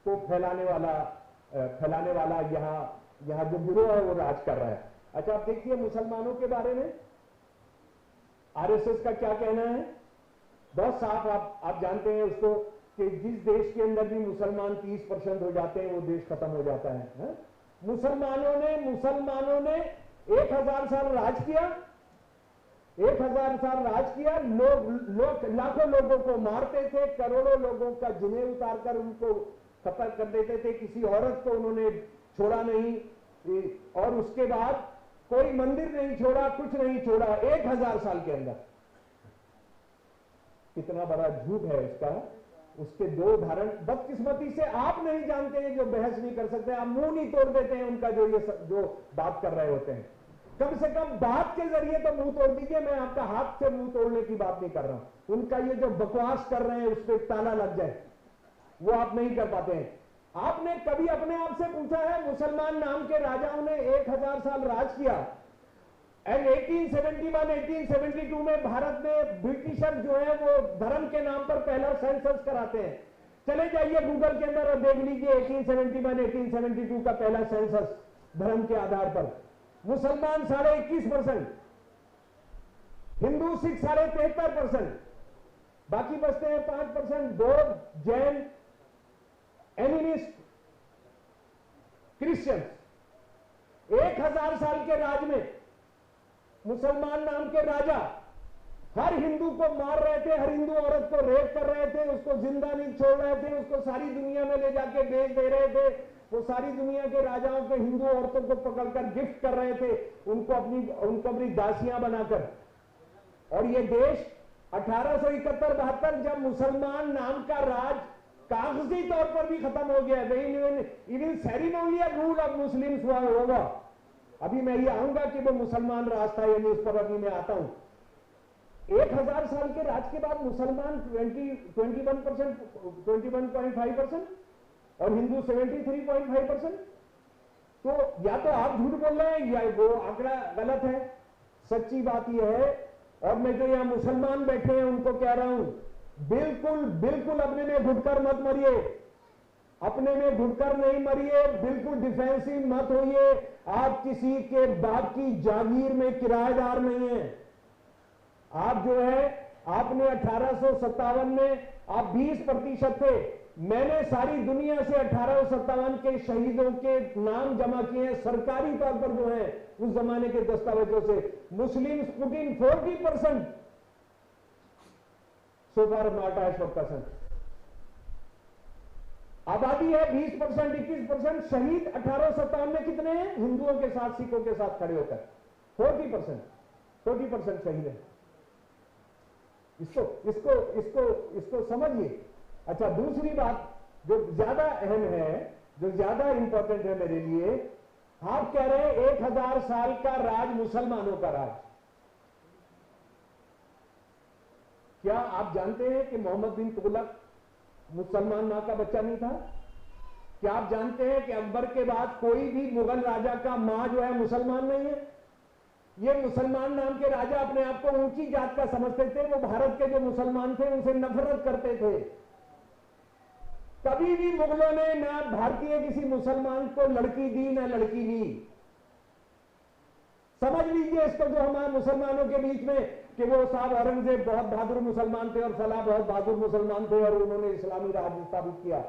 को फैलाने वाला यहाँ जो गिरोह है वो राज कर रहा है। अच्छा, आप देखिए मुसलमानों के बारे में आरएसएस का क्या कहना है, बहुत साफ। आप जानते हैं उसको कि जिस देश के अंदर भी मुसलमान 30% हो जाते हैं वो देश खत्म हो जाता है। मुसलमानों ने 1000 साल राज किया, 1000 साल राज किया। लोग लाखों लोगों को मारते थे, करोड़ों लोगों का जिन्हें उतारकर उनको खत्म कर देते थे, किसी औरत को उन्होंने छोड़ा नहीं, और उसके बाद कोई मंदिर नहीं छोड़ा, कुछ नहीं छोड़ा 1000 साल के अंदर। कितना बड़ा झूठ है इसका। उसके दो उदाहरण बदकिस्मती से आप नहीं जानते हैं, जो बहस नहीं कर सकते, आप मुंह नहीं तोड़ देते हैं उनका, जो बात कर रहे होते हैं। कम से कम बात के जरिए तो मुंह तोड़ दीजिए। मैं आपका हाथ से मुंह तोड़ने की बात नहीं कर रहा हूं। उनका ये जो बकवास कर रहे हैं उस पर ताला लग जाए, वो आप नहीं कर पाते हैं। आपने कभी अपने आप से पूछा है, मुसलमान नाम के राजाओं ने 1000 साल राज किया, एंड 1871, 1872 में भारत में ब्रिटिशर जो है वो धर्म के नाम पर पहला सेंसस कराते हैं। चले जाइए गूगल के अंदर और देख लीजिए 1871, 1872 का पहला सेंसस धर्म के आधार पर। मुसलमान 21.5%, हिंदू सिख 73%, बाकी बचते हैं 5% बौद्ध, जैन, एनिमिस्ट, क्रिश्चियंस। 1000 साल के राज में मुसलमान नाम के राजा हर हिंदू को मार रहे थे, हर हिंदू औरत को रेप कर रहे थे, उसको जिंदा नहीं छोड़ रहे थे, उसको सारी दुनिया में ले जाके बेच दे रहे थे। वो सारी दुनिया के राजाओं को, हिंदू औरतों को पकड़कर गिफ्ट कर रहे थे, उनको अपनी दासियां बनाकर। और ये देश 1871-72 जब मुसलमान नाम का राज कागजी तौर पर भी खत्म हो गया, even ceremonial rule of Muslims हुआ होगा। अभी मैं ये आऊंगा कि वो मुसलमान राज था, यानी उस पर अभी मैं आता हूं। 1000 साल के राज के बाद मुसलमान 21.5% और हिंदू 73.5%। तो या तो आप झूठ बोल रहे हैं या वो आंकड़ा गलत है। सच्ची बात यह है, और मैं जो यहां मुसलमान बैठे हैं उनको कह रहा हूं, बिल्कुल अपने में घुटकर मत मरिए, अपने में घुटकर नहीं मरिए, बिल्कुल डिफेंसिव मत होइए। आप किसी के बाप की जागीर में किराएदार नहीं है। आप जो है, आपने 1857 में आप 20% थे, मैंने सारी दुनिया से 1857 के शहीदों के नाम जमा किए हैं सरकारी तौर पर जो है उस जमाने के दस्तावेजों से। Muslims put in 40%, so far not as for person. आबादी है 20%, 21%। शहीद 1857 में कितने हैं? हिंदुओं के साथ सिखों के साथ खड़े होकर 40% शहीद है। इसको समझिए। अच्छा, दूसरी बात जो ज्यादा अहम है, जो ज्यादा इंपॉर्टेंट है मेरे लिए, आप कह रहे हैं 1000 साल का राज मुसलमानों का राज। क्या आप जानते हैं कि मोहम्मद बिन तुगलक मुसलमान मां का बच्चा नहीं था? क्या आप जानते हैं कि अकबर के बाद कोई भी मुगल राजा का मां जो है मुसलमान नहीं है? ये मुसलमान नाम के राजा अपने आप को ऊंची जात का समझते थे। वो भारत के जो मुसलमान थे उनसे नफरत करते थे। कभी भी मुगलों ने ना भारतीय किसी मुसलमान को लड़की दी ना लड़की ली। समझ लीजिए इसको, जो हमारे मुसलमानों के बीच में कि वो साहब औरंगजेब बहुत बहादुर मुसलमान थे और फलां बहुत बहादुर मुसलमान थे और उन्होंने इस्लामी राज स्थापित किया।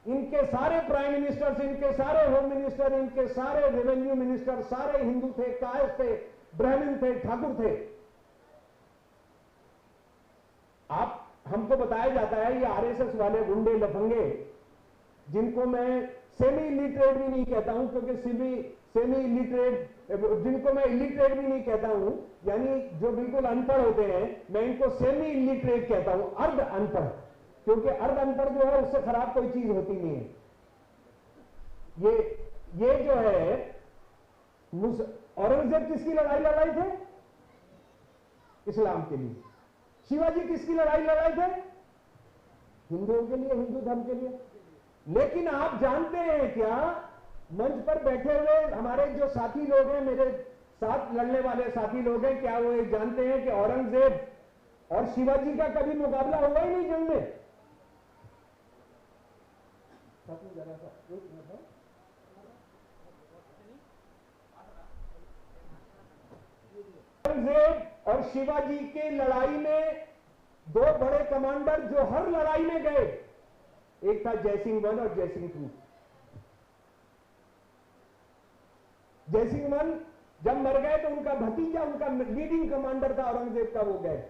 इनके सारे प्राइम मिनिस्टर्स, इनके सारे होम मिनिस्टर, इनके सारे रेवेन्यू मिनिस्टर सारे हिंदू थे, कायस्थ थे, ब्राह्मण थे, ठाकुर थे। आप हमको बताया जाता है ये आरएसएस वाले गुंडे लफंगे, जिनको मैं सेमी इलिटरेट भी नहीं कहता हूं, क्योंकि सेमी इलिटरेट, जिनको मैं इलिटरेट भी नहीं कहता हूं, यानी जो बिल्कुल अनपढ़ होते हैं, मैं इनको सेमी इलिटरेट कहता हूं, अर्ध अनपढ़। क्योंकि अर्ध अनपढ़ जो है उससे खराब कोई चीज होती नहीं है। ये जो है, औरंगजेब किसकी लड़ाई लड़ाए थे? इस्लाम के लिए। शिवाजी किसकी लड़ाई लड़ाए थे? हिंदुओं के लिए, हिंदू धर्म के लिए। लेकिन आप जानते हैं क्या, मंच पर बैठे हुए हमारे जो साथी लोग हैं, मेरे साथ लड़ने वाले साथी लोग हैं, क्या वो ये जानते हैं कि औरंगजेब और शिवाजी का कभी मुकाबला हुआ ही नहीं जंग में? औरंगजेब और शिवाजी के लड़ाई में दो बड़े कमांडर जो हर लड़ाई में गए, एक था जयसिंह 1 और जयसिंह 2। जयसिंह 1 जब मर गए तो उनका भतीजा, उनका लीडिंग कमांडर था औरंगजेब का, वो गए।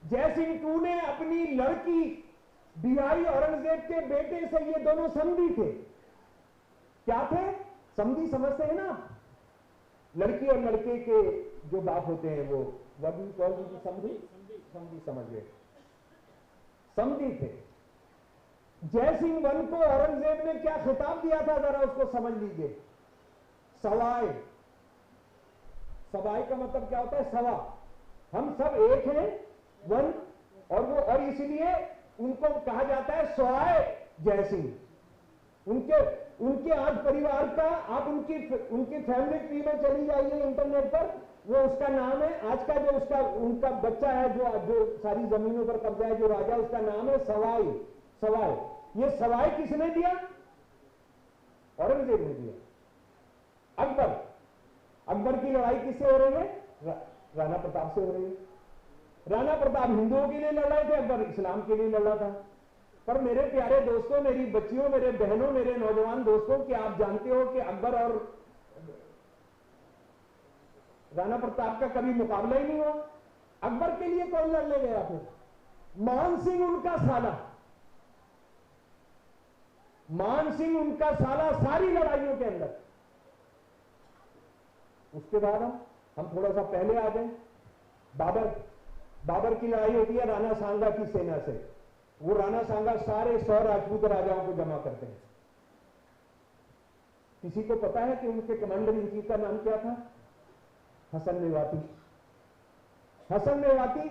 जयसिंह 2 ने अपनी लड़की बिहाई औरंगजेब के बेटे से, ये दोनों समधी थे। क्या थे? समधी समझते हैं ना? लड़की और लड़के के जो बाप होते हैं वो समधी समझ गए, समधी थे। जयसिंह 1 को औरंगजेब ने क्या खिताब दिया था, जरा उसको समझ लीजिए। सवाई। सवाई का मतलब क्या होता है? सवा। हम सब एक हैं, 1, और इसलिए उनको कहा जाता है सवाई जयसिंह। उनके आज परिवार का, आप उनकी फैमिली ट्री में चली जाइए इंटरनेट पर, वो उसका नाम है, आज का जो उनका बच्चा है, जो सारी जमीनों पर कब्जा है, जो राजा, उसका नाम है सवाई। सवाई। ये सवाई किसने दिया? औरंगजेब ने दिया। अकबर की लड़ाई किससे हो रही है? राणा प्रताप से हो रही है। राणा प्रताप हिंदुओं के लिए लड़ रहे थे, अकबर इस्लाम के लिए लड़ रहा था। पर मेरे प्यारे दोस्तों, मेरी बच्चियों, मेरे बहनों, मेरे नौजवान दोस्तों, कि आप जानते हो कि अकबर और राणा प्रताप का कभी मुकाबला ही नहीं हुआ। अकबर के लिए कौन लड़ने गया फिर? मान सिंह उनका साला। मान सिंह उनका साला सारी लड़ाइयों के अंदर। उसके बाद हम थोड़ा सा पहले आ गए। बाबर की लड़ाई होती है राणा सांगा की सेना से। वो राणा सांगा सारे 100 राजपूत राजाओं को जमा करते हैं। किसी को पता है कि उनके कमांडर इन चीफ का नाम क्या था? हसन मेवाती। हसन मेवाती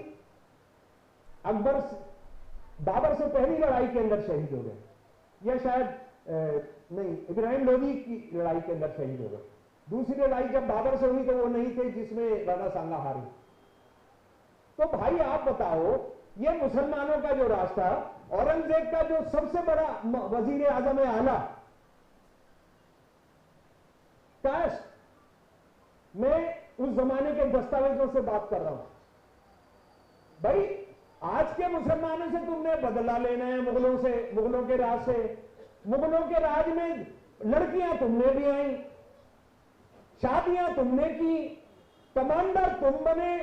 बाबर से पहली लड़ाई के अंदर शहीद हो गए, या शायद नहीं, इब्राहिम लोदी की लड़ाई के अंदर शहीद हो गए। दूसरी लड़ाई जब बाबर से हुई तो वो नहीं थे जिसमें राणा सांगा हारी। तो भाई आप बताओ, ये मुसलमानों का जो रास्ता, औरंगजेब का जो सबसे बड़ा वजीर आजम है आला, काश मैं उस जमाने के दस्तावेजों से बात कर रहा हूं। भाई आज के मुसलमानों से तुमने बदला लेना है, मुगलों से, मुगलों के राज से। मुगलों के राज में लड़कियां तुमने भी आई, शादियां तुमने की, कमांडर तुम बने,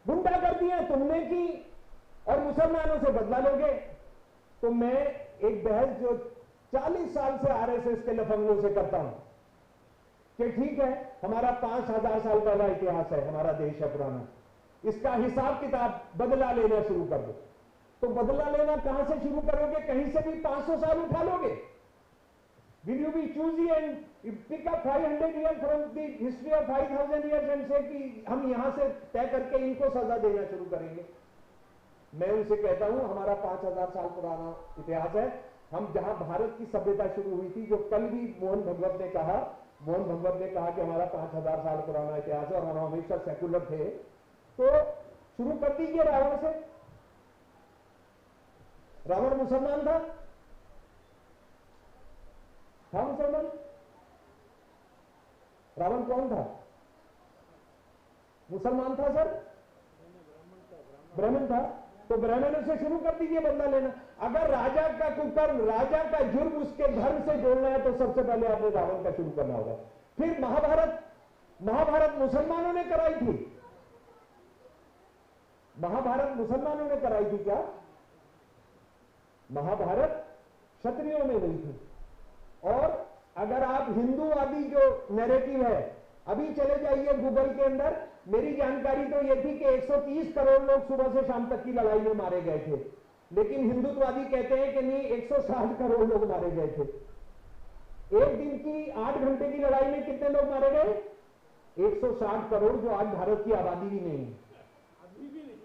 गुंडागर्दियां तुमने की, और मुसलमानों से बदला लोगे। तो मैं एक बहस जो 40 साल से आरएसएस के लफंगों से करता हूं कि ठीक है, हमारा 5000 साल पहला इतिहास है, हमारा देश है पुराना, इसका हिसाब किताब बदला लेना शुरू कर दो। तो बदला लेना कहां से शुरू करोगे? कहीं से भी 500 साल उठा लोगे। Will you be choosy and pick up 500 years from the history of 5000 years and say कि हम यहां से तय करके इनको सजा देना शुरू करेंगे? मैं उनसे कहता हूं, हमारा 5000 साल पुराना इतिहास है। हम जहां भारत की सभ्यता शुरू हुई थी, जो कल भी मोहन भागवत ने कहा कि हमारा 5000 साल पुराना इतिहास है और हम हमेशा सेकुलर थे। तो शुरू कर दीजिए रावण से। रावण मुसलमान था मुसलमान? रावण कौन था? मुसलमान था सर? ब्राह्मण था। तो ब्राह्मणों से शुरू कर दीजिए बदला लेना। अगर राजा का कुकर्म, राजा का जुर्म उसके धर्म से जोड़ना है, तो सबसे पहले आपने रावण का शुरू करना होगा। फिर महाभारत मुसलमानों ने कराई थी। महाभारत मुसलमानों ने कराई थी क्या? महाभारत क्षत्रियों ने नहीं थी। और अगर आप हिंदूवादी जो नैरेटिव है, अभी चले जाइए गूगल के अंदर, मेरी जानकारी तो यह थी कि 130 करोड़ लोग सुबह से शाम तक की लड़ाई में मारे गए थे, लेकिन हिंदुत्ववादी कहते हैं कि नहीं, 160 करोड़ लोग मारे गए थे। एक दिन की 8 घंटे की लड़ाई में कितने लोग मारे गए? 160 करोड़, जो आज भारत की आबादी भी नहीं है,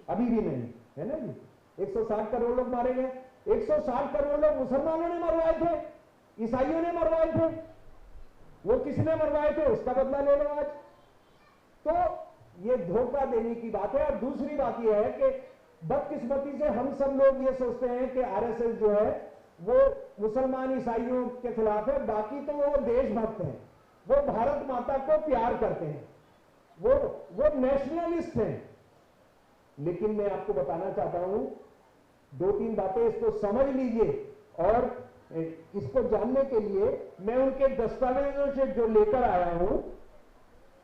अभी भी नहीं है ना जी। 160 करोड़ लोग मारे गए। 160 करोड़ लोग मुसलमानों ने मरवाए थे, ईसाइयों ने मरवाए थे। वो किसने मरवाए थे, उसका बदला ले लो आज। तो ये धोखा देने की बात है। और दूसरी बात यह है कि बदकिस्मती से हम सब लोग ये सोचते हैं कि आरएसएस जो है वो मुसलमान ईसाइयों के खिलाफ है, बाकी तो वो देशभक्त हैं, वो भारत माता को प्यार करते हैं, वो नेशनलिस्ट हैं। लेकिन मैं आपको बताना चाहता हूं 2-3 बातें, इसको समझ लीजिए। और इसको जानने के लिए मैं उनके दस्तावेजों से जो लेकर आया हूं।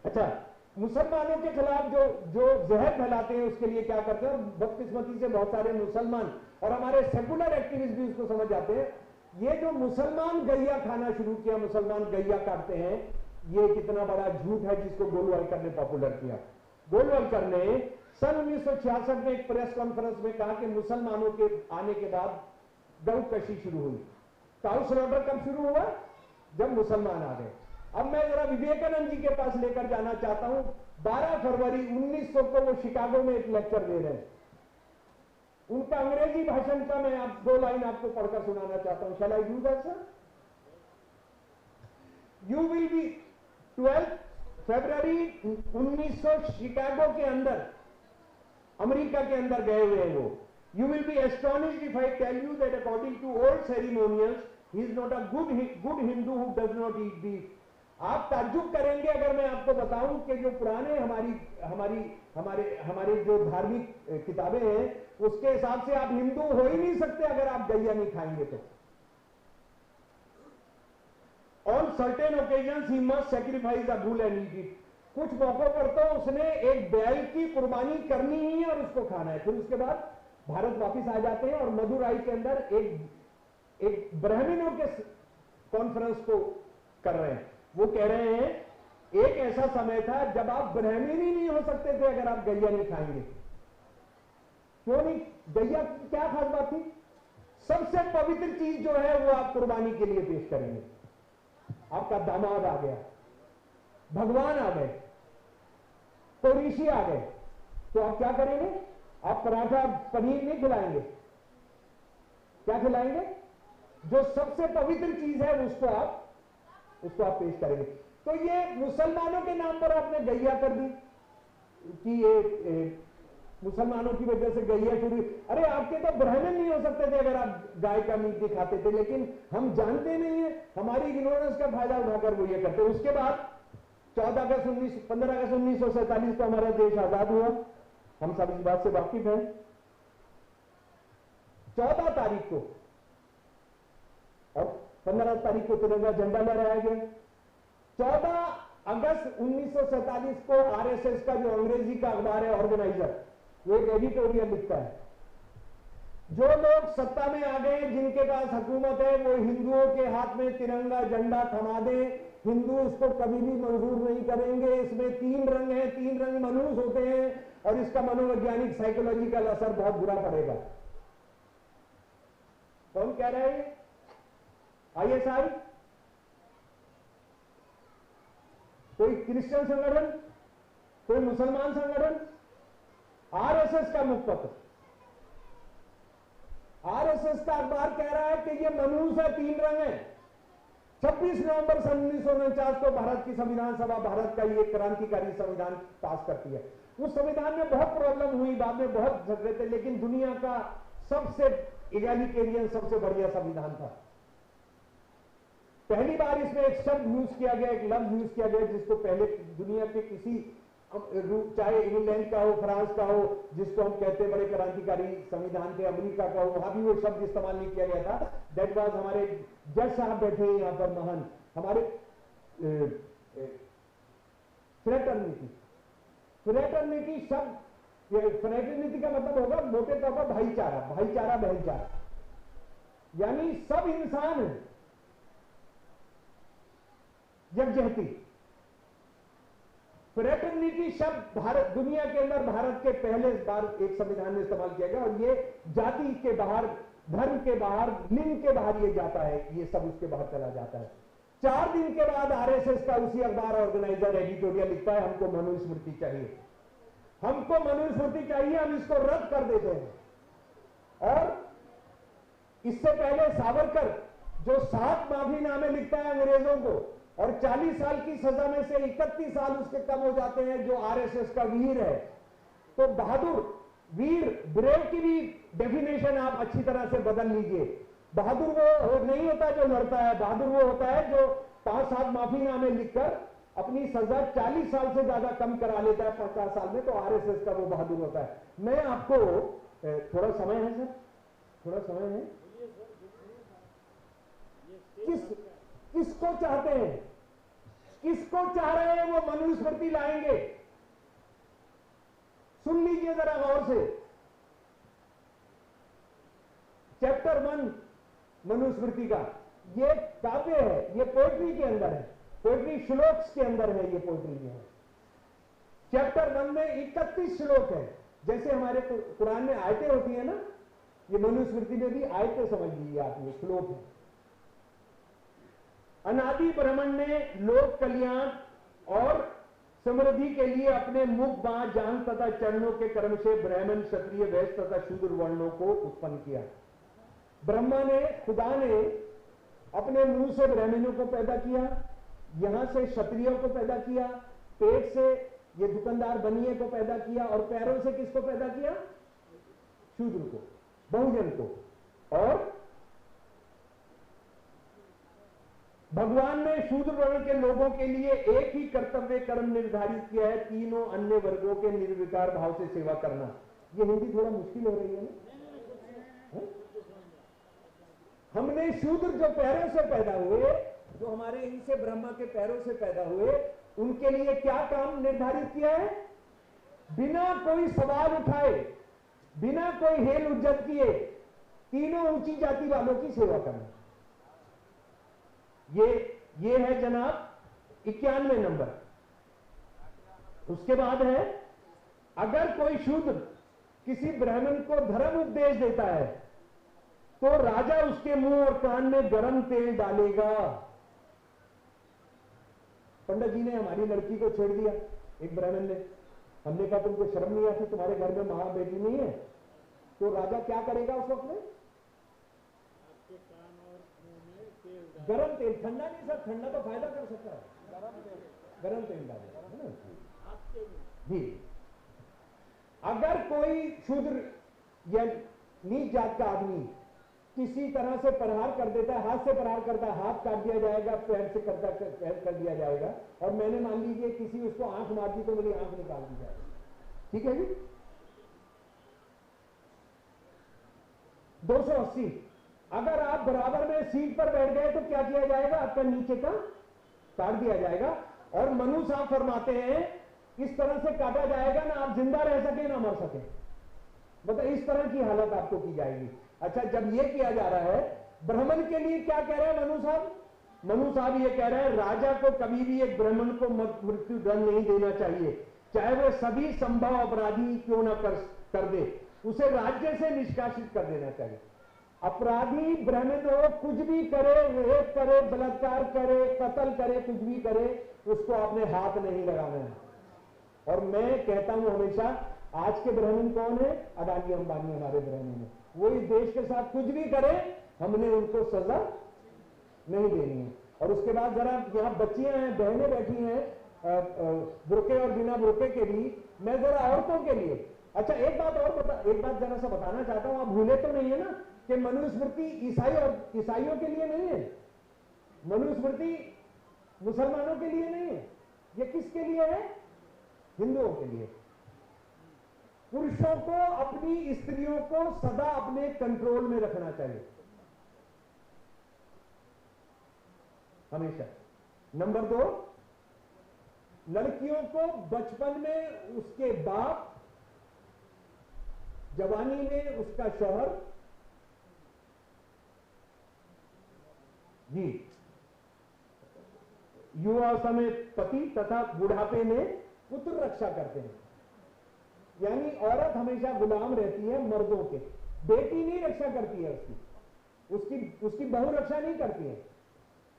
अच्छा, मुसलमानों के खिलाफ जो जहर फैलाते हैं, उसके लिए क्या करते हैं? बदकिस्मती से बहुत सारे मुसलमान और हमारे सेकुलर एक्टिविस्ट भी उसको समझ जाते हैं। ये जो मुसलमान गैया खाना शुरू किया, मुसलमान गैया काटते हैं, ये कितना बड़ा झूठ है, जिसको गोलवालकर ने पॉपुलर किया। गोलवालकर ने सन 1966 में एक प्रेस कॉन्फ्रेंस में कहा कि मुसलमानों के आने के बाद गौ कशी शुरू हुई। काउ स्लॉटर कब शुरू हुआ? जब मुसलमान आ गए। अब मैं जरा विवेकानंद जी के पास लेकर जाना चाहता हूं। 12 फरवरी 1900 को वो शिकागो में एक लेक्चर दे रहे हैं। उनका अंग्रेजी भाषण का मैं 2 लाइन आपको पढ़कर सुनाना चाहता हूं। Shall I do that sir? You will be 12 फरवरी 1900 शिकागो के अंदर, अमेरिका के अंदर गए हुए हैं वो। You will be astonished if I tell you that according to old ceremonials, he is not a good Hindu who does not eat beef. आप ताज्जुब करेंगे अगर मैं आपको बताऊं कि जो पुराने हमारे जो धार्मिक किताबें हैं, उसके हिसाब से आप हिंदू हो ही नहीं सकते अगर आप गैया नहीं खाएंगे तो। On certain occasions he must sacrifice a bull and eat it. कुछ मौकों पर तो उसने एक बैल की कुर्बानी करनी ही है और उसको खाना है। फिर उसके बाद भारत वापिस आ जाते हैं और मदुराई के अंदर एक ब्राह्मणों के कॉन्फ्रेंस को कर रहे हैं। वो कह रहे हैं, एक ऐसा समय था जब आप ब्राह्मण ही नहीं हो सकते थे अगर आप गैया नहीं खाएंगे। क्यों नहीं? गैया की क्या खास बात थी? सबसे पवित्र चीज जो है वो आप कुर्बानी के लिए पेश करेंगे। आपका दामाद आ गया, भगवान आ गए, तो ऋषि आ गए, तो आप क्या करेंगे? आप पराठा पनीर नहीं खिलाएंगे, क्या खिलाएंगे? जो सबसे पवित्र चीज है उसको आप पेश करेंगे। तो ये मुसलमानों के नाम पर आपने गैया कर दी कि ये मुसलमानों की वजह से गैया शुरू। अरे आपके तो ब्राह्मण नहीं हो सकते थे अगर आप गाय का मीट नहीं खाते थे, लेकिन हम जानते नहीं है, हमारी इग्नोरेंस का फायदा उठाकर वो ये करते। उसके बाद 15 अगस्त 1947 को हमारा देश आजाद हुआ, हम सब इस बात से वाकिफ हैं। 14 तारीख को और 15 तारीख को तिरंगा झंडा लहराया गया। 14 अगस्त 1947 को आरएसएस का जो अंग्रेजी का अखबार है ऑर्गेनाइजर, वो एक एडिटोरियल लिखता है, जो लोग सत्ता में आ गए, जिनके पास हुकूमत है, वो हिंदुओं के हाथ में तिरंगा झंडा थमा दे, हिंदू इसको कभी भी मंजूर नहीं करेंगे। इसमें 3 रंग हैं, 3 रंग मनहूस होते हैं और इसका मनोवैज्ञानिक साइकोलॉजिकल असर बहुत बुरा पड़ेगा। कौन कह रहा है? आईएसआई, कोई क्रिश्चियन संगठन, कोई मुसलमान संगठन, आरएसएस का मुखपत्र, आरएसएस का अखबार कह रहा है कि ये मनहूस है, 3 रंग है। 26 नवंबर 1949 को भारत की संविधान सभा भारत का ये क्रांतिकारी संविधान पास करती है। उस संविधान में बहुत प्रॉब्लम हुई, बाद में बहुत झगड़े थे, लेकिन दुनिया का सबसे इगैलिटेरियन, सबसे बढ़िया संविधान था। पहली बार इसमें एक शब्द यूज किया गया, एक लफ्ज यूज किया गया जिसको पहले दुनिया के किसी, चाहे इंग्लैंड का हो, फ्रांस का हो, जिसको हम कहते हैं बड़े क्रांतिकारी संविधान थे, अमेरिका का हो, वहां भी वो शब्द इस्तेमाल नहीं किया गया था। दैट वाज हमारे जज साहब बैठे हैं यहां पर महान, हमारे फ्रेटर्निटी। फ्रेटर्निटी शब्द, फ्रेटर्निटी का मतलब होगा मोटे तौर पर भाईचारा, भाईचारा, भाईचारा, यानी सब इंसान यकजहती। फ्रेटर्निटी शब्द भारत, दुनिया के अंदर भारत के पहले बार एक संविधान में इस्तेमाल किया गया, और ये जाति के बाहर, धर्म के बाहर, लिंग के बाहर ये जाता है, ये सब उसके बाहर चला जाता है। 4 दिन के बाद आरएसएस का उसी अखबार ऑर्गेनाइजर एडिटोरियल लिखता है, हमको मनुस्मृति चाहिए, हमको मनुस्मृति चाहिए, हम इसको रद्द कर देते हैं। और इससे पहले सावरकर जो 7 माफीनामे लिखता है अंग्रेजों को, और 40 साल की सजा में से 31 साल उसके कम हो जाते हैं, जो आरएसएस का वीर है। तो बहादुर, वीर, ब्रेव की भी डेफिनेशन आप अच्छी तरह से बदल लीजिए। बहादुर वो नहीं होता जो लड़ता है, बहादुर वो होता है जो 5-7 माफीनामे लिखकर अपनी सजा 40 साल से ज्यादा कम करा लेता है 50 साल में, तो आरएसएस का वो बहादुर होता है। मैं आपको, थोड़ा समय है सर, थोड़ा समय है, किसको चाहते हैं, किसको चाह रहे हैं वो मनुस्मृति लाएंगे? सुन लीजिए जरा गौर से। चैप्टर 1 मनुस्मृति का ये काव्य है, ये पोएट्री के अंदर है, पोएट्री श्लोक्स के अंदर है, ये पोएट्री में है। चैप्टर 1 में 31 श्लोक है। जैसे हमारे कुरान में आयतें होती है ना, ये मनुस्मृति में भी आयतें समझ लीजिए आप, ये श्लोक है। अनादि ब्रह्मण ने लोक कल्याण और समृद्धि के लिए अपने मुख, बांह, जांघ तथा चरणों के क्रम से ब्राह्मण, क्षत्रिय, वैश्य तथा शूद्र वर्णों को उत्पन्न किया। ब्रह्मा ने, खुदा ने अपने मुंह से ब्राह्मणों को पैदा किया, यहां से क्षत्रियों को पैदा किया, पेट से ये दुकानदार बनिए को पैदा किया, और पैरों से किसको पैदा किया? शूद्र को, बहुजन को। और भगवान ने शूद्र वर्ण के लोगों के लिए एक ही कर्तव्य कर्म निर्धारित किया है, तीनों अन्य वर्गों के निर्विकार भाव से सेवा करना। ये हिंदी थोड़ा मुश्किल हो रही है ना? हमने शूद्र जो पैरों से पैदा हुए, जो हमारे इनसे ब्रह्मा के पैरों से पैदा हुए, उनके लिए क्या काम निर्धारित किया है? बिना कोई सवाल उठाए, बिना कोई हेल उज्जत किए, तीनों ऊंची जाति वालों की सेवा करना। ये है जनाब 91 नंबर। उसके बाद है, अगर कोई शूद्र किसी ब्राह्मण को धर्म उपदेश देता है तो राजा उसके मुंह और कान में गरम तेल डालेगा। पंडित जी ने हमारी लड़की को छेड़ दिया, एक ब्राह्मण ने। हमने कहा तुमको शर्म नहीं आती, तुम्हारे घर में मां बेटी नहीं है? तो राजा क्या करेगा उस वक्त में? गरम तेल, ठंडा नहीं सर, ठंडा तो फायदा कर सकता है, गरम तेल डालेगा, है ना जी। अगर कोई शूद्र या नीच जात का आदमी किसी तरह से प्रहार कर देता है, हाथ से प्रहार करता है, हाथ काट दिया जाएगा, पैर से पैर कर दिया जाएगा, और मैंने मान लीजिए किसी उसको आंख मार दी तो मेरी आंख निकाल दी जाएगी। ठीक है जी। 280। अगर आप बराबर में सीट पर बैठ गए तो क्या किया जाएगा, आपका नीचे का काट दिया जाएगा। और मनु साहब फरमाते हैं इस तरह से काटा जाएगा ना आप जिंदा रह सके ना मर सके, मतलब इस तरह की हालत आपको की जाएगी। अच्छा, जब ये किया जा रहा है, ब्राह्मण के लिए क्या कह रहे हैं मनु साहब? मनु साहब ये कह रहे हैं राजा को कभी भी एक ब्राह्मण को मृत्यु दंड नहीं देना चाहिए, चाहे वह सभी संभव अपराधी क्यों ना कर दे, उसे राज्य से निष्कासित कर देना चाहिए। अपराधी ब्राह्मण हो, कुछ भी करे, रेप करे, बलात्कार करे, कत्ल करे, कुछ भी करे, उसको आपने हाथ नहीं लगाना है। और मैं कहता हूं हमेशा, आज के ब्राह्मण कौन है? अडानी अंबानी हमारे ब्राह्मण है। वो इस देश के साथ कुछ भी करे, हमने उनको सजा नहीं देनी है। और उसके बाद जरा यहाँ बच्चियां हैं, बहनें बैठी हैं बुरके और बिना बुरके के भी, मैं जरा औरतों के लिए, अच्छा एक बात जरा सा बताना चाहता हूं, आप भूले तो नहीं है ना कि मनुस्मृति ईसाइयों के लिए नहीं है, मनुस्मृति मुसलमानों के लिए नहीं है, ये किसके लिए है? हिंदुओं के लिए। पुरुषों को अपनी स्त्रियों को सदा अपने कंट्रोल में रखना चाहिए, हमेशा। नंबर 2, लड़कियों को बचपन में उसके बाप, जवानी में उसका शौहर, जी युवा समय पति तथा बुढ़ापे में पुत्र रक्षा करते हैं। यानी औरत हमेशा गुलाम रहती है मर्दों के, बेटी नहीं रक्षा करती है उसकी बहू रक्षा नहीं करती है।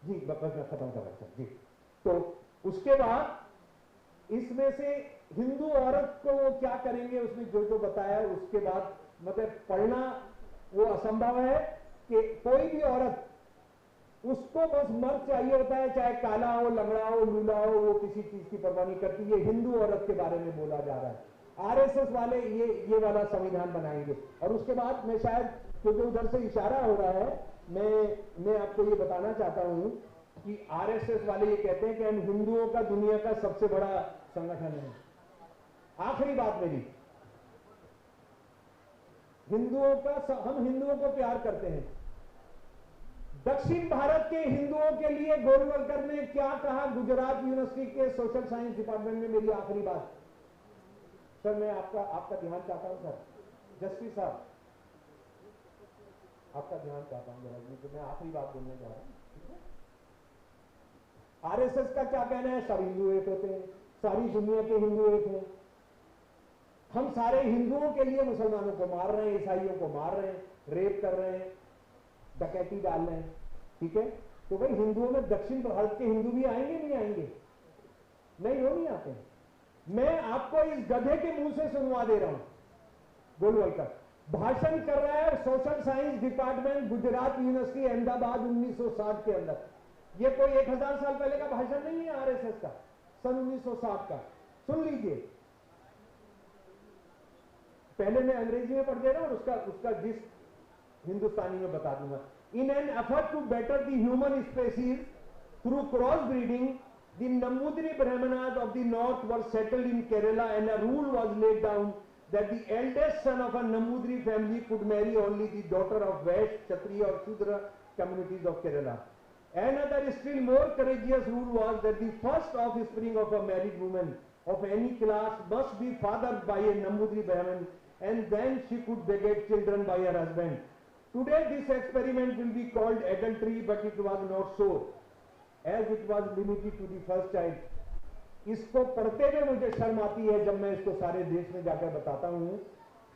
जी बस मैं खत्म कर रहा जी। तो उसके बाद इसमें से हिंदू औरत को वो क्या करेंगे, उसमें जो जो बताया, उसके बाद मतलब पढ़ना वो असंभव है कि कोई भी औरत, उसको बस मर्द चाहिए होता है, चाहे काला हो, लंगड़ा हो, लूला हो, वो किसी चीज की परवाह नहीं करती। ये हिंदू औरत के बारे में बोला जा रहा है। आरएसएस वाले ये वाला संविधान बनाएंगे। और उसके बाद मैं शायद, क्योंकि उधर से इशारा हो रहा है, मैं आपको ये बताना चाहता हूं कि आरएसएस वाले ये कहते हैं कि हम हिंदुओं का दुनिया का सबसे बड़ा संगठन है। आखिरी बात मेरी, हम हिंदुओं को प्यार करते हैं। दक्षिण भारत के हिंदुओं के लिए गोलवलकर ने क्या कहा गुजरात यूनिवर्सिटी के सोशल साइंस डिपार्टमेंट में, मेरी आखिरी बात सर, मैं आपका ध्यान चाहता हूं सर, जस्टिस साहब आपका ध्यान चाहता हूं जरा, तो मैं आखिरी बात बोलने जा रहा हूं। आरएसएस का क्या कहना है? सब हिंदू एक होते हैं, सारी दुनिया के हिंदू एक हैं। हम सारे हिंदुओं के लिए मुसलमानों को मार रहे हैं, ईसाइयों को मार रहे हैं, रेप कर रहे हैं, डकैती डाल रहे हैं, ठीक है? तो भाई हिंदुओं में दक्षिण भारत के हिंदू भी आएंगे, नहीं आएंगे? नहीं, वो नहीं आते हैं। मैं आपको इस गधे के मुंह से सुनवा दे रहा हूं। गोलवलकर भाषण कर रहा है social science department, Gujarat university, Ahmedabad, 1960 के अंदर। ये कोई 1000 साल पहले का भाषण नहीं है आरएसएस का, सन 1960 का। सुन लीजिए, पहले मैं अंग्रेजी में पढ़ दे रहा हूं, उसका जिस हिंदुस्तानी में बता दूंगा। In an effort to better the human species through cross breeding, the Nambudiri Brahmanas of the north were settled in Kerala, and a rule was laid down that the eldest son of a Nambudiri family could marry only the daughter of Vaishya, Kshatriya or Shudra communities of Kerala. Another still more courageous rule was that the first offspring of a married woman of any class must be fathered by a Nambudiri Brahman, and then she could beget children by her husband. Today this experiment will be called adultery, but it was not so, as it was limited to the first child। इसको पढ़ते हुए मुझे शर्म आती है जब मैं इसको सारे देश में जाकर बताता हूं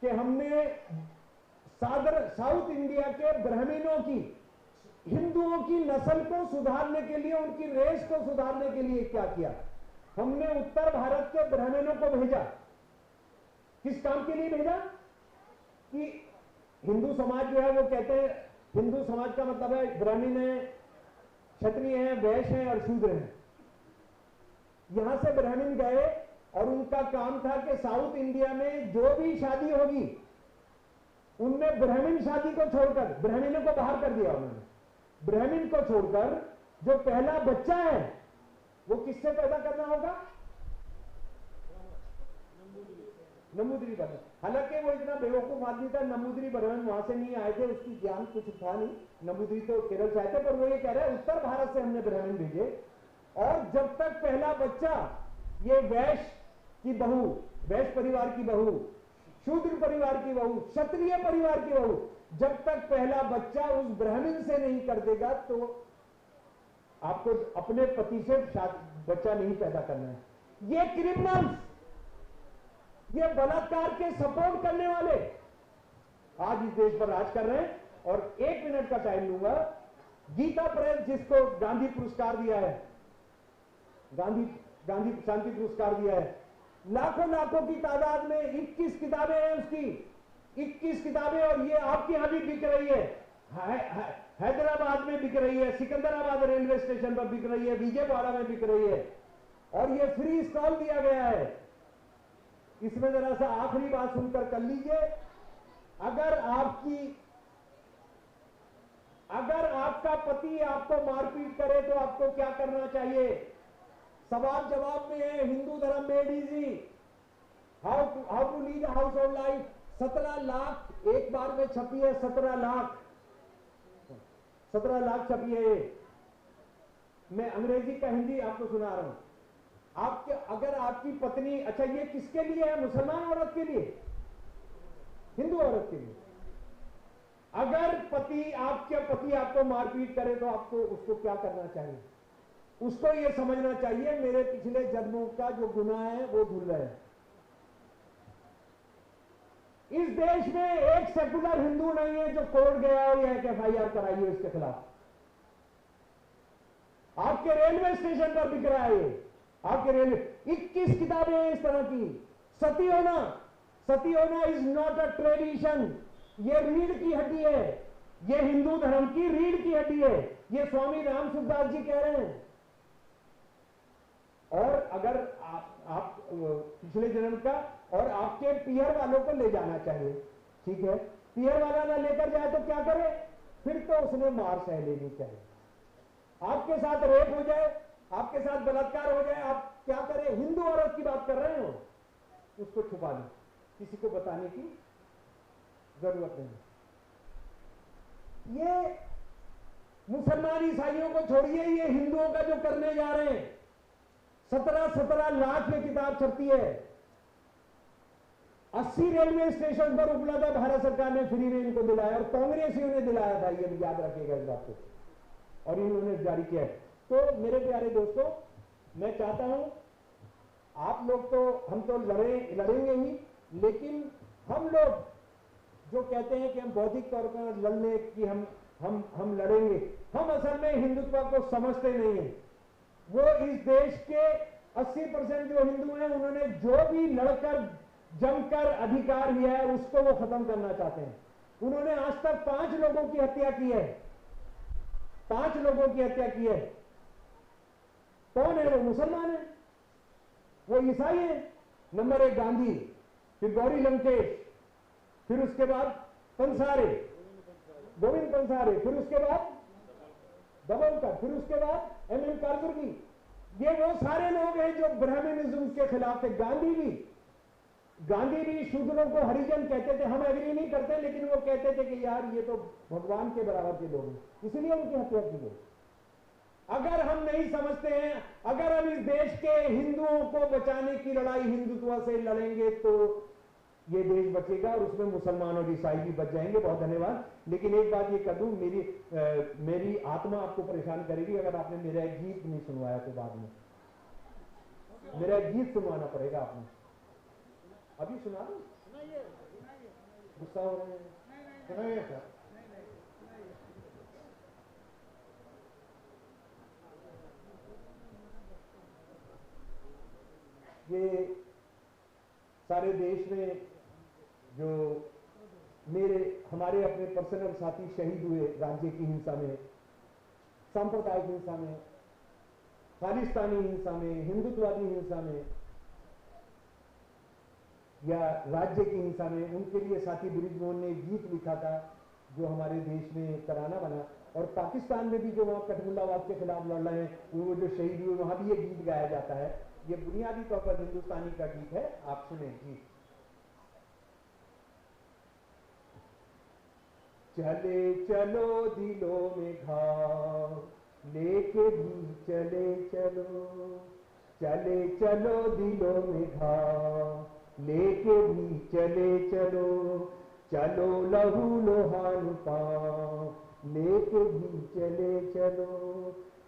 कि हमने साउथ इंडिया के ब्राह्मणों की, हिंदुओं की नस्ल को सुधारने के लिए, उनकी रेस को सुधारने के लिए क्या किया? हमने उत्तर भारत के ब्राह्मणों को भेजा। किस काम के लिए भेजा? कि हिंदू समाज जो है वो कहते हैं, हिंदू समाज का मतलब है ब्राह्मण है, क्षत्रिय हैं, वैश्य हैं और शूद्र हैं। यहां से ब्राह्मण गए और उनका काम था कि साउथ इंडिया में जो भी शादी होगी उनमें ब्राह्मण शादी को छोड़कर, ब्राह्मणों को बाहर कर दिया उन्होंने। ब्राह्मण को छोड़कर जो पहला बच्चा है वो किससे पैदा करना होगा? नमूद्री बर्मन, हालांकि वो इतना बेवकूफ आदमी था, नमूद्री बर्मन वहां से नहीं आए थे, उसकी ज्ञान कुछ था नहीं, नमूद्री तो केरल से आए थे, पर वो ये कह रहा है उत्तर भारत से हमने ब्राह्मण भेजे, और जब तक पहला बच्चा ये वैश्य की बहू, वैश्य परिवार की बहू, शूद्र परिवार की बहू, क्षत्रिय परिवार की बहू, जब तक पहला बच्चा उस ब्राह्मण से नहीं कर देगा तो आपको अपने पति से बच्चा नहीं पैदा करना है। ये क्रिमिनल्स, ये बलात्कार के सपोर्ट करने वाले आज इस देश पर राज कर रहे हैं। और 1 मिनट का टाइम लूंगा, गीता प्रेस जिसको गांधी पुरस्कार दिया है, गांधी शांति पुरस्कार दिया है, लाखों लाखों की तादाद में 21 किताबें हैं उसकी, 21 किताबें, और ये आपके यहां भी बिक रही है, हैदराबाद में बिक रही है, सिकंदराबाद रेलवे स्टेशन पर बिक रही है, विजयवाड़ा में बिक रही है, और ये फ्री स्टॉल दिया गया है। इसमें जरा सा आखिरी बात सुनकर कर लीजिए, अगर आपका पति आपको मारपीट करे तो आपको क्या करना चाहिए? सवाल जवाब में है, Hindu Dharma made easy, how to lead household life. 17 lakh एक बार में छपी है, 17 लाख छपी है। मैं अंग्रेजी का हिंदी आपको सुना रहा हूं। अगर आपकी पत्नी, अच्छा ये किसके लिए है? मुसलमान औरत के लिए, हिंदू औरत के लिए। अगर आपके पति आपको मारपीट करे तो आपको उसको क्या करना चाहिए? उसको ये समझना चाहिए मेरे पिछले जन्मों का जो गुनाह है वो धुल रहा है। इस देश में एक सेकुलर हिंदू नहीं है जो कोर्ट गया हो या FIR कराई हो इसके खिलाफ। आपके रेलवे स्टेशन पर बिक रहा है, आपके रेलवे 21 किताबें हैं इस तरह की। सती होना इज नॉट अ ट्रेडिशन, ये रीढ़ की हड्डी है, ये हिंदू धर्म की रीढ़ की हड्डी है, ये स्वामी राम सुखदास जी कह रहे हैं। और अगर आप पिछले जन्म का, और आपके पियर वालों को ले जाना चाहिए, ठीक है? पियर वाला ना लेकर जाए तो क्या करे? फिर तो उसने मार सह लेनी चाहिए। आपके साथ रेप हो जाए, आपके साथ बलात्कार हो जाए, आप क्या करें? हिंदू औरत की बात कर रहे हो, उसको छुपा लो, किसी को बताने की जरूरत नहीं। ये मुसलमान ईसाइयों को छोड़िए, ये हिंदुओं का जो करने जा रहे हैं, 17 लाख में किताब छपती है। 80 रेलवे स्टेशन पर उपलब्ध है, भारत सरकार ने फ्री में इनको दिलाया, और कांग्रेसियों ने दिलाया था, ये याद रखिएगा इस बात को, और इन्होंने जारी किया है। तो मेरे प्यारे दोस्तों, मैं चाहता हूं आप लोग तो, हम तो लड़ेंगे ही, लेकिन हम लोग जो कहते हैं कि हम बौद्धिक तौर पर लड़ने की हम लड़ेंगे, हम असल में हिंदुत्व को समझते नहीं है। वो इस देश के 80% जो हिंदू हैं, उन्होंने जो भी लड़कर जमकर अधिकार लिया है उसको वो खत्म करना चाहते हैं। उन्होंने आज तक 5 लोगों की हत्या की है, 5 लोगों की हत्या की है। कौन है वो? मुसलमान है, वो ईसाई है। नंबर 1 गांधी, फिर गौरी लंकेश, फिर उसके बाद पंसारे, गोविंद पंसारे, फिर उसके बाद दबोलकर, फिर उसके बाद MM कारगिल। ये वो सारे लोग हैं जो ब्राह्मणिज्म के खिलाफ थे। गांधी भी शूद्रों को हरिजन कहते थे, हम एग्री नहीं करते, लेकिन वो कहते थे कि यार ये तो भगवान के बराबर के लोग हैं, इसलिए उनकी हत्या की गई। अगर हम नहीं समझते हैं, अगर हम इस देश के हिंदुओं को बचाने की लड़ाई हिंदुत्व से लड़ेंगे तो ये देश बचेगा, और उसमें मुसलमान और ईसाई भी बच जाएंगे। बहुत धन्यवाद। लेकिन एक बात ये कर दूं, मेरी आत्मा आपको परेशान करेगी अगर आपने मेरा एक गीत नहीं सुनवाया तो बाद में मेरा एक गीत सुनवाना पड़ेगा आपने। अभी सुना दो, गुस्सा हो रहे हैं, सुनाइए सर। ये सारे देश में जो हमारे अपने पर्सनल साथी शहीद हुए राज्य की हिंसा में, सांप्रदायिक हिंसा में, खालिस्तानी हिंसा में, हिंदुत्ववादी हिंसा में या राज्य की हिंसा में, उनके लिए साथी बृजमोहन ने एक गीत लिखा था जो हमारे देश में तराना बना। और पाकिस्तान में भी जो वहां कठमुल्लावाद के खिलाफ लड़ रहे हैं, वो जो शहीद हुए, वहां भी ये गीत गाया जाता है। ये बुनियादी तौर पर हिंदुस्तानी का गीत है, आप सुने गीत। चले चलो दिलों में घाव लेके भी चले चलो, चले चलो दिलों में घाव लेके भी चले चलो, चलो लहू लोहान पाँव लेके भी चले चलो,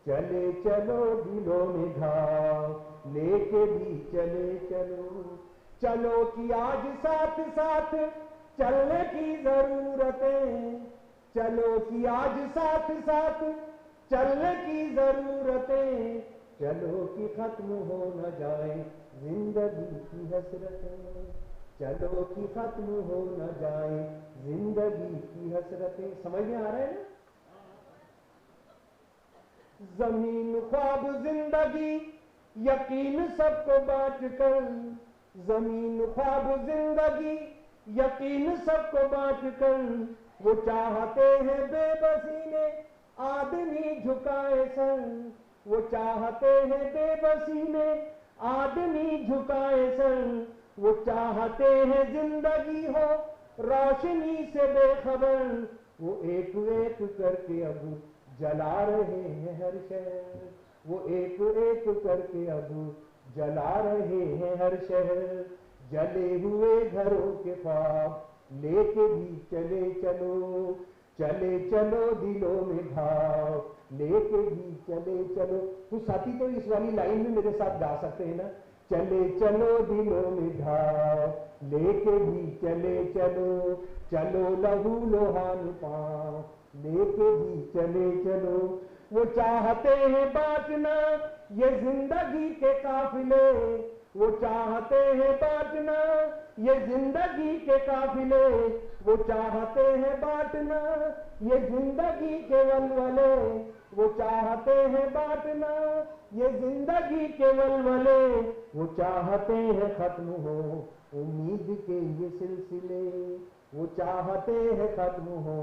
चले चलो दिलों में घाव लेके भी चले चलो, चलो कि आज साथ साथ चलने की जरूरतें, चलो कि आज साथ साथ चलने की जरूरतें, चलो कि खत्म हो न जाए जिंदगी की हसरतें, चलो कि खत्म हो न जाए जिंदगी की हसरतें। समझ में आ रहा है ना? जमीन ख्वाब जिंदगी यकीन सबको बांट कर, जमीन ख्वाब जिंदगी यकीन सबको बांट कर, वो चाहते हैं बेबसी में आदमी झुकाए सर, वो चाहते हैं बेबसी में आदमी झुकाए सर, वो चाहते हैं जिंदगी हो रोशनी से बेखबर, वो एक एक करके अब जला रहे हैं हर शहर, वो एक एक करके अब जला रहे हैं हर शहर, जले हुए घरों के ख्वाब लेके भी चले चलो, चले चलो दिलों में घाव लेके भी चले चलो। तो साथी तो इस वाली लाइन में मेरे साथ गा सकते हैं ना, चले चलो दिलों में घाव लेके भी चले चलो, चलो लहू लोहान पाँव लेके भी चले चलो, वो चाहते हैं बांटना ये जिंदगी के काफिले, वो चाहते हैं बांटना ये जिंदगी के काफिले, वो चाहते हैं बांटना ये जिंदगी के वलवले, वो चाहते हैं बांटना ये जिंदगी के वलवले, वो चाहते हैं खत्म हो उम्मीद के ये सिलसिले, वो चाहते हैं खत्म हो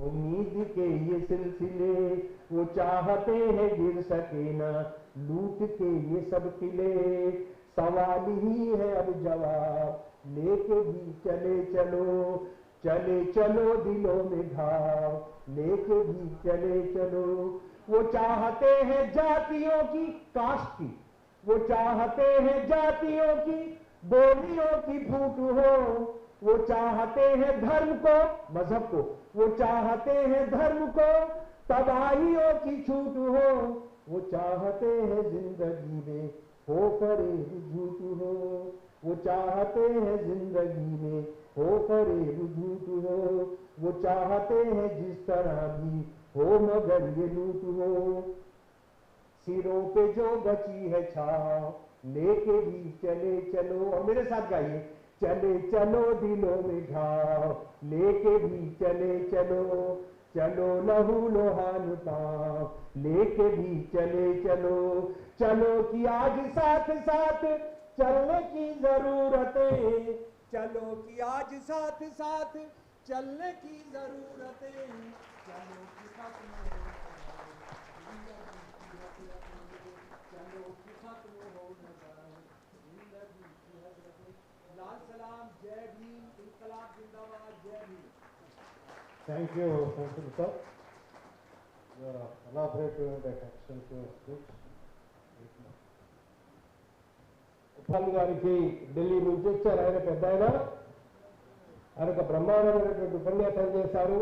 उम्मीद के ये सिलसिले, वो चाहते हैं गिर सके ना लूट के ये सब किले, सवाल ही है अब जवाब लेके भी चले चलो, चले चलो दिलों में घाव लेके भी चले चलो, वो चाहते हैं जातियों की कास्ट की, वो चाहते हैं जातियों की बोलियों की फूट हो, वो चाहते हैं धर्म को मजहब को, वो चाहते हैं धर्म को तबाहियों की छूट हो, वो चाहते हैं जिंदगी में हो फरेब झूठ हो, वो चाहते हैं जिंदगी में हो फरेब झूठ हो, वो चाहते हैं जिस तरह भी हो मगर ये लूट हो, सिरों पे जो बची है छाव लेके भी चले चलो। और मेरे साथ गाइए, चले चलो दिलों में घाव लेके भी चले चलो, चलो लहू लोहान पाँव लेके भी चले चलो, चलो कि आज साथ साथ चलने की जरूरतें, चलो कि आज साथ साथ चलने की जरूरतें, चलो कि खत्म हो चलो कि खत्म हो जिंदगी की हसरतें। लाल सलाम, जय भीम, इंकलाब जिंदाबाद, जय Bhim. Thank you, sir. Your elaborate and extensive speech. Uppal గారికి ఢిల్లీ నుంచి వచ్చారు. ఆయన పెద్ద ఆయన ఒక బ్రహ్మాండమైనటువంటి ఉపన్యాసం చేశారు.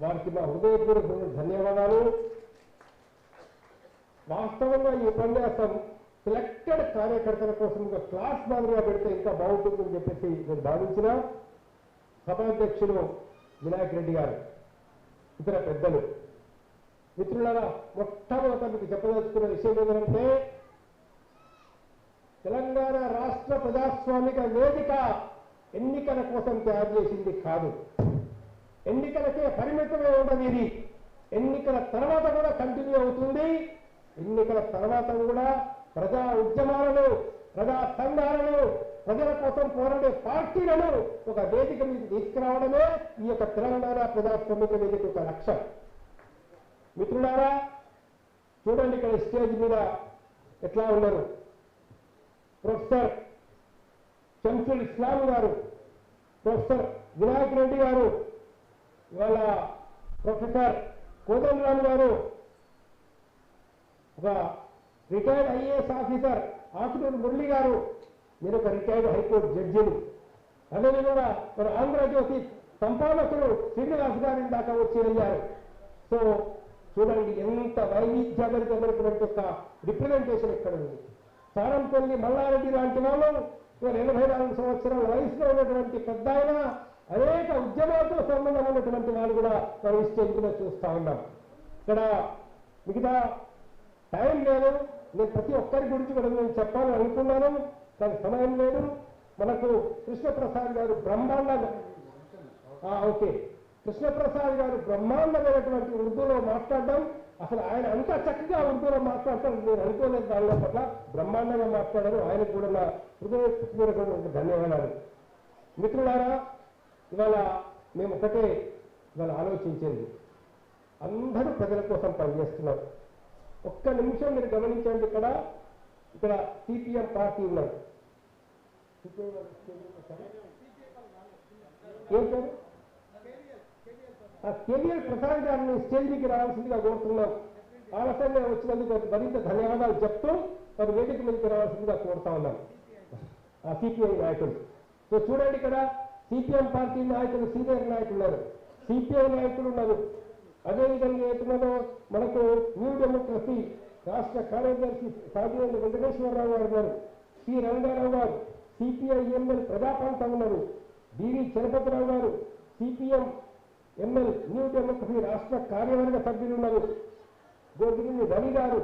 వారికి మా హృదయపూర్వక ధన్యవాదాలు. వాస్తవంగా ఈ ఉపన్యాసం సెలెక్టెడ్ కార్యకర్తల కోసం ఒక క్లాస్ మాదిరిగా పెడితే ఇంకా బాగుంటుందని చెప్పేసి నేను భావించిన సభాధ్యక్షులు వినాయక్ రెడ్డి గారు, ఇతర పెద్దలు, మిత్రులారా, మొట్టమొదట మీకు చెప్పదలుచుకున్న విషయం ఏంటంటే తెలంగాణ రాష్ట్ర ప్రజాస్వామిక వేదిక ఎన్నికల కోసం తయారు చేసింది కాదు. ఎన్నికలకే పరిమితమే ఉండదు. ఇది ఎన్నికల తర్వాత కూడా కంటిన్యూ అవుతుంది. ఎన్నికల తర్వాత కూడా ప్రజా ఉద్యమాలను, ప్రజా సంఘాలను, ప్రజల కోసం పోరాడే పార్టీలను ఒక వేదిక మీద తీసుకురావడమే ఈ యొక్క తెలంగాణ ప్రజాస్వామిక వేదిక యొక్క లక్ష్యం. మిత్రులారా, చూడండి ఇక్కడ స్టేజ్ మీద ఎట్లా ఉన్నారు. ప్రొఫెసర్ షంసుల్ ఇస్లాం గారు, ప్రొఫెసర్ వినాయక్ రెడ్డి గారు, ఇవాళ ప్రొఫెసర్ కోదండరామ్ గారు ఒక retired IAS officer Akunuru Murali గారు, నేను ఒక రిటైర్డ్ హైకోర్టు జడ్జిని. అదేవిధంగా మన ఆంధ్రజ్యోతి సంపాదకులు శ్రీనివాస్ గారి దాకా వచ్చి వెళ్ళారు. సో చూడండి ఎంత వైవిధ్యభరితమైనటువంటి ఒక రిప్రజెంటేషన్ ఇక్కడ ఉంది. సారంపల్లి మల్లారెడ్డి లాంటి వాళ్ళు 84 సంవత్సరాల వయసులో ఉన్నటువంటి పెద్ద ఆయన, అనేక ఉద్యమాలతో సంబంధం ఉన్నటువంటి వాళ్ళు కూడా మనం ఇష్టంగా చూస్తా ఉన్నాం. ఇక్కడ మిగతా టైం లేదు, నేను ప్రతి ఒక్కరి గురించి కూడా నేను చెప్పాలని అనుకున్నాను, కానీ సమయం లేదు. మనకు కృష్ణప్రసాద్ గారు ఓకే కృష్ణప్రసాద్ గారు బ్రహ్మాండమైనటువంటి ఉర్దూలో మాట్లాడడం, అసలు ఆయన అంత చక్కగా ఉర్దూలో మాట్లాడతారు నేను అనుకోలేదు. దానిలో పట్ల బ్రహ్మాండంగా మాట్లాడారు. ఆయనకు కూడా నా హృదయపూర్వకమైన ధన్యవాదాలు. మిత్రులారా, ఇవాళ మేము ఒకటే ఇవాళ ఆలోచించింది, అందరూ ప్రజల కోసం పనిచేస్తున్నారు. ఒక్క నిమిషం మీరు గమనించండి, ఇక్కడ సిపిఎం పార్టీ ఉన్నారు. ఏం పేరు? కేవీఎల్ ప్రసాద్ గారిని స్టేజ్ మీదకి రావాల్సిందిగా కోరుతున్నాం. ఆలస్యంగా వచ్చినందుకు మరింత ధన్యవాదాలు చెప్తూ వారి వేదిక మీదకి రావాల్సిందిగా కోరుతా ఉన్నాం సిపిఐ నాయకులు. సో చూడండి, ఇక్కడ సిపిఎం పార్టీ నాయకులు, సీనియర్ నాయకులు ఉన్నారు, సిపిఐ నాయకులు ఉన్నారు. అదేవిధంగా ఏతున్నదో మనకు న్యూ డెమోక్రసీ రాష్ట్ర కార్యదర్శి సాధినేని వెంకటేశ్వరరావు గారు ఉన్నారు, సి రంగారావు గారు, సిపిఐ ఎంఎల్ ప్రజాపంత ఉన్నారు, డివి చలపతిరావు గారు, సిపిఎం ఎంఎల్ న్యూ డెమోక్రసీ రాష్ట్ర కార్యవర్గ సభ్యులు ఉన్నారు, గోగిరిని రవి గారు,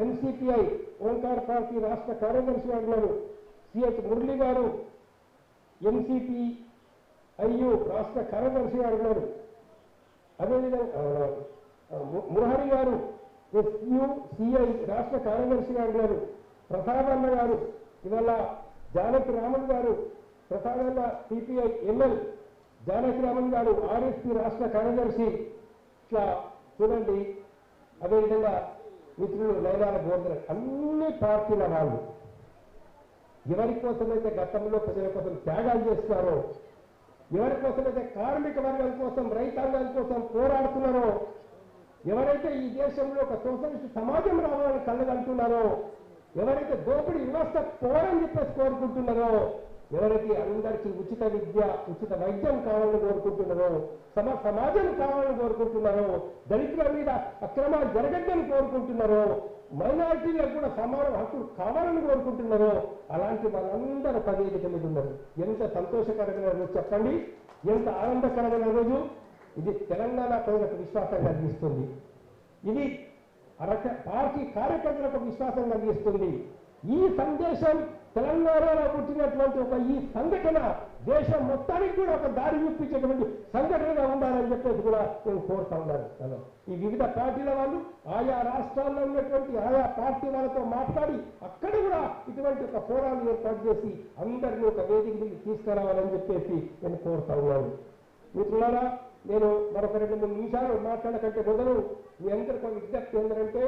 ఎంసిపిఐ ఓంకార్ పార్టీ రాష్ట్ర కార్యదర్శి గారు ఉన్నారు, సిహెచ్ మురళి గారు, ఎంసిపిఐయు రాష్ట్ర కార్యదర్శి గారు ఉన్నారు. అదేవిధంగా మురహరి గారు ఎస్యుసిఐ రాష్ట్ర కార్యదర్శి గారు ఉన్నారు, ప్రసాదన్న గారు, ఇవాళ జానకి రామన్ గారు, ప్రసాదన్న సిపిఐ ఎంఎల్ జానకి రామన్ గారు ఆర్ఎస్పి రాష్ట్ర కార్యదర్శి. ఇట్లా చూడండి. అదేవిధంగా మిత్రులు నైనాల బోర్దర్, అన్ని పార్టీల వాళ్ళు ఎవరి కోసమైతే గతంలో ప్రజల కోసం త్యాగాలు చేస్తున్నారో, ఎవరి కోసమైతే కార్మిక వర్గాల కోసం, రైతాంగాల కోసం పోరాడుతున్నారో, ఎవరైతే ఈ దేశంలో ఒక సోషలిస్ట్ సమాజం రావాలని కళ్ళగంటున్నారో, ఎవరైతే దోపిడీ వ్యవస్థ పోరని చెప్పేసి కోరుకుంటున్నారో, ఎవరైతే అందరికీ ఉచిత విద్య, ఉచిత వైద్యం కావాలని కోరుకుంటున్నారో, సమాజం కావాలని కోరుకుంటున్నారో, దళితుల మీద అక్రమాలు జరగద్దని కోరుకుంటున్నారో, మైనారిటీలకు కూడా సమాన హక్కులు కావాలని కోరుకుంటున్నారో, అలాంటి వాళ్ళందరూ పదేదిక మీద ఉన్నారు. ఎంత సంతోషకరమైన రోజు చెప్పండి, ఎంత ఆనందకరమైన రోజు. ఇది తెలంగాణ ప్రజలకు విశ్వాసం కలిగిస్తుంది, ఇది పార్టీ కార్యకర్తలకు విశ్వాసం కలిగిస్తుంది. ఈ సందేశం తెలంగాణలో పుట్టినటువంటి ఒక ఈ సంఘటన దేశం మొత్తానికి కూడా ఒక దారి చూపించేటువంటి సంఘటనగా ఉండాలని చెప్పేసి కూడా నేను కోరుతా ఉన్నాను. ఈ వివిధ పార్టీల వాళ్ళు ఆయా రాష్ట్రాల్లో ఉన్నటువంటి ఆయా పార్టీ వాళ్ళతో మాట్లాడి అక్కడ కూడా ఇటువంటి ఒక ఫోరాలు ఏర్పాటు చేసి అందరినీ ఒక వేదిక మీద తీసుకురావాలని చెప్పేసి నేను కోరుతా ఉన్నాను. మిత్రులారా, నేను మరొక 2-3 నిమిషాలు మాట్లాడకంటే మొదలు మీ అందరికీ ఒక విజ్ఞప్తి ఏంటంటే,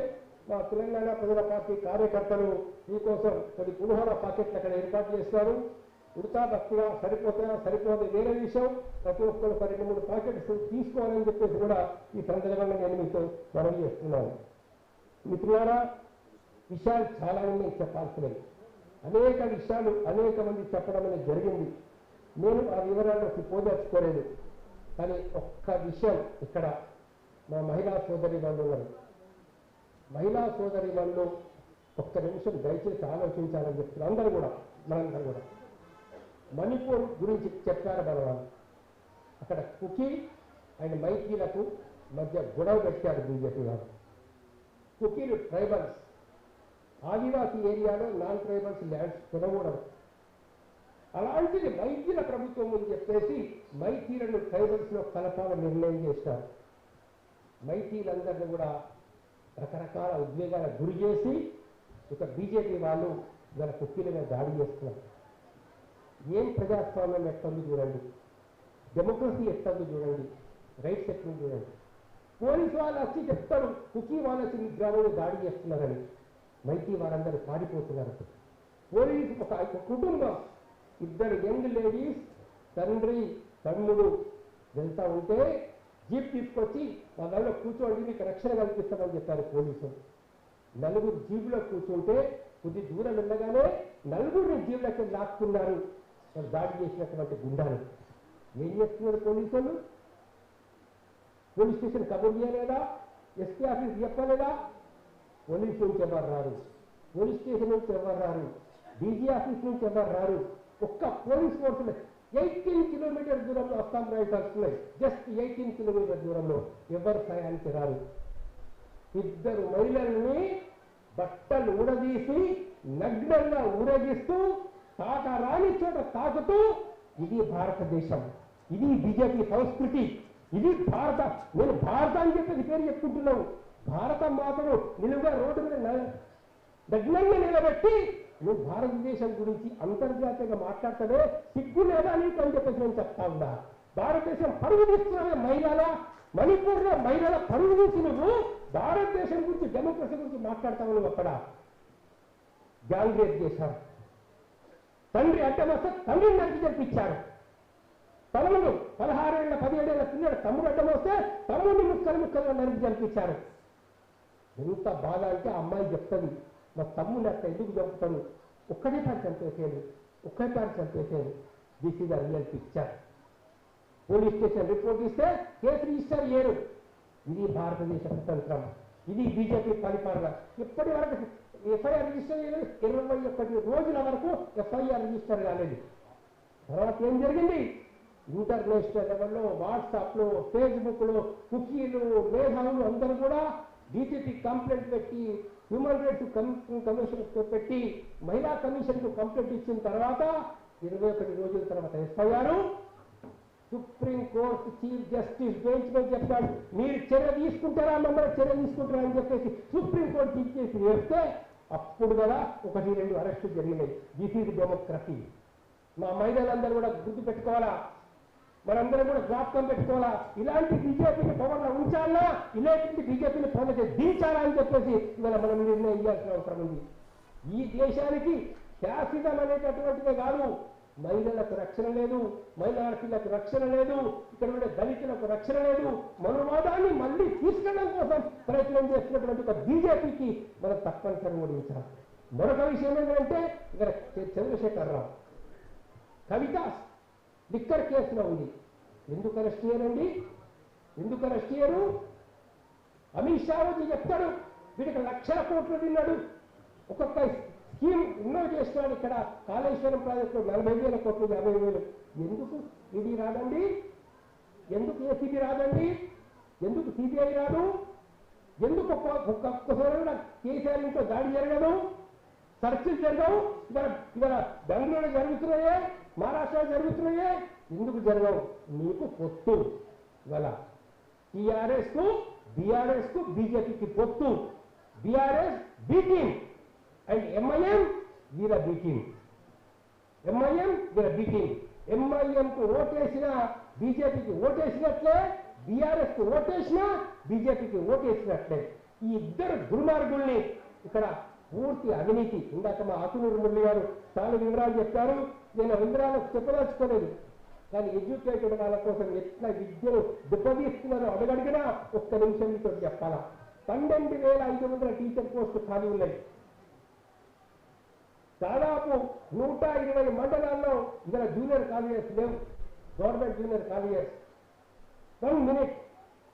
మా తెలంగాణ ప్రజల పార్టీ కార్యకర్తలు మీకోసం కొన్ని పులిహోర పాకెట్లు అక్కడ ఏర్పాటు చేస్తారు. ఉడతా భక్తిగా సరిపోతే వేరే విషయం, ప్రతి ఒక్కరు 2-3 పాకెట్స్ తీసుకోవాలని చెప్పేసి కూడా ఈ సందర్భంగా నేను మీతో మనవి చేస్తున్నాను. మిత్రులారా, విషయాలు చాలా ఉన్నాయి చెప్పాల్సినవి, అనేక విషయాలు అనేక మంది చెప్పడం అనేది జరిగింది. నేను ఆ వివరాల్లోకి పోదర్చుకోలేదు. కానీ ఒక్క విషయం, ఇక్కడ మా మహిళా సోదరి వాళ్ళు ఉన్నారు. మహిళా సోదరి వాళ్ళు ఒక్క నిమిషం దయచేసి ఆలోచించాలని చెప్తున్నారు. అందరూ కూడా, మనందరూ కూడా మణిపూర్ గురించి చెప్పారు మన వాళ్ళు. అక్కడ కుకీ అండ్ మైతీలకు మధ్య గొడవ పెట్టారు బీజేపీ వాళ్ళు. కుకీలు ట్రైబల్స్, ఆదివాసీ ఏరియాలో నాన్ ట్రైబల్స్ ల్యాండ్స్ కొనకూడదు. అలాంటిది మైతీల ప్రభుత్వం అని చెప్పేసి మైతీలను ట్రైబల్స్ లో కలపాలని నిర్ణయం చేశారు. మైతీలందరినీ కూడా రకరకాల ఉద్వేగాలకు గురి చేసి ఇక బీజేపీ వాళ్ళు ఇవాళ కుక్కీల మీద దాడి చేస్తున్నారు. ఏం ప్రజాస్వామ్యం ఎట్టుంది చూడండి, డెమోక్రసీ ఎట్టుంది చూడండి, రైట్స్ ఎట్టుంది చూడండి. పోలీసు వాళ్ళు వచ్చి చెప్తారు కుకీ వాళ్ళు వచ్చి మీ గ్రామంలో దాడి చేస్తున్నారని, మైతీ వాళ్ళందరూ పారిపోతున్నారు. పోలీసు ఒక కుటుంబం, 2 యంగ్ లేడీస్, తండ్రి తమ్ముడు వెళ్తా ఉంటే జీప్ తీసుకొచ్చి మా దానిలో కూర్చోండి మీకు రక్షణ కల్పిస్తామని చెప్పారు పోలీసులు. నలుగురు జీబులో కూర్చుంటే కొద్ది దూరం వెళ్ళగానే నలుగురిని జీబులకి లాక్కున్నారు వాళ్ళు దాడి చేసినటువంటి గుండాలు. ఏం చేస్తున్నారు పోలీసులు? పోలీస్ స్టేషన్ కబుర్ చేయలేదా? ఎస్పీ ఆఫీస్ చెప్పలేదా? పోలీసు నుంచి ఎవరు రారు, పోలీస్ స్టేషన్ నుంచి ఎవరు రారు, డీజీ ఆఫీస్ నుంచి ఎవరు రారు. ఒక్క పోలీస్ ఫోర్స్ 18 కిలోమీటర్ దూరంలో అస్సాం రైఫల్స్ ఉన్నాయి. జస్ట్ 18 కిలోమీటర్ దూరంలో ఎవరు సాయానికి రారు. ఇద్దరు మహిళల్ని బట్టలు ఊడదీసి నగ్నంగా ఊరేగిస్తూ తాకరాని చోట తాకుతూ, ఇది భారతదేశం, ఇది బీజేపీ సంస్కృతి, ఇది భారత. నేను భారత అని చెప్పేసి పేరు చెప్పుకుంటున్నావు. భారత మాతను నిలువుగా రోడ్డు మీద నగ్నంగా నిలబెట్టి నువ్వు భారతదేశం గురించి అంతర్జాతీయంగా మాట్లాడతావే, సిగ్గు లేదా నీకు అని చెప్పేసి నేను చెప్తా ఉన్నా. భారతదేశం పరుగు తీస్తున్నావే మహిళల, మణిపూర్లో మహిళల పరుగు తీసి నువ్వు భారతదేశం గురించి డెమోక్రసీ గురించి మాట్లాడతావు. నువ్వు అక్కడ గ్యాంగ్ రేప్ చేశారు, తండ్రి అడ్డం వస్తే తండ్రిని నరికి జరిపించారు. తమ్ముడు 16 ఏళ్ళ 17 ఏళ్ళ పిల్లడు తమ్ముడు అడ్డం వస్తే తమ్ముడిని ముక్కలుగా నరికి జరిపించారు. ఎంత బాధ అంటే ఆ అమ్మాయి చెప్తుంది, మా తమ్ముడు అట్లా ఎందుకు చంపుతాను, ఒక్కటేసారి చంపేసేది, ఒక్కసారి చంపేసేది. This is the real picture. Police station report ఇస్తే కేసు రిజిస్టర్ చేయరు. ఇది భారతదేశ స్వతంత్రం, ఇది బీజేపీ పరిపాలన. ఇప్పటి వరకు ఎఫ్ఐఆర్ రిజిస్టర్ చేయలేదు. 21 రోజుల వరకు ఎఫ్ఐఆర్ రిజిస్టర్ కాలేదు. తర్వాత ఏం జరిగింది? ఇంటర్నేషనల్ లెవెల్లో వాట్సాప్లో, ఫేస్బుక్లో కుకీలు, మేధావులు అందరూ కూడా డీజీపీ కంప్లైంట్ పెట్టి, హ్యూమన్ రైట్స్ కమిషన్ పెట్టి, మహిళా కమిషన్కు కంప్లైంట్ ఇచ్చిన తర్వాత 21 రోజుల తర్వాత FIR supreme court chief justice bench మీద చెప్పాడు, మీరు చర్య తీసుకుంటారా, మమ్మల్ని చర్య తీసుకుంటారా అని చెప్పేసి సుప్రీం కోర్టు చీఫ్ చేసి వేస్తే అప్పుడు కదా 1-2 అరెస్టులు జరిగినాయి. This is democracy. మా మహిళలందరూ కూడా గుర్తు పెట్టుకోవాలా, మనందరం కూడా జ్ఞాపకం పెట్టుకోవాలా. ఇలాంటి బీజేపీని పవర్లో ఉంచాలా, ఇలాంటి బీజేపీని పవర్లో దించాలా అని చెప్పేసి ఇవాళ మనం నిర్ణయం ఇవ్వాల్సిన అవసరం ఉంది. ఈ దేశానికి శాసితం అనేటటువంటిదే కాదు, మహిళలకు రక్షణ లేదు, మైనారిటీలకు రక్షణ లేదు, ఇక్కడ ఉండే దళితులకు రక్షణ లేదు. మనోవాదాన్ని మళ్ళీ తీసుకెళ్ళడం కోసం ప్రయత్నం చేస్తున్నటువంటి ఒక బీజేపీకి మనం తప్పనిసరిగా ఓడించాలి. మరొక విషయం ఏంటంటే ఇక్కడ చంద్రశేఖరరావు కవిత లిక్కర్ కేసులో ఉంది. ఎందుకు అరెస్ట్ చేయరండి? ఎందుకు అరెస్ట్ చేయరు? అమిత్ షా వచ్చి చెప్తాడు, వీడికి 1,00,000 కోట్లు తిన్నాడు, ఒక్కొక్క స్కీమ్ ఎన్నో చేస్తున్నాడు. ఇక్కడ కాళేశ్వరం ప్రాజెక్టు 40,000 కోట్లు, 50,000. ఎందుకు ఈడీ రాదండి? ఎందుకు ఏసీబీ రాదండి? ఎందుకు సిబిఐ రాదు? ఎందుకు ఒక్కొక్కసారి కేసీఆర్ ఇంట్లో దాడి జరగదు, చర్చలు జరగవు? ఇవాళ బెంగళూరులో జరుగుతున్నాయే, మహారాష్ట్రలో జరుగుతున్నాయే, ఎందుకు జరగవు? నీకు పొత్తు. ఇవాళ టీఆర్ఎస్ కు, బీఆర్ఎస్ కు, బీజేపీకి పొత్తు. BRS beating and MIM Veera beating. MIM Veera beating. MIM కు ఓటేసిన బీజేపీకి ఓటేసినట్లే, బీఆర్ఎస్ కు ఓటేసినా బీజేపీకి ఓటేసినట్లే. ఈ ఇద్దరు దుర్మార్గుల్ని ఇక్కడ పూర్తి అవినీతి. ఇందాక మా ఆకునూరు మురళి గారు చాలా వివరాలు చెప్పారు, నేను వివరాలకు చెప్పదలుచుకోలేదు. కానీ ఎడ్యుకేటెడ్ వాళ్ళ కోసం ఎట్లా విద్యను దెబ్బతీస్తున్నారో అడుగడిగినా ఒక్క నిమిషం మీతో చెప్పాలా. 12,500 టీచర్ పోస్టులు ఖాళీ ఉన్నాయి. దాదాపు 120 మండలాల్లో ఇక్కడ జూనియర్ కాలేజెస్ లేవు, government junior colleges. 1 minute.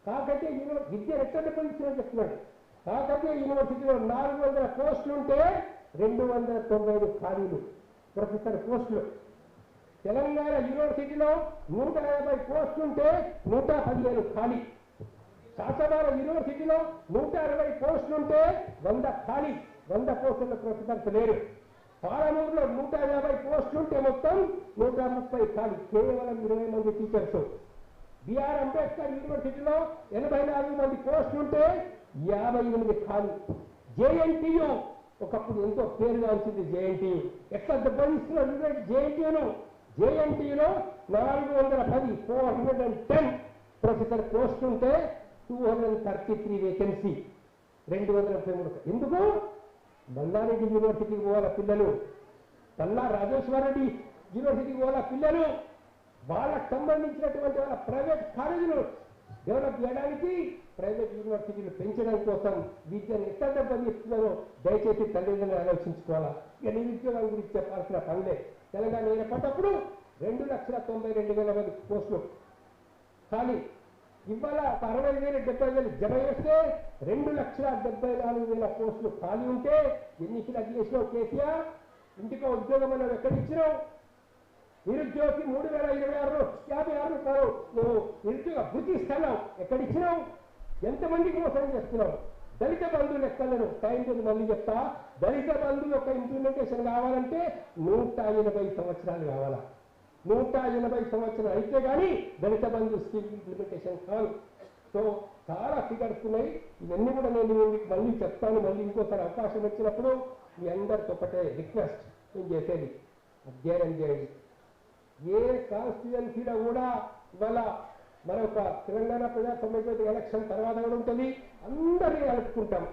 Kakatiya university విద్య ఎక్కడ దెబ్బతీస్తున్నారో చెప్తున్నాడు. కాకతీయ యూనివర్సిటీలో 400 పోస్టులుంటే 295 ఖాళీలు, ప్రొఫెసర్ పోస్టులు. తెలంగాణ యూనివర్సిటీలో 150 పోస్టులుంటే 115 ఖాళీ. శాసనాల యూనివర్సిటీలో 160 పోస్టులుంటే 100 ఖాళీ, 100 పోస్టుల ప్రొఫెసర్స్ లేరు. పాలమూరులో 150 పోస్టులుంటే మొత్తం 130 ఖాళీ, కేవలం 20 మంది టీచర్స్. బిఆర్ అంబేద్కర్ యూనివర్సిటీలో 84 మంది పోస్టులుంటే 58 ఖాళీ. జేఎన్టీయు ఒకప్పుడు ఎంతో పేరుగా వచ్చింది. జేఎన్టీయు ఎట్లా దెబ్బతీస్తున్నారు జేఎన్టీయును? జేఎన్టీయులో 410 ప్రొఫెసర్ పోస్ట్ ఉంటే 233 వేకెన్సీ, 233. ఎందుకు? మల్లారెడ్డి యూనివర్సిటీకి పోవాల పిల్లలు, పల్లా రాజేశ్వరరెడ్డి యూనివర్సిటీకి పోవాల పిల్లలు, వాళ్ళకు సంబంధించినటువంటి వాళ్ళ ప్రైవేట్ కాలేజీలు డెవలప్ చేయడానికి ప్రైవేట్ యూనివర్సిటీలు పెంచడం కోసం విద్యను ఎట్లా దెబ్బతీస్తున్నారో దయచేసి తల్లిదండ్రులు ఆలోచించుకోవాలా. ఇక నిరుద్యోగం గురించి చెప్పాల్సిన పనిలే. తెలంగాణ ఏర్పడ్డప్పుడు 2,92,000 మంది పోస్టులు ఖాళీ. ఇవాళ 60,000 70,000 జమ చేస్తే 2,74,000 పోస్టులు ఖాళీ ఉంటే ఎన్ని ఫిలప్ చేసినావు కేసీఆర్? ఇంటికో ఉద్యోగం అన్నది ఎక్కడిచ్చినావు? నిరుద్యోగి 3,026 56 రూపాయలు నువ్వు నిరుద్యోగ భృతి ఇస్తున్నావు, ఎక్కడిచ్చినావు? ఎంతమందికి మోసం చేస్తున్నావు? దళిత బంధు లెక్కలను టైం మళ్ళీ చెప్తా. దళిత బంధు యొక్క ఇంప్లిమెంటేషన్ కావాలంటే 180 సంవత్సరాలు కావాలా. 180 సంవత్సరాలు అయితే కానీ దళిత బంధు స్కీమ్ ఇంప్లిమెంటేషన్ కాదు. సో చాలా ఫిగర్స్ ఉన్నాయి. ఇవన్నీ కూడా నేను మీకు మళ్ళీ చెప్తాను. మళ్ళీ ఇంకోసారి అవకాశం వచ్చినప్పుడు మీ అందరితో ఒకటే రిక్వెస్ట్ నేను చేసేది, అధ్యయనం చేయండి. ఏ కాన్స్టిట్యుయెన్సీలో కూడా ఇవాళ మరొక తెలంగాణ ప్రజా సమైక్య ఎలక్షన్ తర్వాత కూడా ఉంటుంది. అందరినీ కలుపుకుంటాం,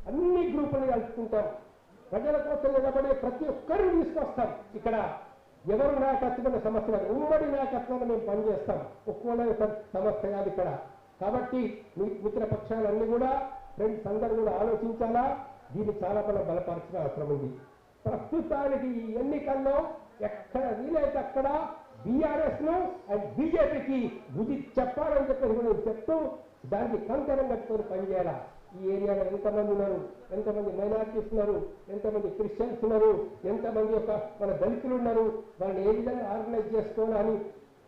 అన్ని గ్రూపులు కలుపుకుంటాం. ప్రజల కోసం నిలబడే ప్రతి ఒక్కరిని తీసుకొస్తాం. ఇక్కడ ఎవరు నాయకత్వమైన సమస్య కాదు, ఉమ్మడి నాయకత్వాన్ని మేము పనిచేస్తాం. ఒక్కోనే సమస్య కాదు ఇక్కడ. కాబట్టి మిత్ర పక్షాలన్నీ కూడా ఫ్రెండ్స్ అందరూ కూడా ఆలోచించాలా. దీన్ని చాలా బలపరచిన అవసరం ఉంది. ప్రస్తుతానికి ఈ ఎన్నికల్లో ఎక్కడ వీలైతే అక్కడ బీఆర్ఎస్ ను అండ్ బీజేపీకి బుద్ధి చెప్పాలని చెప్పేసి కూడా చెప్తూ దానికి కంకణం కట్టుకొని పనిచేయాలా. ఈ ఏరియాలో ఎంతమంది ఉన్నారు, ఎంతమంది మైనారిటీస్ ఉన్నారు, ఎంతమంది క్రిస్టియన్స్ ఉన్నారు, ఎంతమంది యొక్క మన దళితులు ఉన్నారు, వాళ్ళని ఏ విధంగా ఆర్గనైజ్ చేసుకోవాలని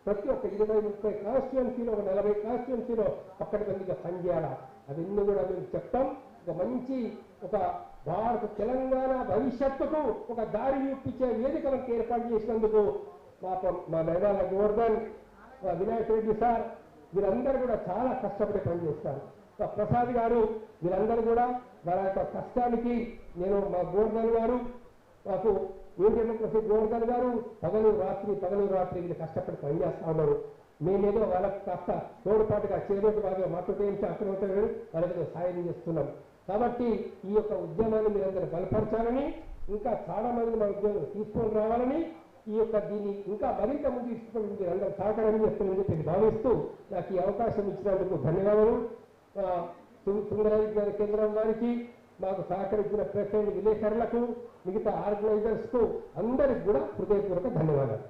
ప్రతి ఒక్క 20-30 కాన్స్టిట్యుయెన్సీలో, ఒక 40 కాన్స్టిట్యుయెన్సీలో పక్కడి మందిగా పనిచేయాలా. అవన్నీ కూడా మేము చెప్తాం. ఒక మంచి ఒక భారత తెలంగాణ భవిష్యత్తుకు ఒక దారి చూపించే వేదికలకు ఏర్పాటు చేసినందుకు మా మేడాల గోవర్ధన్, వినాయక్ రెడ్డి సార్ వీరందరూ కూడా చాలా కష్టపడి పనిచేస్తారు. ప్రసాద్ గారు వీరందరూ కూడా వారి యొక్క కష్టానికి నేను మా గోవర్ధన్ గారు మాకు యూనియన్ గోవర్ధన్ గారు పగలు రాత్రి వీళ్ళు కష్టపడి పనిచేస్తా ఉన్నారు. మేమేదో వాళ్ళకి కాస్త తోడుపాటుగా చేదోటి బాగా మాతో అక్కడ వాళ్ళకి సాయం చేస్తున్నాం. కాబట్టి ఈ యొక్క ఉద్యమాన్ని మీరందరూ బలపరచాలని, ఇంకా చాలా మంది మా ఉద్యోగం తీసుకొని రావాలని, ఈ యొక్క దీన్ని ఇంకా మరింత ముందు తీసుకొని మీరందరూ సహకారం చేస్తారని చెప్పి భావిస్తూ నాకు ఈ అవకాశం ఇచ్చినందుకు ధన్యవాదాలు. సుందరరాజు కేంద్రం వారికి, మాకు సహకరించిన ప్రెసిడెంట్ విలేకరులకు, మిగతా ఆర్గనైజర్స్ కు అందరికి కూడా హృదయపూర్వక ధన్యవాదాలు.